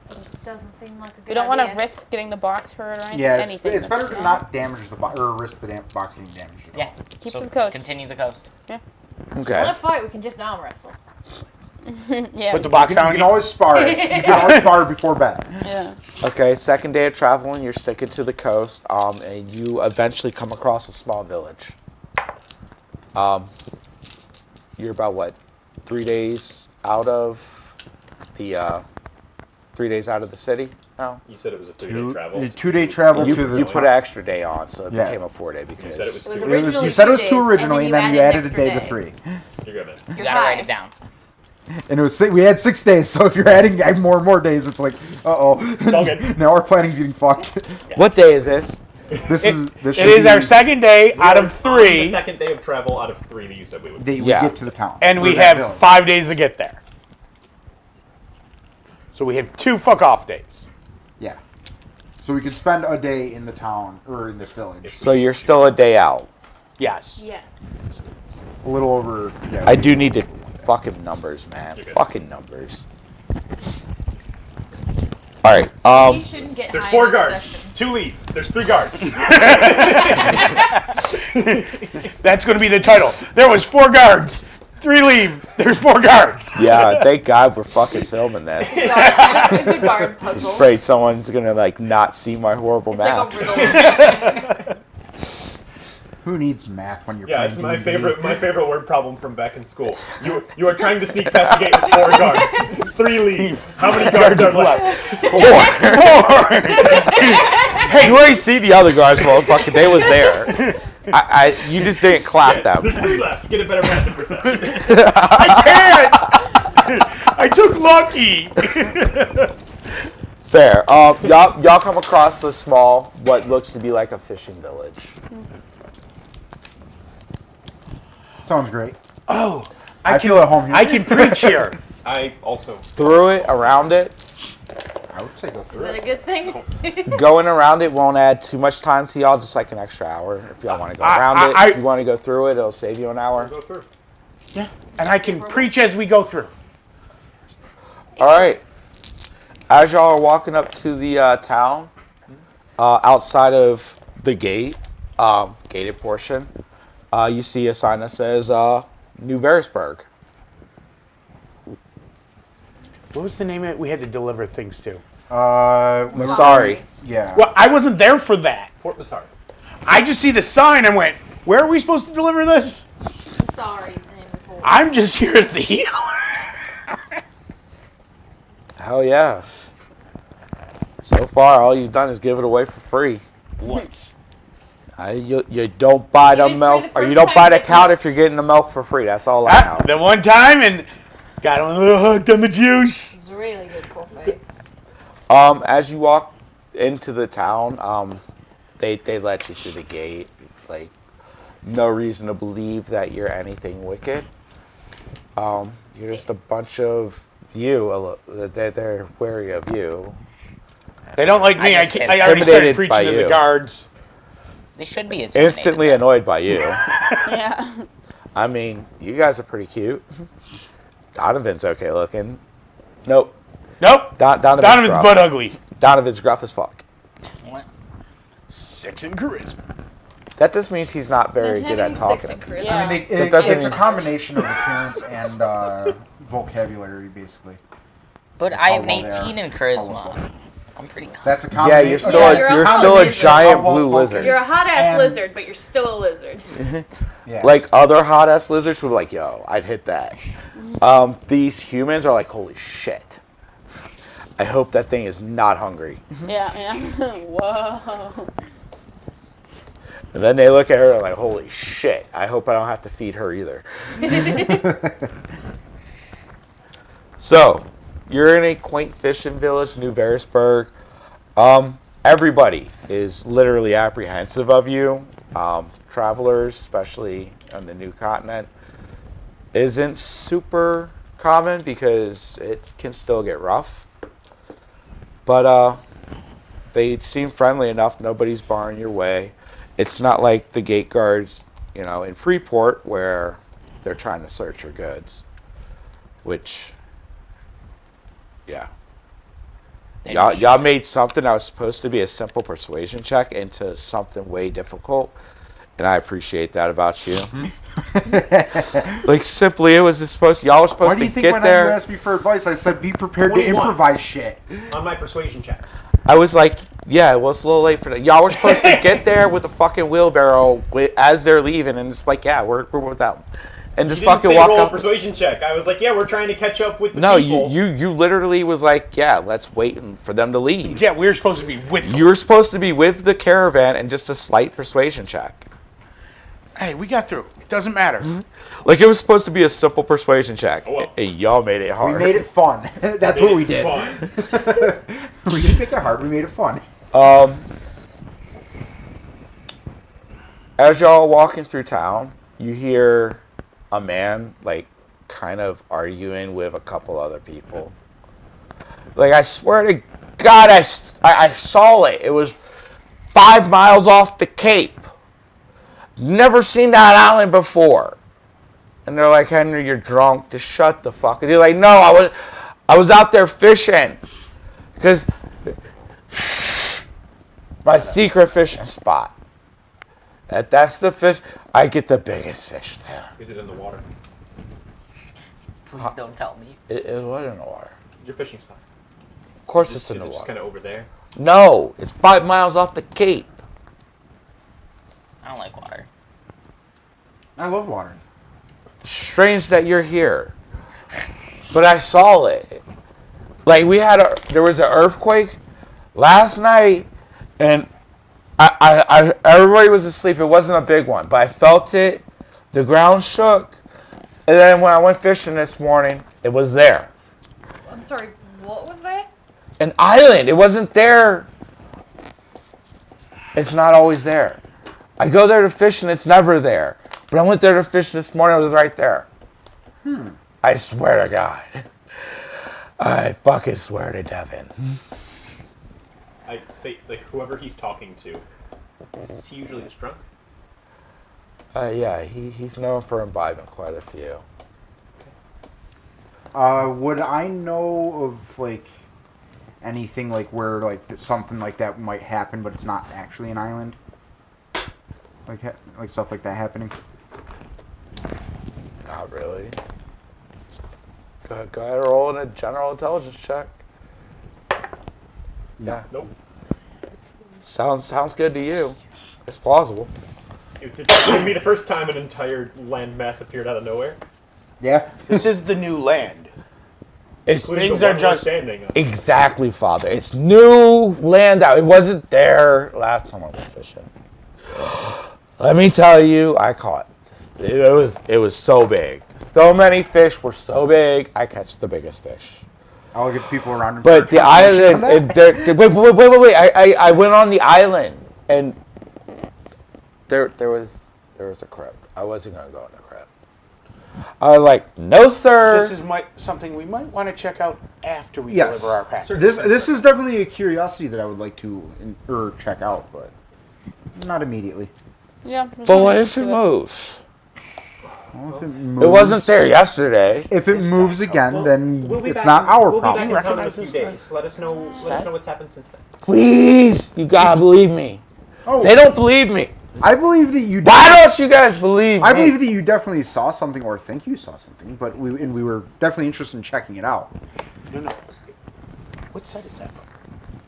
Doesn't seem like a good You don't want to idea. risk getting the box hurt or anything. Yeah, anything it's better that's to not damage the box or risk the box getting damaged. At all. Yeah. Keep so to the coast. Continue the coast. If we Okay. want to fight, we can just arm wrestle. Yeah. Put the box You down. can always spar it. You can always spar before bed. Yeah. Okay, second day of traveling, you're sticking to the coast, and you eventually come across a small village. You're about what, 3 days out of the 3 days out of the city now? You said it was a 3-day travel. 2-day travel You, to the. you put an extra day on, so it Yeah. became a 4-day because You said it was It was 2 originally You said it was 2 2 days, originally, and then you added a an day extra to 3. You're good, man. You gotta write it down. And it was we had 6 days, so if you're adding more and more days, it's like, uh-oh. It's all good. Now our planning's getting fucked. What day is this? This It should is our be second day out We're of on the 3, second day of travel out of 3 that you said we would. day we Yeah. get to the town. and Or we that have village. 5 days to get there. So we have 2 fuck off days. Yeah. So we could spend a day in the town or in this village. So you're still a day out. Yes. Yes. A little over. Yeah. I do need to fucking numbers, man. You're good. Fucking numbers. All right. You shouldn't get There's high 4 in this guards. session. 2 leave. There's 3 guards. That's going to be the title. There was 4 guards. 3 leave. There's 4 guards. Yeah, thank God we're fucking filming this. the guard puzzle. Afraid someone's gonna like not see my horrible It's math. like a riddle. Who needs math when you're Yeah, playing it's my D&D? favorite word problem from back in school. You are trying to sneak past the gate with 4 guards. 3 leave. How many guards are left? 4. Hey, you already see the other guys, motherfucker. They was there. You just didn't clap them. There's 3 left. Get a better passive perception. I took lucky. Fair. Y'all come across a small, what looks to be like a fishing village. Sounds great. Oh, I feel at home here. I can preach here. I also. Through it, around it, I would say go Is through that a it. good thing? going around it won't add too much time to y'all. Just like an extra hour if y'all want to go around it. If you want to go through it, it'll save you an hour. Go through. Yeah, and I can preach as we go through. All right. As y'all are walking up to the town, outside of the gate, gated portion, you see a sign that says New Verisburg. What was the name of it we had to deliver things to? Sorry. Yeah. Well, I wasn't there for that. Port Massard. I just see the sign and went, where are we supposed to deliver this? Sorry, is the name of the port. I'm just here as the healer. Hell yeah. So far, all you've done is give it away for free. Once. You don't buy You the did milk, free the or you first don't time buy you the get count milk. if you're getting the milk for free. That's all I know. The one time and got a little hooked on the juice. It's really good buffet. As you walk into the town, they let you through the gate. Like, no reason to believe that you're anything wicked. You're just a bunch of they're wary of you. They don't like me. I just already started intimidated by preaching to you. the guards. They should be intimidated. Instantly annoyed by you. Yeah. I mean, you guys are pretty cute. Donovan's okay looking. Nope. Nope. Donovan's gruff. butt ugly. Donovan's gruff as fuck. What? 6 in charisma. That just means he's not very good at talking. to people. Yeah. I mean, That doesn't it's a mean- combination of appearance and vocabulary, basically. But I have an How well they 18 in are. charisma. I'm pretty hot. That's a Yeah, combination. you're still Yeah, a, you're you're a still a combination giant of well blue spoken. lizard. You're a hot ass And- lizard, but you're still a lizard. Yeah. Like other hot ass lizards would be like, yo, I'd hit that. These humans are like, holy shit. I hope that thing is not hungry. Yeah. Whoa. And then they look at her like, holy shit, I hope I don't have to feed her either. So, you're in a quaint fishing village, New Verisburg. Everybody is literally apprehensive of you. Travelers, especially on the new continent, isn't super common because it can still get rough. But they seem friendly enough. Nobody's barring your way. It's not like the gate guards, in Freeport where they're trying to search your goods. Which, yeah. Y'all made something that was supposed to be a simple persuasion check into something way difficult. And I appreciate that about you. Like, simply, y'all were supposed Why to do you think get when there. you asked me for advice, I said be prepared 21. to improvise shit? On my persuasion check. I was like, yeah, well, it's a little late for that. Y'all were supposed to get there with a fucking wheelbarrow as they're leaving, and it's like, yeah, we're with that. And just You didn't fucking say walk roll a up. persuasion check. I was like, yeah, we're trying to catch up with the No, people. you literally was like, yeah, let's wait for them to leave. Yeah, we were supposed to be with them. You were supposed to be with the caravan and just a slight persuasion check. Hey, we got through. It doesn't matter. Like, it was supposed to be a simple persuasion check. Oh, well. And y'all made it We hard. made it fun. That's what we did. Fun. We didn't make it hard. We made it fun. As y'all walking through town, you hear a man, like, kind of arguing with a couple other people. Like, I swear to God, I saw it. It was 5 miles off the Cape. Never seen that island before. And they're like, Henry, you're drunk. Just shut the fuck. And you're like, no, I was out there fishing. Because my secret fishing spot. That's the fish. I get the biggest fish there. Is it in the water? Please don't tell me. It was in the water. Your fishing spot. Of course it's in Is the it just water. kind of over there? No, it's 5 miles off the Cape. I don't like water. I love water. Strange that you're here. But I saw it. Like, there was an earthquake last night, and everybody was asleep. It wasn't a big one, but I felt it. The ground shook. And then when I went fishing this morning, it was there. I'm sorry, what was that? An island. It wasn't there. It's not always there. I go there to fish and it's never there. But I went there to fish this morning. It was right there. I swear to God. I fucking swear to Devin. I say, like, whoever he's talking to, is he usually just drunk? Yeah, he's known for imbibing quite a few. Would I know of like anything like where like something like that might happen, but it's not actually an island? Like stuff like that happening? Not really. Go ahead and roll in a general intelligence check. Yeah. Nope. Sounds good to you. It's plausible. It would be the first time an entire landmass appeared out of nowhere. Yeah. This is the new land. It's Including Things the are one we're just- standing on. exactly, Father. It's new land out. It wasn't there last time I went fishing. Let me tell you, I caught. It was so big. So many fish were so big. I catch the biggest fish. I'll get the people around. and But the start trying to island, mention on that. wait. I went on the island and there was a crib. I wasn't gonna go in the crib. I was like, no, sir. This is something we might want to check out after we Yes. deliver our package. This is definitely a curiosity that I would like to check out, but not immediately. Yeah. But what if it moves? Well, if It moves- wasn't there yesterday. If it moves again, then We'll be it's back not our we'll problem. be back in town in a recognize few this days. Let us know what's happened since then. Please, you gotta believe me. Oh, They don't believe me. I believe that you. Why don't you guys believe me? I believe that you definitely saw something or think you saw something, but we were definitely interested in checking it out. No. What set is that from?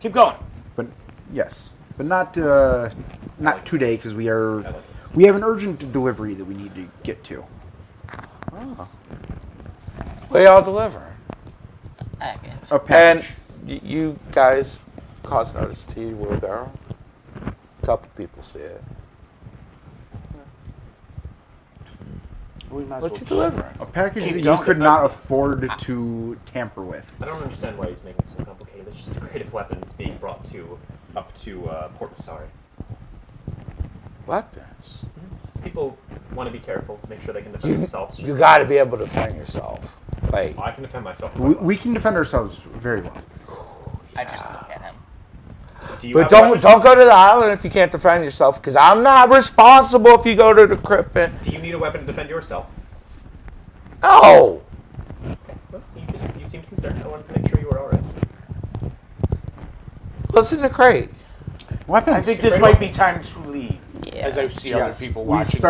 Keep going. But yes, but not today because we have an urgent delivery that we need to get to. What y'all delivering? Package. A And package. you guys cause notice to your wheelbarrow. A couple people see it. We might as What well you delivering? A package Keep that you going. could not afford to tamper with. I don't understand why he's making it so complicated. It's just creative weapons being brought up to Port Masari. Weapons. People want to be careful, make sure they can defend themselves. You got to be able to defend yourself. Like, I can defend myself. We can defend ourselves very well. I just look at him. Do you but have a weapon? don't go to the island if you can't defend yourself, because I'm not responsible if you go to the crypt. Do you need a weapon to defend yourself? No. Well, you seemed concerned. I wanted to make sure you were all right. Listen to Craig. Weapons. I think this might be time to leave. Yeah. As I see Yes. other people watching.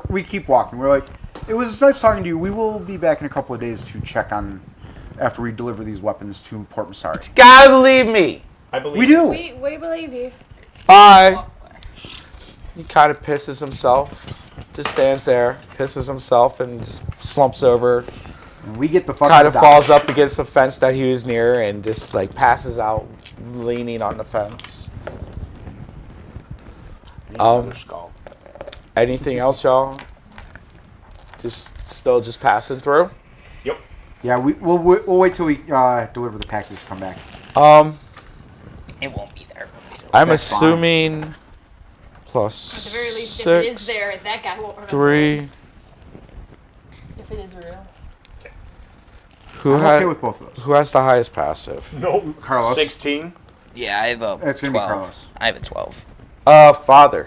We keep walking. We're like, it was nice talking to you. We will be back in a couple of days to check on after we deliver these weapons to Port Masari. Gotta believe me. I believe We do. We believe you. Bye. He kind of pisses himself. Just stands there, pisses himself, and just slumps over. And we get the fuck Kind of down. falls up against the fence that he was near, and just like passes out, leaning on the fence. Another skull. Anything else, y'all? Still just passing through. Yep. Yeah, we'll wait till we deliver the package. Come back. It won't be there. I'm That's fine. assuming plus At the very least, six, if it is there, that guy won't remember. 3. If it is real. Who I'm has okay with both of those. who has the highest passive? No. Carlos. 16. Yeah, I have a It's gonna be 12. Carlos. I have a 12. Father.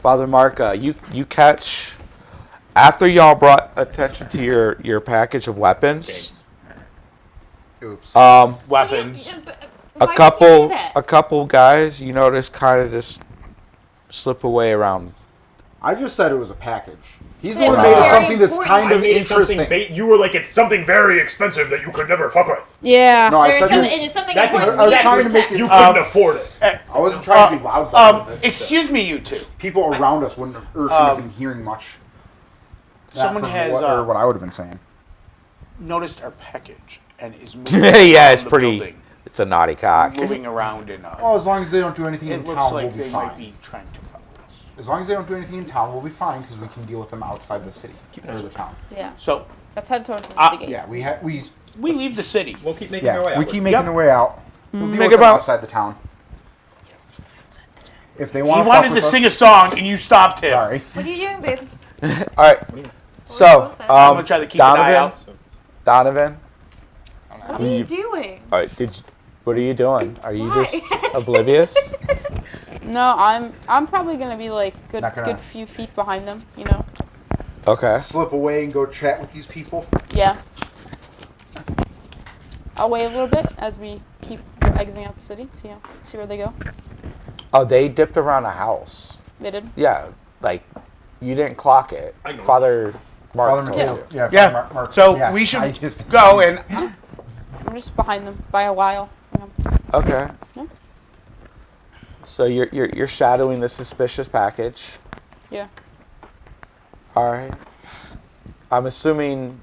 Father Mark, you catch after y'all brought attention to your package of weapons. Oops. Weapons. A couple guys you notice kind of just slip away around. I just said it was a package. He's the Yeah, one but who made it very something that's important. kind of made it something interesting. you were like, it's something very expensive that you could never fuck with. Yeah. No, I There's said something, you- it is something That's important. I was you have trying to make protect. it- You couldn't afford it. I wasn't trying to be loud about it. Excuse me, you two. People around us wouldn't have, or should have been hearing much. That Someone from has, or what I would have been saying. Noticed our package and is moving Yeah, around it's the pretty. building, It's a naughty cock. moving around in Oh, as long as they don't do anything in it looks town, like we'll be they might fine. be trying to follow us. As long as they don't do anything in town, we'll be fine because we can deal with them outside the city or the town. Yeah. So Let's head towards the gate. Yeah, we we leave the city. We'll keep making our way yeah, out. we keep making Yep. our way out. We'll deal Make with it them about- outside the town. If they He want to wanted to sing a song and you stopped him. Sorry. What are you doing, babe? All right. So, was that? I'm gonna try to keep an eye out. Donovan. What are you doing? All right. What are you doing? Are you Why? just oblivious? No, I'm probably gonna be like Not gonna- good few feet behind them. You know. Okay. Slip away and go chat with these people. Yeah. I'll wait a little bit as we keep exiting out the city. See where they go. Oh, they dipped around a house. They did. Yeah, like you didn't clock it. I know. Father Mark Father told Mark- you. Yeah. Yeah. Father Mark- So yeah, we I should just- go and I'm just behind them by a while. You know. Okay. Yeah. So you're shadowing the suspicious package. Yeah. All right. I'm assuming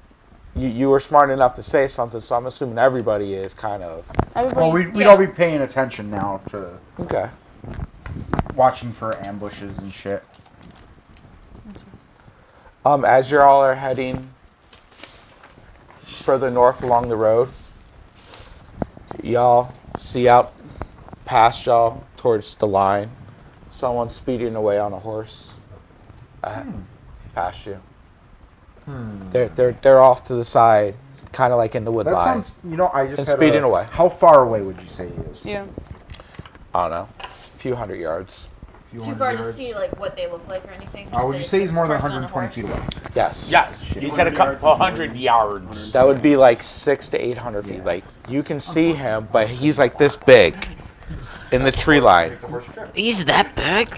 you were smart enough to say something, so I'm assuming everybody is kind of Everybody. Well, we'd Yeah. all be paying attention now to okay. watching for ambushes and shit. As you all are heading further north along the road, y'all see out past y'all towards the line, someone speeding away on a horse past you. They're off to the side, kind of like in the wood That line. sounds. You know, I just And had speeding a- away. How far away would you say he is? Yeah. I don't know, a few hundred yards. Few Too hundred far to yards? see like what they look like or anything. Would you Just say a he's more than person on a 120 feet horse? away? Yes. yes, he said a couple 100 yards. That would be like 600 to 800 feet. Like you can see him, but he's like this big in the tree line. He's that big?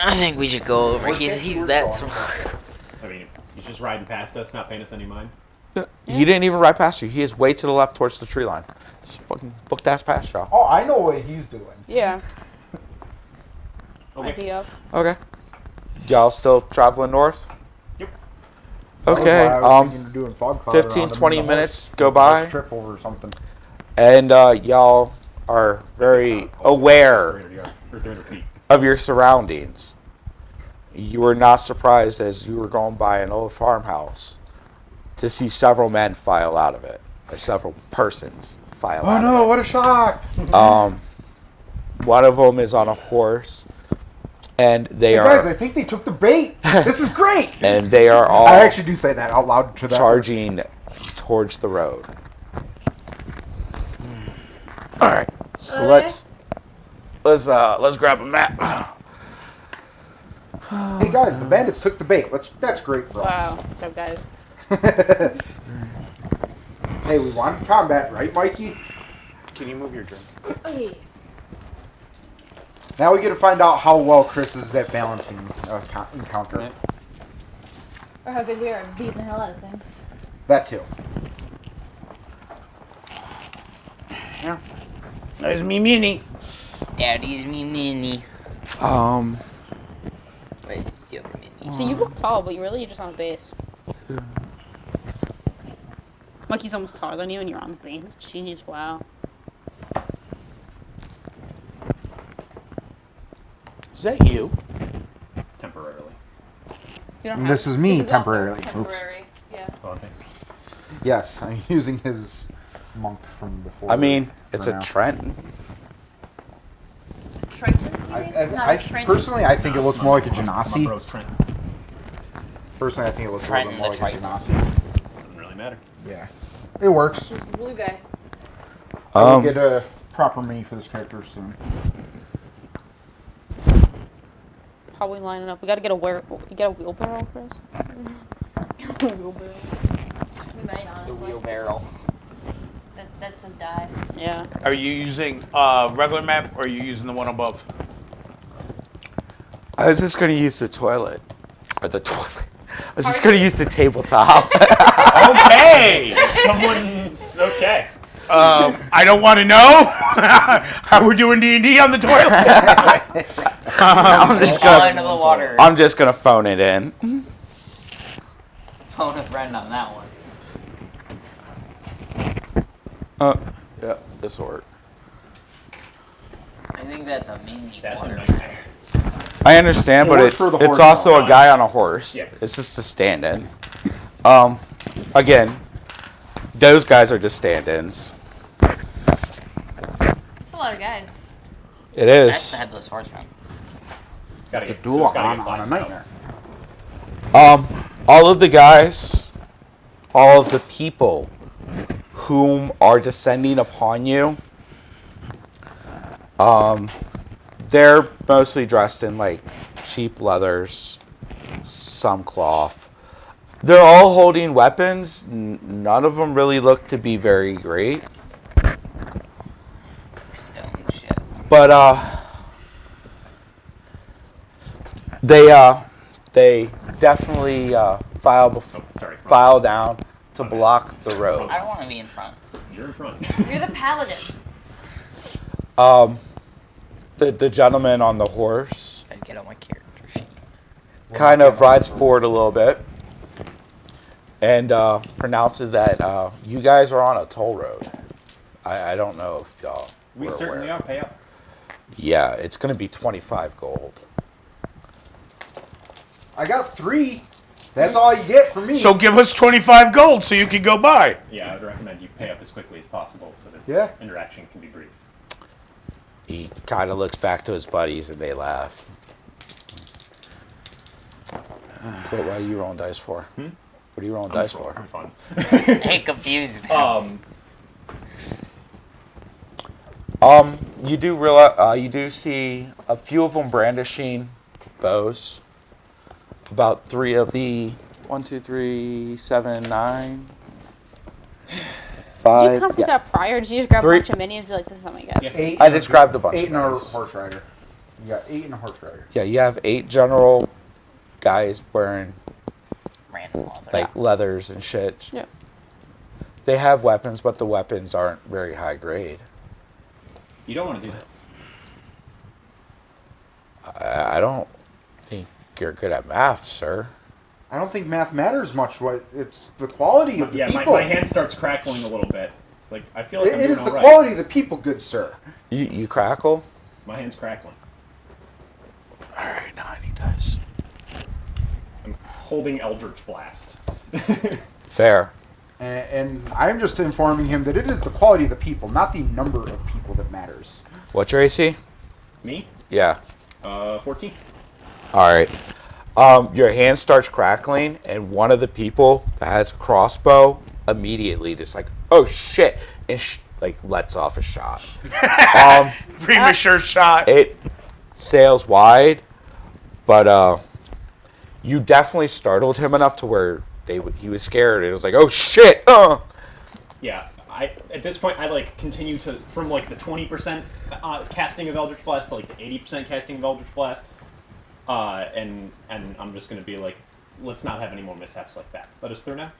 I think we should go over. He's that smart. I mean, he's just riding past us, not paying us any mind. He didn't even ride past you. He is way to the left towards the tree line. Just fucking booked ass past y'all. Oh, I know what he's doing. Yeah. Okay. Idea. Okay. Y'all still traveling north? Yep. Okay. That was why I was thinking of doing fog cloud 15, around him 20 in the minutes horse- go horse by. Trip over something. And y'all are very aware 300 yards, or 300 feet. of your surroundings. you were not surprised as you were going by an old farmhouse to see several men file out of it, or several persons file Oh out no! of What a shock! it. One of them is on a horse, and they Hey are guys, I think they took the bait. This is great. and they are all I actually do say that out loud to that. charging towards the road. All right, so Okay. let's grab a map. Hey guys, the bandits took the bait. That's great for us. Wow. What's up, guys? Hey, we wanted combat, right, Mikey? Can you move your drink? Okay. Now we get to find out how well Chris is at balancing encounter. Yeah. Or how good we are at beating the hell out of things. That too. Yeah. There's me, Mini. Daddy's me mini. Wait, it's the other mini. See, you look tall, but you're just on a base. Monkey's almost taller than you, and you're on the base. Jeez, wow. Is that you? Temporarily. You don't And have this is me This is also temporarily. Oops. temporary. Yeah. Oh, thanks. Yes, I'm using his monk from before. I mean, it's for a now. Trenton. Triton, you mean? Not a Trenton. Personally, I think it looks more like a My Genasi. bro's Trent. Personally, I think it looks a little bit more like a Trenton the Genasi. Doesn't really matter. Yeah, it works. Who's the blue guy? I will Um, get a proper mini for this character soon. How are we lining up? We gotta get you get a wheelbarrow first? Wheelbarrow. We might, The honestly. wheelbarrow. That's a die. Yeah. Are you using regular map or are you using the one above? I was just gonna use the toilet, or the toilet. I was just gonna use the tabletop. Okay. Someone's okay. I don't want to know how we're doing D&D on the toilet. I'm just Fall into gonna. the water. I'm just gonna phone it in. Phone a friend on that one. Yeah, this will work. I think that's a mini That's a water. nightmare. I understand, It but works for the it's horse also though. a guy on a horse. Yeah. It's just a stand-in. Again, those guys are just stand-ins. It's a lot of guys. It That's is. the headless horseman. Gotta The get duel those gotta on get a flattened out. nightmare. All of the guys, all of the people whom are descending upon you, they're mostly dressed in like cheap leathers, some cloth. They're all holding weapons. None of them really look to be very great. Stone shit. But they definitely file down to block the road. I don't want to be in front. You're in front. You're the paladin. The gentleman on the horse I'd get on my character sheet. kind of rides forward a little bit and pronounces that you guys are on a toll road. I don't know if y'all We were certainly aware. are. Pay up. Yeah, it's going to be 25 gold. I got 3. That's all you get from me. So give us 25 gold so you can go by. Yeah, I would recommend you pay up as quickly as possible so this Yeah. interaction can be brief. He kind of looks back to his buddies and they laugh. What are you rolling dice for? What are you rolling dice for? For fun. Hey, confused now. You do realize you do see a few of them brandishing bows. About 3 of the 1, 2, 3, 7, 9, 5. Did you come this out prior? Or did you just grab Three. a bunch of minis and be like, this is not my guess? Yeah. 8. I just grabbed a bunch 8 of and a guys. horse rider. You got 8 and a horse rider. Yeah, you have 8 general guys wearing Random leather. like leathers and shit. Yeah. They have weapons, but the weapons aren't very high grade. You don't want to do this. I don't think you're good at math, sir. I don't think math matters much. What it's the quality of the Yeah, people. my hand starts crackling a little bit. It's like I feel like I'm It doing is the all right. quality of the people, good sir. You crackle? My hand's crackling. Alright, now I need dice. holding Eldritch Blast. Fair. And I'm just informing him that it is the quality of the people, not the number of people that matters. What's your AC? Me? Yeah. 14. All right. Your hand starts crackling, and one of the people that has a crossbow immediately just like, oh shit, and like lets off a shot. Premature shot. It sails wide, but you definitely startled him enough to where he was scared, and it was like, oh shit. Yeah. At this point, I like continue to from like the 20% casting of Eldritch Blast to like the 80% casting of Eldritch Blast, and I'm just gonna be like, let's not have any more mishaps like that. Let us through now.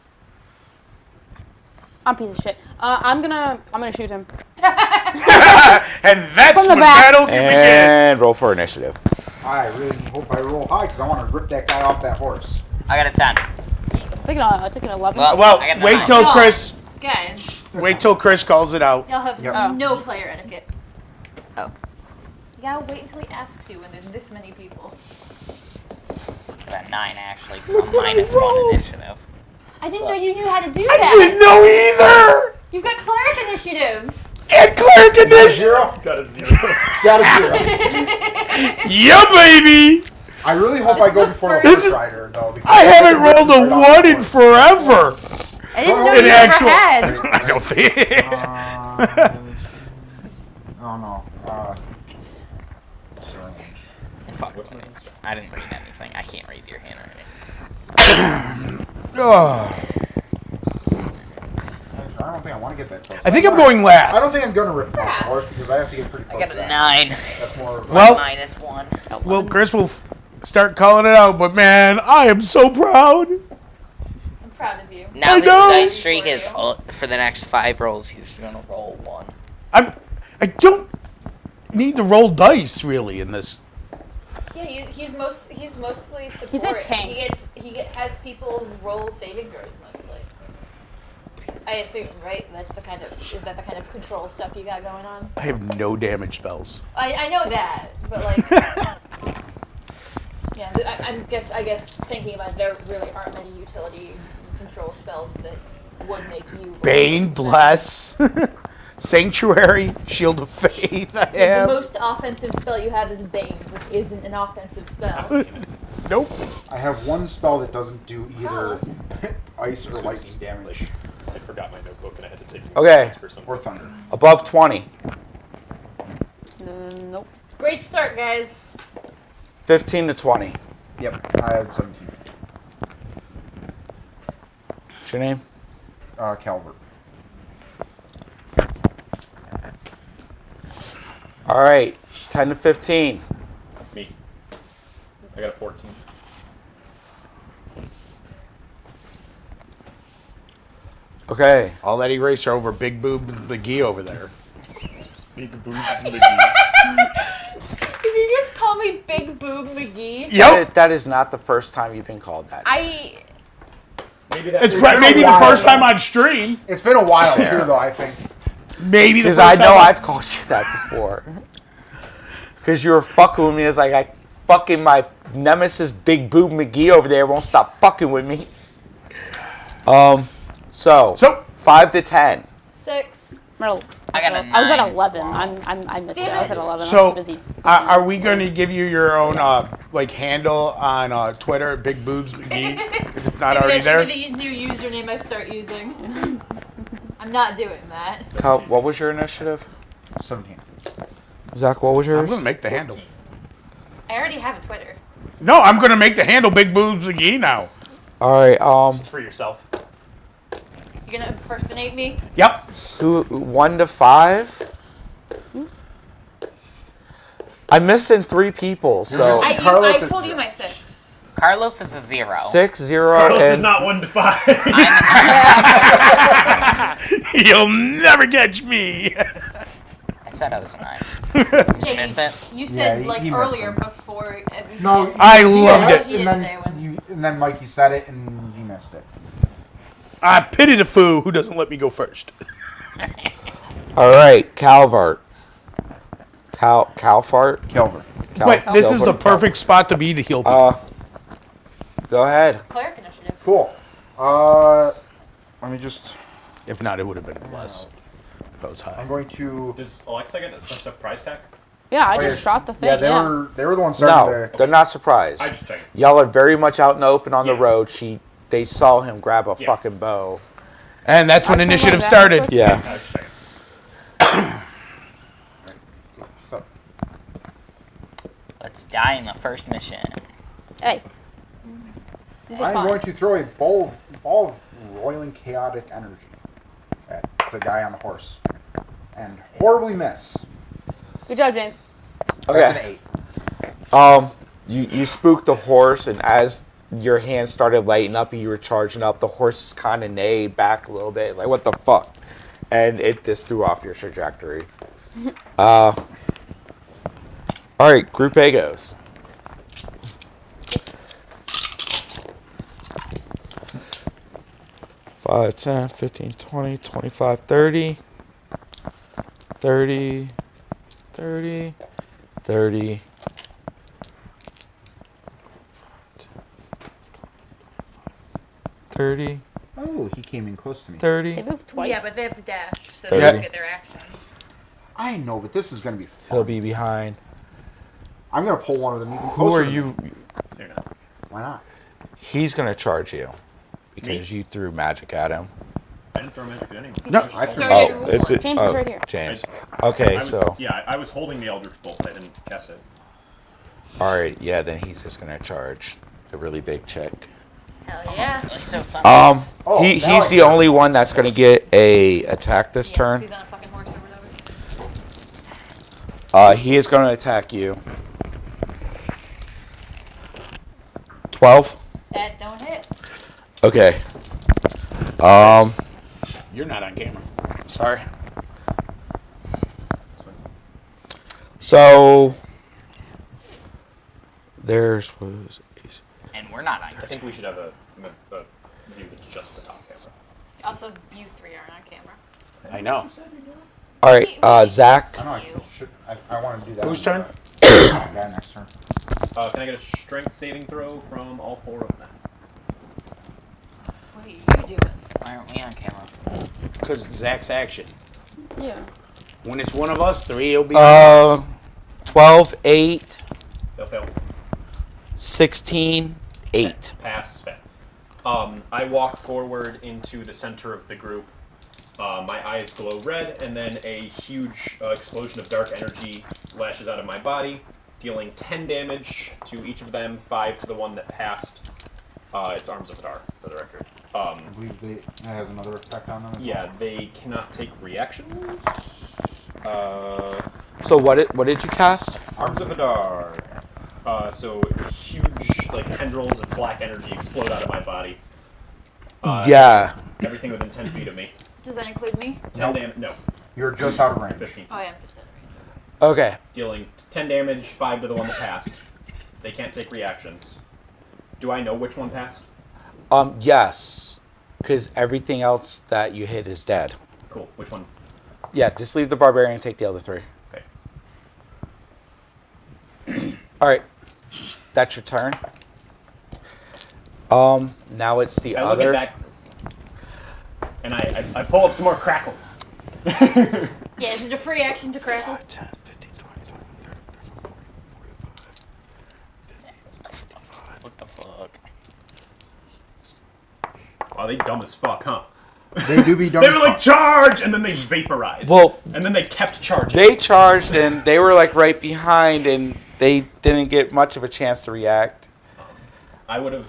I'm a piece of shit. I'm gonna shoot him. And that's From the when back. battle And begins. roll for initiative. I really hope I roll high because I want to rip that guy off that horse. I got a 10. I took an 11. Well, Well, I got a wait 9. till No. Chris. Guys, Calls it out. y'all have Yep. no player etiquette. Oh. You gotta wait until he asks you when there's this many people. I got a 9 actually, because I'm -1 initiative. I didn't know you knew how to do I that. didn't know either. You've got cleric initiative. And cleric edition. Zero? Got a 0. Got a 0. Yeah, baby. I really hope I It's go the before first- the Rider, though. because I haven't can rip rolled him a right off 1 the in horse. forever. I didn't know In you actual- ever had. I don't think. Oh no. Syringe. Fuck. I didn't read anything. I can't read your handwriting. Ugh. Actually, I don't think I want to get that close. I think I'm going last. I don't think I'm going to rip him off the horse because I have to get pretty close I got to a that. 9. That's more of Well- -1. Well, Chris will start calling it out, but man, I am so proud. I'm proud of you. Now I his know. dice streak is for the next 5 rolls. He's gonna roll 1. I don't need to roll dice really in this. Yeah, he's mostly support. He's a tank. Has people roll saving throws mostly. I assume, right? Is that the kind of control stuff you got going on? I have no damage spells. I know that, but like, yeah, I guess thinking about it, there really aren't many utility control spells that would make you roll Bane, those. bless, Sanctuary, Shield of Faith. I The have. most offensive spell you have is Bane, which isn't an offensive spell. Nope. I have one spell that doesn't do either ice or lightning damage. I forgot my notebook and I had to take some Okay. notes for something. Or thunder. Above 20. Nope. Great start, guys. 15 to 20. Yep, I had 17. What's your name? Calvert. All right. 10 to 15. Me. I got a 14. Okay. All that eraser over Big Boob McGee over there. Big boobs McGee. Did you just call me Big Boob McGee? Yep. That is not the first time you've been called that. Maybe that. It's been a maybe the while. first time on stream. It's been a while too, though. I think. Maybe the Because first I know time. I've called you that before. Because you were fucking with me. It's like, I fucking my nemesis Big Boob McGee over there won't stop fucking with me. So 5 to 10. 6. I got a was at 9. 11. I missed it. I was at 11. I So, was busy. are we going to give you your own like handle on Twitter, Big Boobs McGee, if it's not already That there? should be the new username I start using. I'm not doing that. Kyle, what was your initiative? 17. Zach, what was I'm yours? going to make the handle. I already have a Twitter. No, I'm going to make the handle Big Boobs McGee now. All right. For yourself. You're gonna impersonate me? Yep. 1 to 5. I'm missing 3 people. So I Carlos is told you 0. my 6. Carlos is a 0. 6, 0, Carlos and is not 1 to 5. You'll never catch me. I said I was a 9. Yeah, You missed it? You said Yeah, like he missed earlier them. before. No, I loved yes, it. He and didn't then say when. and then Mikey said it, and you missed it. I pity the fool who doesn't let me go first. all right, Calvart. Calfart. Calvert. But this is the Calvert. perfect spot to be to heal people. Go ahead. Cleric initiative. Cool. Let me just. If not, it would have been less. That was I'm high. going to. Does Alexa get a surprise tag? Yeah, I Oh, just shot the thing. Yeah, they were the ones starting No, to. they're not surprised. I just checking. Y'all are very much out in the open on the Yeah. road. They saw him grab a Yeah. fucking bow. And that's when I saw my initiative back started. quick. Yeah. I was just checking. Stop. Let's die in the first mission. Hey. You'll be I'm fine. going to throw a ball of roiling chaotic energy at the guy on the horse, and horribly miss. Good job, James. That's an Okay. 8. You spooked the horse, and as your hand started lighting up and you were charging up, the horse kind of neighed back a little bit, like, what the fuck? And it just threw off your trajectory. All right, Group A goes. Five, 10, 15, 20, 25, 30, 30, 30, 30. $30, Oh, he came in close to me. They $30. moved twice. Yeah, but they have to dash, so Thirty. they don't get their action. I know, but this is going to be He'll fun. be behind. I'm going to pull one of them even Who closer. are to me. you? They're not. Why not? He's gonna charge you because you threw magic at him. I didn't throw magic at anyone. No, Just I threw- started Oh, rolling. James is right here. James. I Okay, was, so yeah, I was holding the Eldritch Bolt. I didn't cast it. all right, yeah. Then he's just gonna charge the really big chick. Hell yeah. So it's on. Oh, now he's I the get only one that's gonna get a attack this Yeah, 'cause turn. he's on a fucking horse or whatever. He is gonna attack you. 12. That don't hit. Okay. You're not on camera. Sorry. So there's was. And we're not on I think we should have a view that's just the top camera. Also, you three aren't on camera. I know. All right, Zach. I know. I want to do that. Whose turn? Guy next turn. Can I get a strength saving throw from all four of them? What are you doing? Why aren't we on camera? Because Zach's action. Yeah. When it's one of us, 3 will be on us. 12, 8, They'll fail. 16, 8. Pass. Fail. I walk forward into the center of the group. My eyes glow red, and then a huge explosion of dark energy lashes out of my body, dealing 10 damage to each of them, 5 to the one that passed. It's Arms of Hadar, for the record. I believe it has another effect on them. As Yeah, they cannot take reactions. So what did you cast? Arms of Hadar. So huge, like, tendrils of black energy explode out of my body. Yeah. Everything within 10 feet of me. Does that include me? 10 Nope. damage. No, You're just out of range. 15. Oh, yeah, I'm just dead range. Okay. Dealing 10 damage, 5 to the one that passed. They can't take reactions. Do I know which one passed? Yes, because everything else that you hit is dead. Cool. Which one? Yeah, just leave the barbarian and take the other 3. Okay. All right, that's your turn. Now it's the I other. look at that, and I pull up some more crackles. Yeah, is it a free action to crackle? 10, 15, 20, 21, 30, 34, 40, 45, What the fuck? Wow, they dumb as fuck, huh? They do be dumb. They as were like fuck. charge, and then they vaporized. Well, and then they kept charging. they charged and they were like right behind and they didn't get much of a chance to react. I would have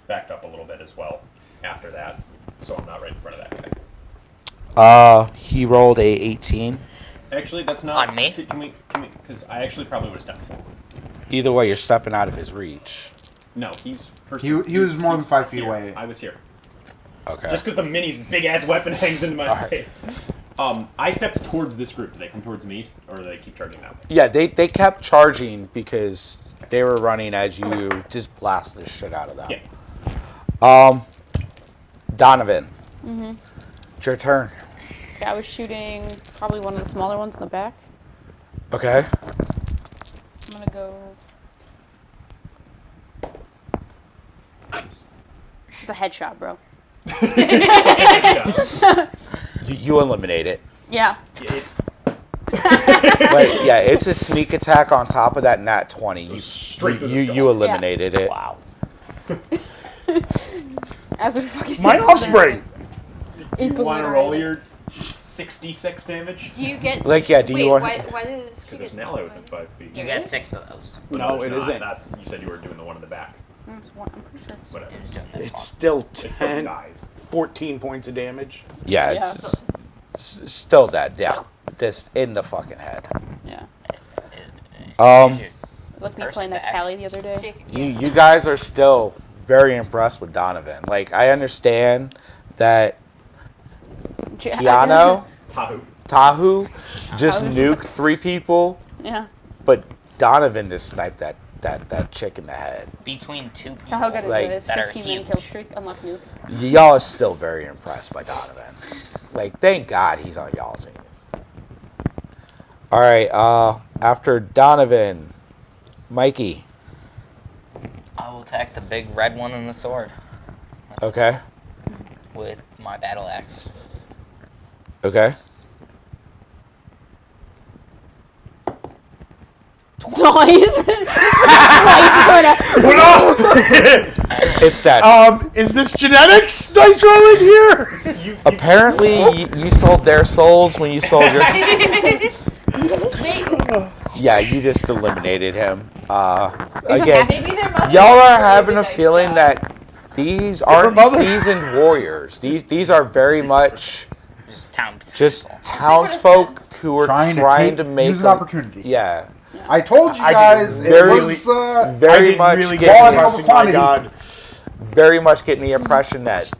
backed up a little bit as well after that, so I'm not right in front of that guy. He rolled a 18. Actually, that's not On me? Can we? Because I actually probably would have stepped forward. Either way, you're stepping out of his reach. No, he's first. He was more than he's 5 feet here. away. I was here. Okay. Just because the mini's big ass weapon hangs into my All right. space. I stepped towards this group. Do they come towards me, or do they keep charging that way? Yeah, they kept charging because they were running as you just blasted the shit out of them. Yeah. Donovan. It's your turn. Okay, I was shooting probably one of the smaller ones in the back. Okay. I'm gonna go It's a headshot, bro. You eliminate it. Yeah. But yeah, it's a sneak attack on top of that nat 20. straight through the skull. You eliminated it. Wow. As we're fucking. My offspring. Do you want to roll your 66 damage? Do you get? Like, yeah, do you wait, want- why does? Because there's an ally within 5 feet. You got 6 of those. No, There's it not. isn't. That's, you said you were doing the one in the back. I'm pretty sure it's. Whatever. You're just doing this It's one. still It still 10, dies. 14 points of damage. Yeah, Yeah. it's still dead. Yeah, this in the fucking head. Yeah. Um, It was like me First playing that back. Callie the other day. Jake, you guys are still very impressed with Donovan. Like, I understand that Keanu, Tahu just Tahu's just nuked like- 3 people, Yeah. but Donovan just sniped that chick in the head. Between 2 people. Tahoe got Like, his that are 15-man kill huge. streak. Unlock nuke. Y'all are still very impressed by Donovan. Like, thank God he's on y'all's team. All right, after Donovan, Mikey. I will attack the big red one in the sword Okay. with my battle axe. Okay. Nice. It's that. Is this genetics dice rolling here? Apparently, you sold their souls when you sold your. wait. Yeah, you just eliminated him. Again, Maybe their mother. y'all are is having the a dice feeling guy. that these aren't mother? seasoned warriors. These are very much Just town. just what it townsfolk who are trying to make use an them- opportunity. Yeah, I told you I guys it very- was very much really getting, quality get over my quantity. God. very much getting the impression that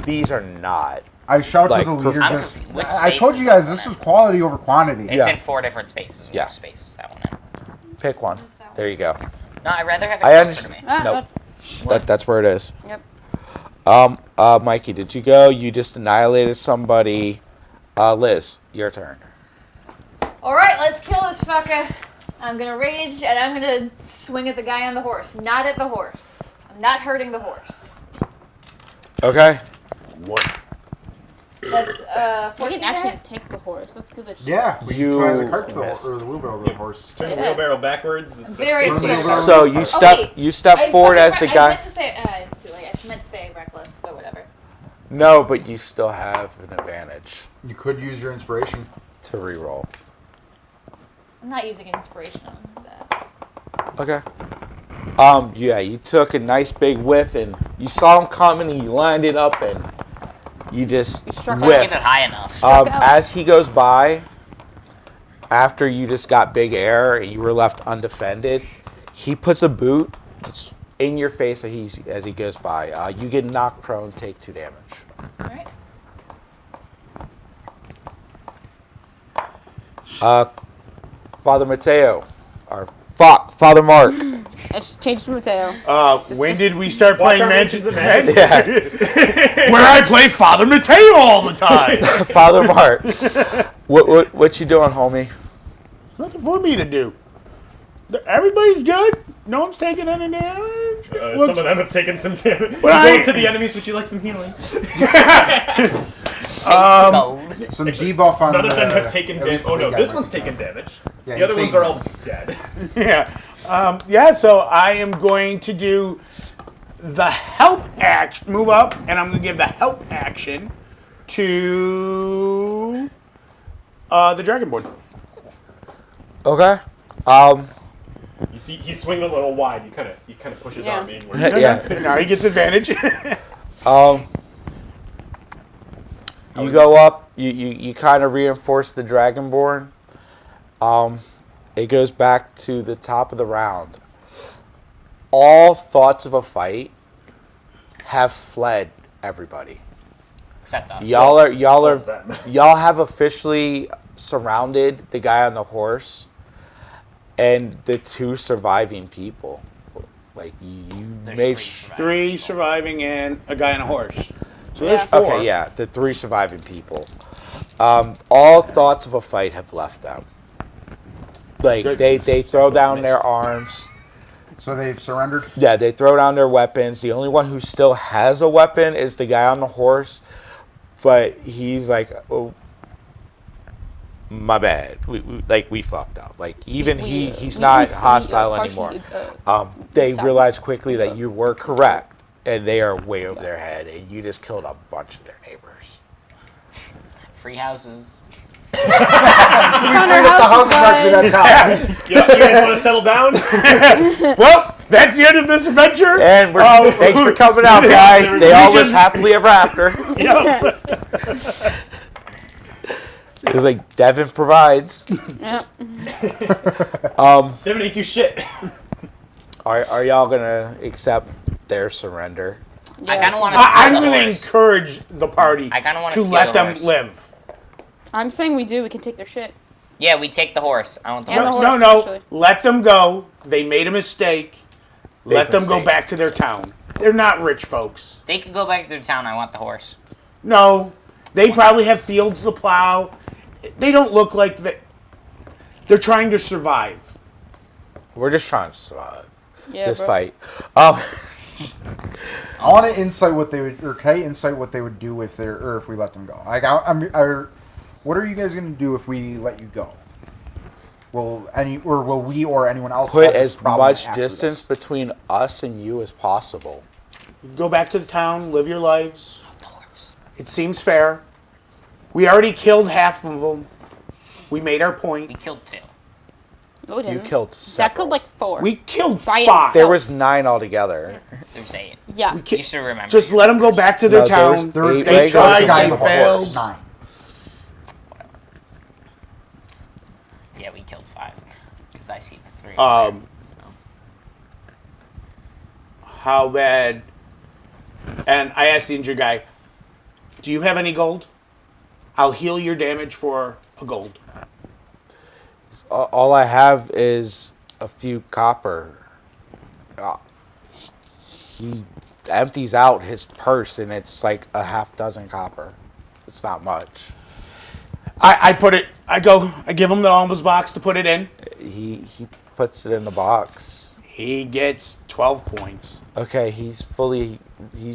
these are not. I shouted like, to the leader. I'm Just, confused. Which I space told is you guys this this one was quality over quantity. It's Yeah. in 4 different spaces. Yeah. Which space is that one in? Pick one. There you go. No, I'd rather have it I closer to me. understand. Nope. That's where it is. Yep. Mikey, did you go? You just annihilated somebody. Liz, your turn. All right, let's kill this fucker. I'm gonna rage and I'm gonna swing at the guy on the horse, not at the horse. I'm not hurting the horse. Okay. What? That's We 14 can actually hit. take the horse. That's good. That Yeah, we You tried the cart to the missed. or the wheelbarrow to the horse. Turn the Yeah. wheelbarrow backwards. Very Turn the excited. wheelbarrow. So you step wait. you step I forward fucking as the I guy. meant to say it's too late. I meant to say reckless, but whatever. No, but you still have an advantage You could use your inspiration. to reroll. I'm not using inspiration on that. Okay. Yeah, you took a nice big whiff and you saw him coming and you lined it up and you just struck out. Get it whiff. high enough. Struck out. As he goes by, after you just got big air and you were left undefended, he puts a boot in your face as he goes by. You get knocked prone, take 2 damage. All right. Father Mateo, or Father Mark. I just changed to Mateo. When did we start Watch playing our Mansions mentions of of Magic? Yes, Where I play Father Mateo all the time. Father Mark. What you doing, homie? Nothing for me to do. Everybody's good. No one's taking any damage. Some of them have taken some damage. Well, Go to the enemies, would you like some healing? Gold. Some debuff on None of them the- have taken at damage. least the Oh no, big guy this might one's be taken down. damage. Yeah, The other he's ones taking are all dead. Yeah. So I am going to do the help action. Move up, and I'm going to give the help action to the Dragonborn. Okay. You see, he's swinging a little wide. You kind of push his Yeah. arm inward. Yeah. Now he gets advantage. You go up. You kind of reinforce the Dragonborn. It goes back to the top of the round. All thoughts of a fight have fled everybody. Except us. Y'all are of them. y'all have officially surrounded the guy on the horse and the 2 surviving people. Like you There's made 3 survivors. 3 surviving and a guy on a horse. So there's 4. okay, yeah, the 3 surviving people. All thoughts of a fight have left them. Like Good. they throw down their arms. So they've surrendered. Yeah, they throw down their weapons. The only one who still has a weapon is the guy on the horse, but he's like, "Oh, my bad. We fucked up." Like even he's not hostile anymore. They Sorry. realize quickly that you were correct, and they are way over their head, and you just killed a bunch of their neighbors. Free houses. Found our houses, guys. You guys want to settle down? Well, that's the end of this adventure. And thanks for coming out, guys. They all live happily ever after. It's like Devin provides. Yep. Devin ain't do shit. Are y'all gonna accept their surrender? I kind of want to. I'm going to encourage the party I kinda wanna to steal let the them horse. live. I'm saying we do. We can take their shit. Yeah, we take the horse. I want the And the horse. horse. No, especially. let them go. They made a mistake. Let them go mistake. back to their town. They're not rich folks. They could go back to their town. I want the horse. No, they probably have fields to plow. They don't look like they're trying to survive. We're just trying to survive Yeah, this bro. fight. I want to insight what they would, or can I insight what they would do if we let them go? Like, what are you guys gonna do if we let you go? Will we or anyone else Put have this as problem much after distance between us and you as possible. Go back to the town, live your lives. The horse. It seems fair. We already killed half of them. We made our We point. killed 2. No, we You didn't. killed Zach several. killed like 4. We killed By 5. himself. There was 9 altogether. There's 8. yeah. ki- You should remember. Just let them go back to their No, there was- town. there was this? eight They Legos tried, and guy they with a failed. horse. 9. Yeah, we killed 5. Because I see the 3. How bad? And I asked the injured guy, "Do you have any gold? I'll heal your damage for a gold." All I have is a few copper. He empties out his purse and it's like a half dozen copper. It's not much. I give him the almost box to put it in. He puts it in the box. He gets 12 points. Okay, he's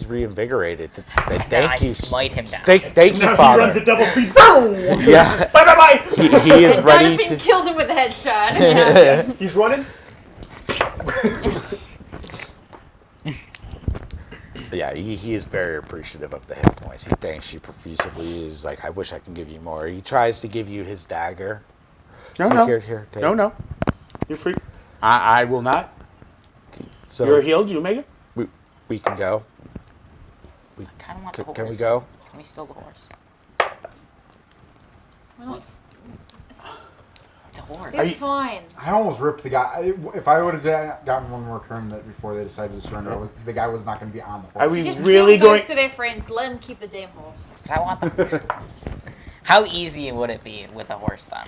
reinvigorated. Then Thank I you. smite him down. Thank you, Now he Father. runs at double speed. Boom! Yeah, Bye bye bye. he is ready Doniphan to. kills him with a headshot. He's running. Yeah, he is very appreciative of the hit points. He thanks you profusely. He's like, I wish I can give you more. He tries to give you his dagger. No, He's no. like, Here, take it." No. You're free. I will not. So You're healed, you make it? we can go. I kind of want the horse. Can we go? Can we steal the horse? It's a horse. Are you- It's fine. I almost ripped the guy. If I would have gotten one more turn that before they decided to surrender, the guy was not going to be on the horse. Are we Just really kill going? most of their friends. Let them keep the damn horse. I want the How easy would it be with a horse then?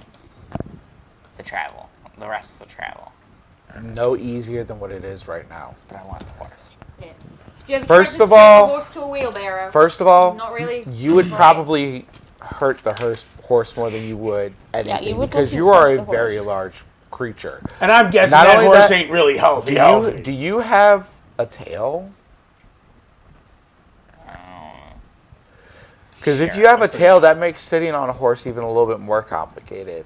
The travel. The rest of the travel. No easier than what it is right now. But I want the horse. Yeah. Do you ever First try to of strap all- a horse to a wheelbarrow? First of all, Not really. you would Right. probably hurt the horse more than you would anything you would because definitely you are crush a the horse. very large creature. And I'm guessing Not that only horse that, ain't really healthy. Do you have a tail? Because if you have a tail, that makes sitting on a horse even a little bit more complicated.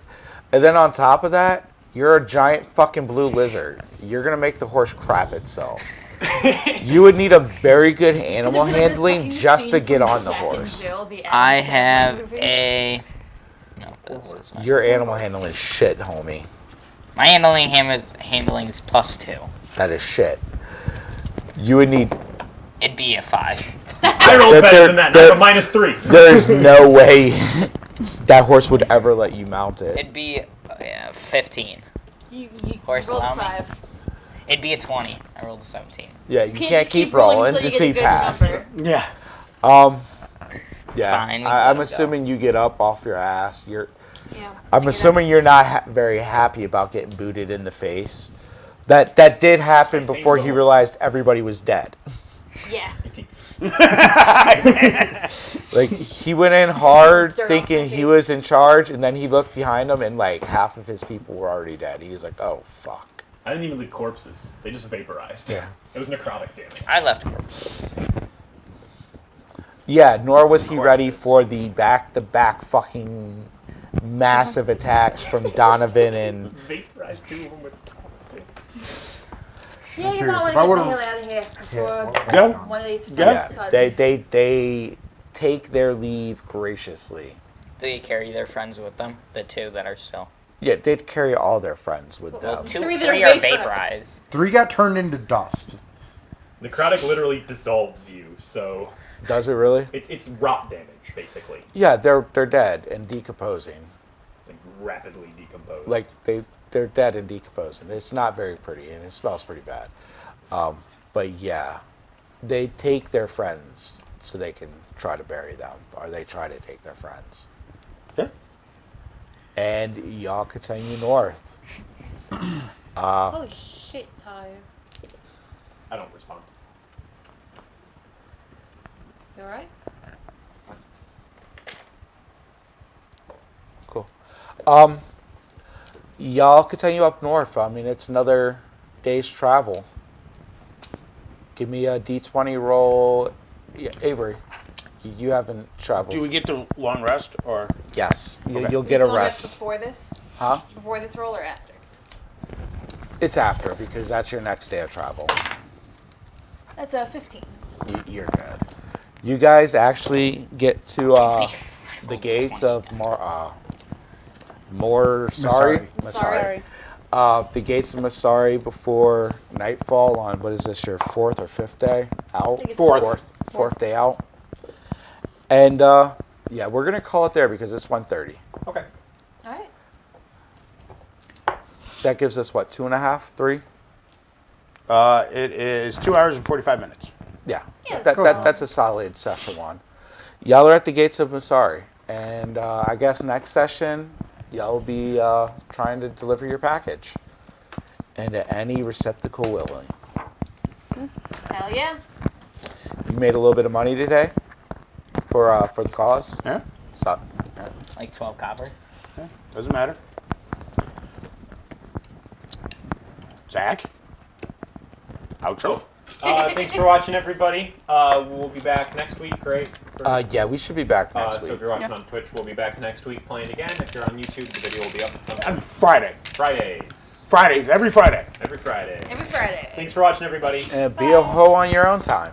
And then on top of that, you're a giant fucking blue lizard. You're going to make the horse crap itself. You would need a very good animal Could've been the handling fucking just to scene get from on the Jack and horse. Jill, the I Adam Sandler have movie. a. No, this is fine. Your animal handling is shit, homie. My handling is +2. That is shit. You would need. It'd be a 5. I rolled better than that. Now I'm a -3. There's no way that horse would ever let you mount it. It'd be 15. You Horse rolled allow me. 5. It'd be a 20. I rolled a 17. Yeah, you Can't can't just keep rolling until until you you get a good pass. number. Yeah. Yeah, Fine, we can let I'm it go. assuming you get up off your ass. Yeah. I'm assuming you're not very happy about getting booted in the face. That did happen before he realized everybody was dead. Yeah. Like he went in hard Dirt off thinking my he was face. in charge, and then he looked behind him and like half of his people were already dead. He was like, "Oh fuck." I didn't even leave corpses. They just vaporized. Yeah. It was necrotic damage. I left corpse. Yeah, nor was he ready Corpses. for the back-to-back fucking massive attacks from Donovan and Vaporized 2 of them with Thomas too. Yeah, you curious, might if I want to would've- get the hell out of here before Go. one of these Yeah. fucking yeah, suds. they take their leave graciously. Do they carry their friends with them? The 2 that are still. Yeah, they'd carry all their friends with Well, them. 2, Three 3 that are are vaporized. vaporized. 3 got turned into dust. Necrotic literally dissolves you, so Does it really? it's rot damage basically, Yeah, they're dead and decomposing. like rapidly decomposed. Like they're dead and decomposing. It's not very pretty and it smells pretty bad. But yeah, they take their friends so they can try to bury them, or they try to take their friends. Yeah. And y'all continue north. Holy shit, Ty. I don't respond. You alright? Cool. Y'all continue up north. I mean, it's another day's travel. Give me a D20 roll. Yeah, Avery, you haven't traveled. Do we get to long rest or? Yes, Okay. you'll get a Long rest. before this? Huh? Before this roll or after? It's after, because that's your next day of travel. That's a 15. You're good. You guys actually get to the gates of Sorry. Sorry. The gates of Masari before nightfall on, what is this, your 4th or 5th day out? think it's Fourth day out. And yeah, we're going to call it there because it's 1:30. Okay. Alright. That gives us, what, 2.5, 3? It is 2 hours and 45 minutes. Yeah, Yeah, that's that's a solid session 1. Y'all are at the gates of Masari. And I guess next session, y'all will be trying to deliver your package into any receptacle willing. Hell yeah. You made a little bit of money today for the cause. Yeah. So, Like 12 copper. Doesn't matter. Zach? Outro? Thanks for watching, everybody. We'll be back next week, right? yeah, we should be back next So week. if you're watching on Twitch, we'll be back next week playing again. If you're on YouTube, the video will be up at some On point. Friday. Fridays. Every Friday. Every Friday. Every Friday. Thanks for watching, everybody. And be a hoe on your own time.